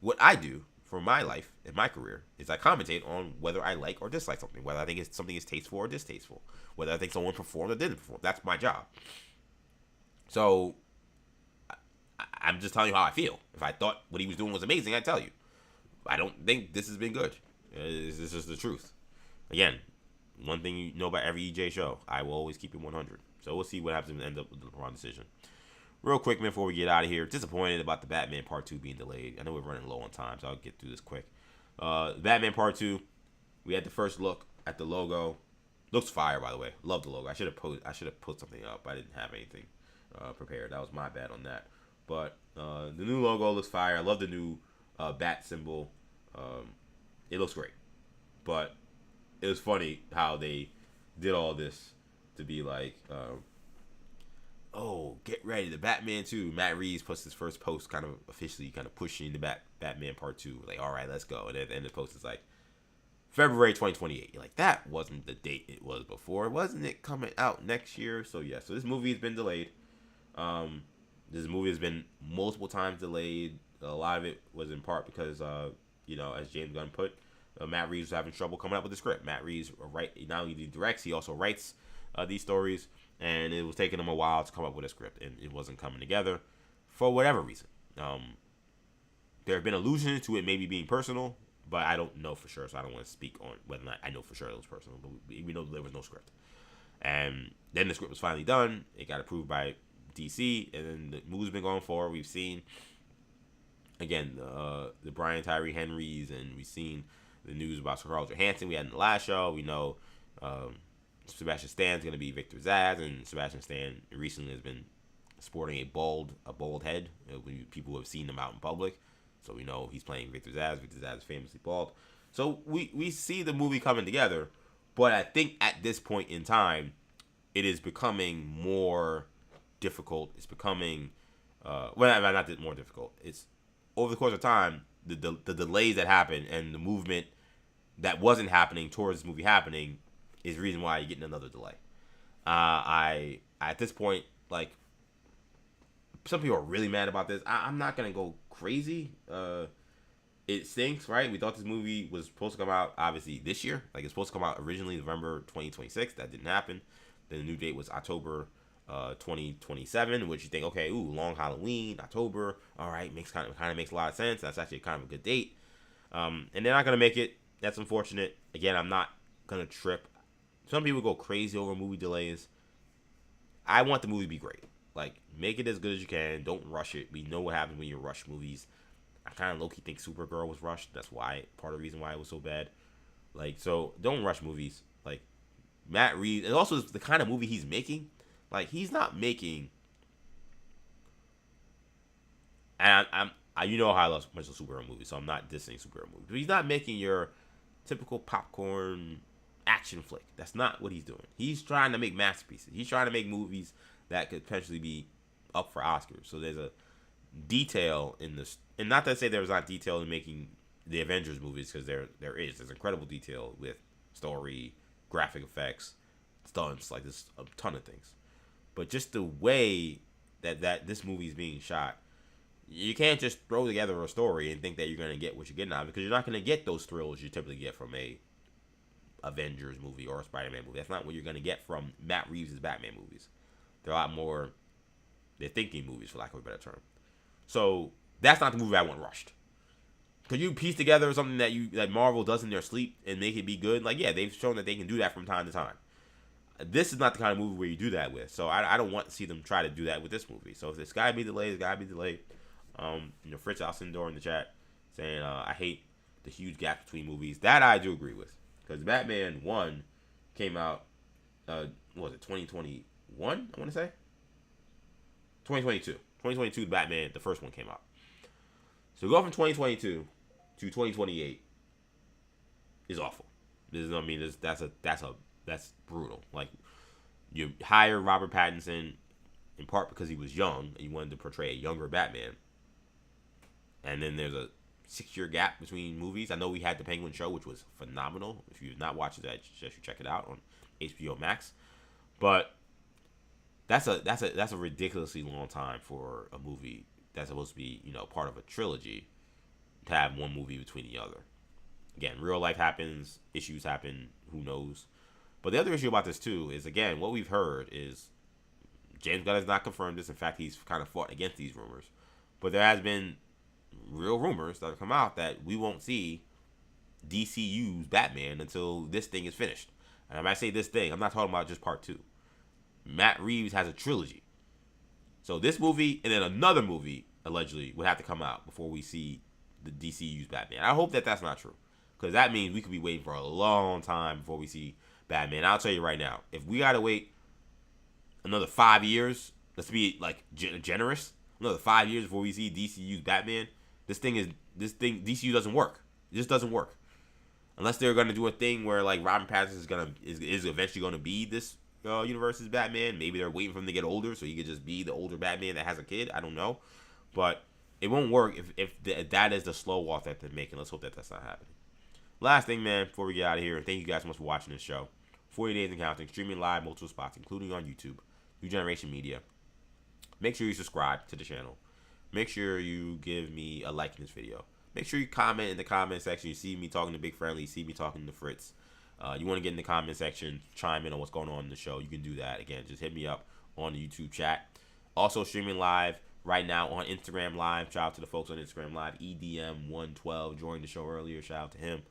what I do for my life and my career is I commentate on whether I like or dislike something, whether I think something is tasteful or distasteful, whether I think someone performed or didn't perform. That's my job. So I'm just telling you how I feel. If I thought what he was doing was amazing, I'd tell you. I don't think this has been good. This is just the truth. Again, one thing you know about every EJ show, I will always keep it 100. So we'll see what happens in the end up with the LeBron decision. Real quick, man, before we get out of here, disappointed about the Batman Part 2 being delayed. I know we're running low on time, so I'll get through this quick. Batman Part 2, we had the first look at the logo. Looks fire, by the way. Love the logo. I should have put something up. I didn't have anything prepared. That was my bad on that. But the new logo looks fire. I love the new bat symbol. It looks great. But it was funny how they did all this to be like, oh, get ready, the Batman 2. Matt Reeves puts his first post kind of officially kind of pushing the Batman Part 2. Like, all right, let's go. And at the end of the post is like, February 2028. You're like, that wasn't the date it was before. Wasn't it coming out next year? So, yeah. So, this movie has been delayed. This movie has been multiple times delayed. A lot of it was in part because, as James Gunn put, Matt Reeves was having trouble coming up with the script. Matt Reeves, not only directs, he also writes these stories. And it was taking him a while to come up with a script. And it wasn't coming together for whatever reason. There have been allusions to it maybe being personal, but I don't know for sure, so I don't want to speak on whether or not I know for sure it was personal. But we know there was no script. And then the script was finally done. It got approved by DC, and then the movie's been going forward. We've seen, again, the Brian Tyree Henrys, and we've seen the news about Scarlett Johansson we had in the last show. We know Sebastian Stan's going to be Victor Zsasz, and Sebastian Stan recently has been sporting a bald head. People have seen him out in public. So we know he's playing Victor Zsasz. Victor Zsasz is famously bald. So we see the movie coming together. But I think at this point in time, it is becoming more difficult. It's becoming, not more difficult. It's over the course of time, the delays that happen and the movement that wasn't happening towards this movie happening is the reason why you're getting another delay. At this point, like, some people are really mad about this. I'm not going to go crazy. It stinks, right? We thought this movie was supposed to come out obviously this year. Like, it's supposed to come out originally November 2026. That didn't happen. Then the new date was October 2027, which you think, okay, long Halloween, October. All right, kind of makes a lot of sense. That's actually kind of a good date. And they're not gonna make it. That's unfortunate. Again, I'm not gonna trip. Some people go crazy over movie delays. I want the movie to be great. Like, make it as good as you can. Don't rush it. We know what happens when you rush movies. I kind of low-key think Supergirl was rushed. That's why, part of the reason why it was so bad. Like, so don't rush movies. Like, Matt Reeves, and also the kind of movie he's making. Like, he's not making, and you know how I love much of superhero movies, so I'm not dissing superhero movies. But he's not making your typical popcorn action flick. That's not what he's doing. He's trying to make masterpieces. He's trying to make movies that could potentially be up for Oscars. So there's a detail in this, and not to say there's not detail in making the Avengers movies, because there is. There's incredible detail with story, graphic effects, stunts, like there's a ton of things. But just the way that this movie is being shot, you can't just throw together a story and think that you're gonna get what you're getting out of it, because you're not gonna get those thrills you typically get from a Avengers movie or a Spider-Man movie. That's not what you're gonna get from Matt Reeves' Batman movies. They're a lot more, they're thinking movies, for lack of a better term. So that's not the movie I want rushed. Could you piece together something that Marvel does in their sleep and make it be good? Like, yeah, they've shown that they can do that from time to time. This is not the kind of movie where you do that with. So I don't want to see them try to do that with this movie. So if it's gotta be delayed, it's gotta be delayed. Fritz Alcindor in the chat saying, I hate the huge gap between movies. That I do agree with. Because Batman 1 came out, what was it, 2021, I want to say? 2022. 2022, Batman, the first one came out. So go from 2022 to 2028 is awful. That's brutal. Like, you hire Robert Pattinson in part because he was young and you wanted to portray a younger Batman. And then there's a 6-year gap between movies. I know we had the Penguin show, which was phenomenal. If you've not watched it, you should check it out on HBO Max. But that's a ridiculously long time for a movie that's supposed to be, part of a trilogy, to have one movie between the other. Again, real life happens, issues happen, who knows. But the other issue about this too is, again, what we've heard is James Gunn has not confirmed this. In fact, he's kind of fought against these rumors. But there has been real rumors that have come out that we won't see DCU's Batman until this thing is finished. And when I say this thing, I'm not talking about just part 2. Matt Reeves has a trilogy. So this movie and then another movie, allegedly, would have to come out before we see the DCU's Batman. I hope that that's not true, because that means we could be waiting for a long time before we see Batman. I'll tell you right now, if we gotta wait another 5 years, let's be like generous, another 5 years before we see DCU's Batman, DCU doesn't work. It just doesn't work. Unless they're gonna do a thing where like Robert Pattinson is eventually gonna be this universe's Batman. Maybe they're waiting for him to get older so he could just be the older Batman that has a kid. I don't know, but it won't work if that is the slow walk that they're making. Let's hope that that's not happening. Last thing, man, before we get out of here, thank you guys so much for watching this show. 40 Days and Counting, streaming live multiple spots, including on YouTube, New Generation Media. Make sure you subscribe to the channel. Make sure you give me a like in this video. Make sure you comment in the comment section. You see me talking to Big Friendly. You see me talking to Fritz. You want to get in the comment section, chime in on what's going on in the show. You can do that. Again, just hit me up on the YouTube chat. Also streaming live right now on Instagram Live. Shout out to the folks on Instagram Live. EDM112 joined the show earlier. Shout out to him.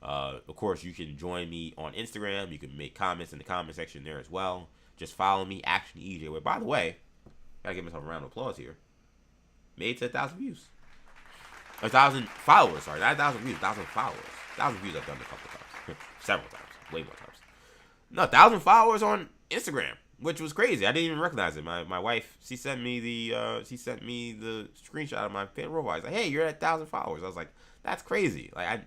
Of course, you can join me on Instagram. You can make comments in the comment section there as well. Just follow me, Action EJ. Where, by the way, gotta give myself a round of applause here. Made to 1,000 views. 1,000 followers, sorry. Not 1,000 views, 1,000 followers. 1,000 views I've done a couple times. Several times. Way more times. No, 1,000 followers on Instagram, which was crazy. I didn't even recognize it. My wife, she sent me the screenshot of my fan profile. She's like, hey, you're at 1,000 followers. I was like, that's crazy. As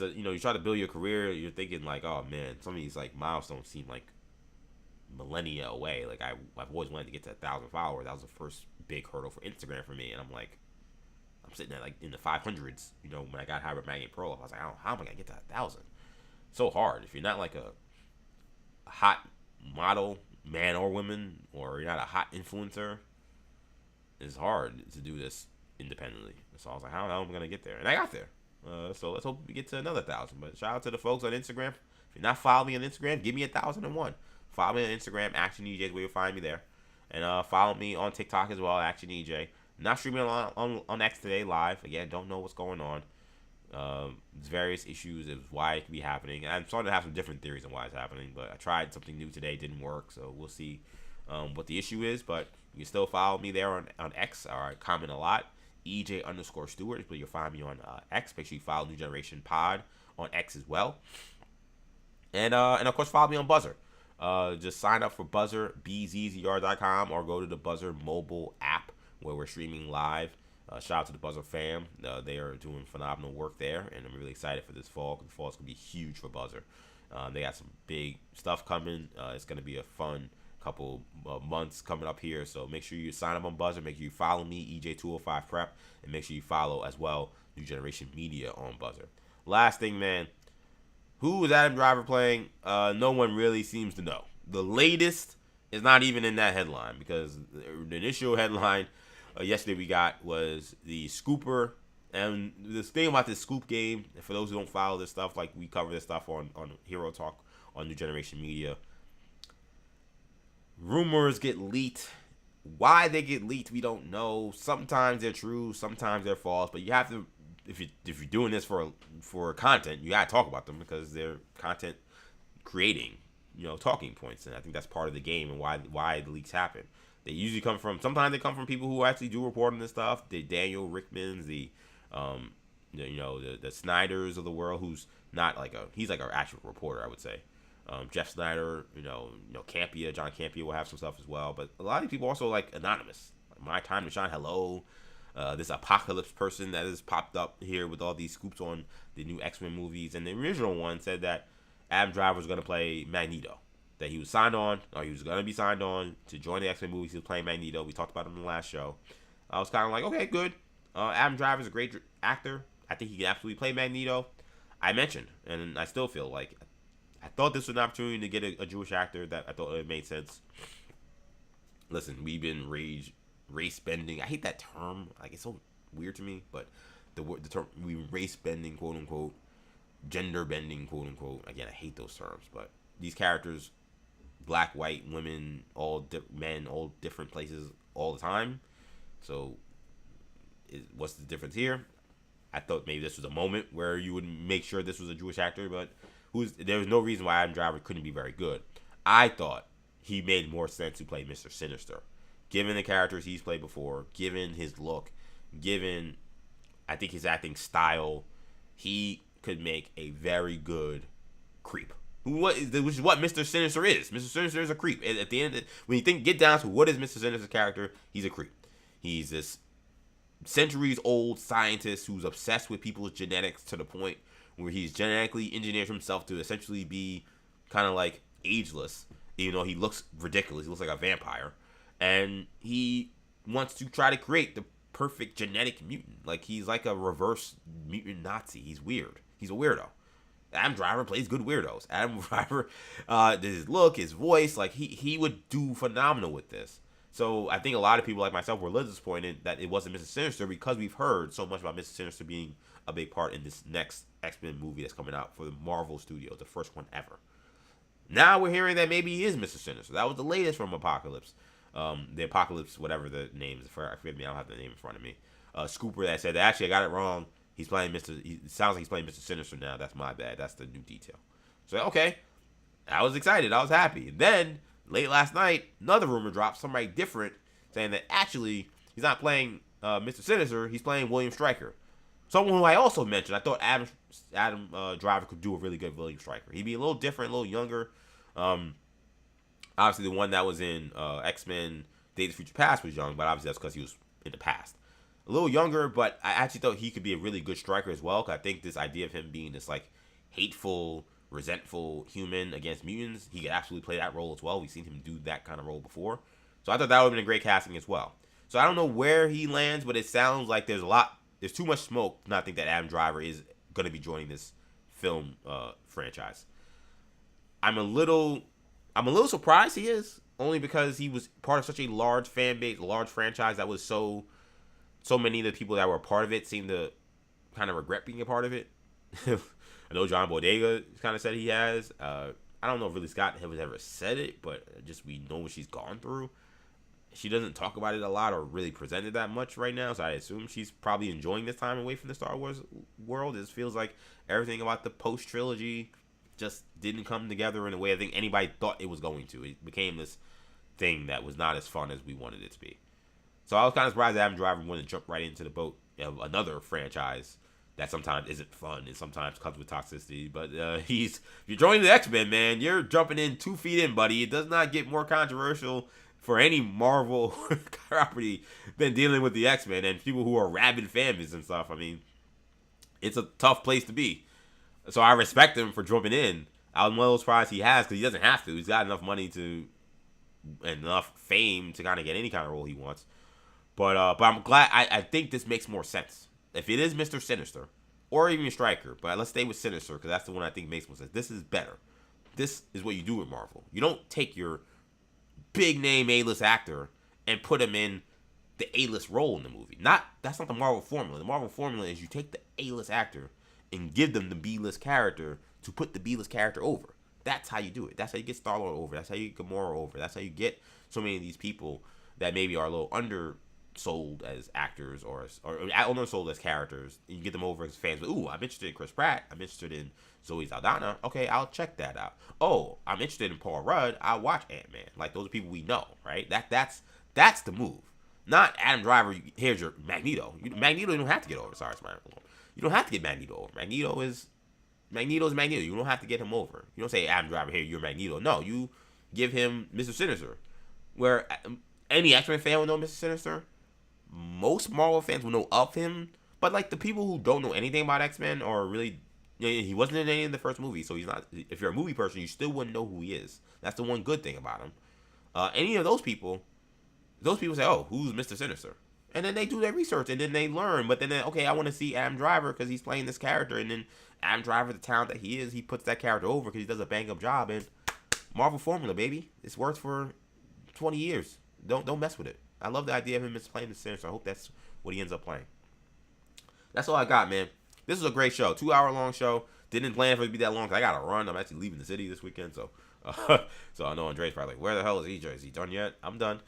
a, you try to build your career, you're thinking like, oh man, some of these like milestones seem like millennia away. Like I've always wanted to get to 1,000 followers. That was the first big hurdle for Instagram for me, and I'm like, I'm sitting at like in the 500s. When I got Hybrid Magnet Pro, I was like, how am I gonna get to 1,000? So hard. If you're not like a hot model, man or woman, or you're not a hot influencer, it's hard to do this independently. So I was like, how am I gonna get there? And I got there. So let's hope we get to another 1,000. But shout out to the folks on Instagram. If you're not following me on Instagram, give me 1,001. Follow me on Instagram, Action EJ is where you'll find me there. And follow me on TikTok as well, Action EJ. Not streaming on X today live. Again, don't know what's going on. There's various issues of why it could be happening. I'm starting to have some different theories on why it's happening, but I tried something new today, didn't work, so we'll see what the issue is. But you can still follow me there on X, or I comment a lot. EJ_Stewart is where you'll find me on X. Make sure you follow New Generation Pod on X as well. And of course, follow me on Buzzer. Just sign up for Buzzer, bzzr.com, or go to the Buzzer mobile app where we're streaming live. Shout out to the Buzzer fam. They are doing phenomenal work there, and I'm really excited for this fall. The fall is going to be huge for Buzzer. They got some big stuff coming. It's going to be a fun couple months coming up here, so make sure you sign up on Buzzer. Make sure you follow me, EJ205 Prep, and make sure you follow as well New Generation Media on Buzzer. Last thing, man. Who is Adam Driver playing? No one really seems to know. The latest is not even in that headline, because the initial headline yesterday we got was the Scooper. And the thing about this Scoop game, and for those who don't follow this stuff, like we cover this stuff on Hero Talk on New Generation Media, rumors get leaked. Why they get leaked, we don't know. Sometimes they're true, sometimes they're false, but you have to, if you're doing this for content, you gotta talk about them, because they're content creating, talking points, and I think that's part of the game and why the leaks happen. They usually sometimes they come from people who actually do report on this stuff. The Daniel Rickmans, the Snyders of the world, who's not he's like our actual reporter, I would say. Jeff Snyder, Campia, John Campia will have some stuff as well, but a lot of these people also like anonymous. Like My Time to Shine, hello. This Apocalypse person that has popped up here with all these scoops on the new X-Men movies, and the original one said that Adam Driver was going to play Magneto, that he was signed on, or he was going to be signed on to join the X-Men movies. He was playing Magneto. We talked about him in the last show. I was kind of like, okay, good. Adam Driver's a great actor. I think he can absolutely play Magneto. I mentioned, and I still feel like I thought this was an opportunity to get a Jewish actor that I thought it made sense. Listen, we've been race bending. I hate that term. Like, it's so weird to me, but the term race bending, quote unquote, gender bending, quote unquote. Again, I hate those terms, but these characters, black, white, women, men, all different places all the time. So, what's the difference here? I thought maybe this was a moment where you would make sure this was a Jewish actor, but there was no reason why Adam Driver couldn't be very good. I thought he made more sense to play Mr. Sinister, given the characters he's played before, given his look, given I think his acting style. He could make a very good creep. Which is what Mr. Sinister is. Mr. Sinister is a creep. At the end, when you get down to what is Mr. Sinister's character, he's a creep. He's this centuries-old scientist who's obsessed with people's genetics to the point where he's genetically engineered himself to essentially be kind of like ageless, even though he looks ridiculous. He looks like a vampire, and he wants to try to create the perfect genetic mutant. Like, he's like a reverse mutant Nazi. He's weird. He's a weirdo. Adam Driver plays good weirdos. Adam Driver, his look, his voice, like he would do phenomenal with this. So I think a lot of people like myself were a little disappointed that it wasn't Mr. Sinister, because we've heard so much about Mr. Sinister being a big part in this next X-Men movie that's coming out for the Marvel Studios, the first one ever. Now we're hearing that maybe he is Mr. Sinister. That was the latest from Apocalypse. The Apocalypse, whatever the name is, forgive me, I don't have the name in front of me. Scooper that said, actually, I got it wrong. He's playing it sounds like he's playing Mr. Sinister now. That's my bad. That's the new detail. So, okay. I was excited. I was happy. And then, late last night, another rumor dropped, somebody different, saying that actually, he's not playing Mr. Sinister. He's playing William Stryker. Someone who I also mentioned. I thought Adam Driver could do a really good William Stryker. He'd be a little different, a little younger. Obviously, the one that was in X-Men Days of Future Past was young, but obviously that's because he was in the past. A little younger, but I actually thought he could be a really good striker as well, because I think this idea of him being this, like, hateful, resentful human against mutants, he could absolutely play that role as well. We've seen him do that kind of role before. So I thought that would have been a great casting as well. So I don't know where he lands, but it sounds like there's too much smoke to not think that Adam Driver is going to be joining this film franchise. I'm a little surprised he is, only because he was part of such a large fan base, a large franchise that was so many of the people that were a part of it seem to kind of regret being a part of it. I know John Bodega kind of said he has. I don't know if Ridley Scott has ever said it, but just we know what she's gone through. She doesn't talk about it a lot or really present it that much right now, so I assume she's probably enjoying this time away from the Star Wars world. It feels like everything about the post-trilogy just didn't come together in a way I think anybody thought it was going to. It became this thing that was not as fun as we wanted it to be. So I was kind of surprised that Adam Driver wanted to jump right into the boat of another franchise that sometimes isn't fun and sometimes comes with toxicity. But if you're joining the X-Men, man, you're jumping in 2 feet in, buddy. It does not get more controversial for any Marvel property than dealing with the X-Men and people who are rabid fans and stuff. I mean, it's a tough place to be. So I respect him for jumping in. I'm one of those surprised he has, because he doesn't have to. He's got enough money and enough fame to kind of get any kind of role he wants. But I'm glad. I think this makes more sense. If it is Mr. Sinister, or even Stryker, but let's stay with Sinister, because that's the one I think makes more sense. This is better. This is what you do with Marvel. You don't take your big name A-list actor and put him in the A-list role in the movie. That's not the Marvel formula. The Marvel formula is you take the A-list actor and give them the B-list character to put the B-list character over. That's how you do it. That's how you get Star-Lord over. That's how you get Gamora over. That's how you get so many of these people that maybe are a little undersold as actors or undersold as characters. And you get them over as fans. But, ooh, I'm interested in Chris Pratt. I'm interested in Zoe Saldana. Okay, I'll check that out. Oh, I'm interested in Paul Rudd. I'll watch Ant-Man. Like, those are people we know, right? That's the move. Not Adam Driver, here's your Magneto. Magneto, you don't have to get over. Sorry, it's my You don't have to get Magneto over. Magneto is Magneto. You don't have to get him over. You don't say, Adam Driver, here, you're Magneto. No, you give him Mr. Sinister. Where any X-Men fan will know Mr. Sinister. Most Marvel fans will know of him. But, like, the people who don't know anything about X-Men are really... He wasn't in any of the first movie, so he's not... If you're a movie person, you still wouldn't know who he is. That's the one good thing about him. Any of those people say, oh, who's Mr. Sinister? And then they do their research, and then they learn. But then, okay, I want to see Adam Driver because he's playing this character. And then Adam Driver, the talent that he is, he puts that character over because he does a bang-up job. And Marvel formula, baby. It's worked for 20 years. Don't mess with it. I love the idea of him playing the Sinister. I hope that's what he ends up playing. That's all I got, man. This is a great show. 2-hour-long show. Didn't plan for it to be that long because I got to run. I'm actually leaving the city this weekend. So I know Andre's probably like, where the hell is EJ? Is he done yet? I'm done.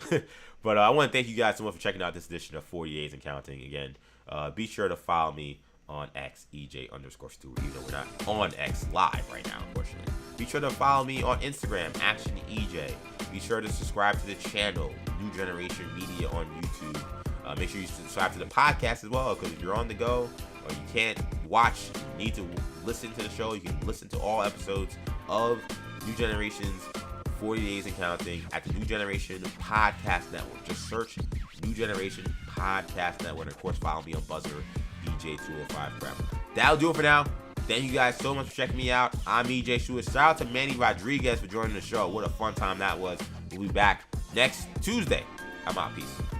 But I want to thank you guys so much for checking out this edition of 40 Days and Counting. Again, be sure to follow me on X, EJ_Stewart, even though we're not on X live right now, unfortunately. Be sure to follow me on Instagram, ActionEJ. Be sure to subscribe to the channel, New Generation Media on YouTube. Make sure you subscribe to the podcast as well, because if you're on the go or you can't watch, you need to listen to the show, you can listen to all episodes of New Generation's 40 Days and Counting at the New Generation Podcast Network. Just search New Generation Podcast Network. And of course, follow me on Buzzer, EJ205 Forever. That'll do it for now. Thank you guys so much for checking me out. I'm EJ Stewart. Shout out to Manny Rodriguez for joining the show. What a fun time that was. We'll be back next Tuesday. I'm out. Peace.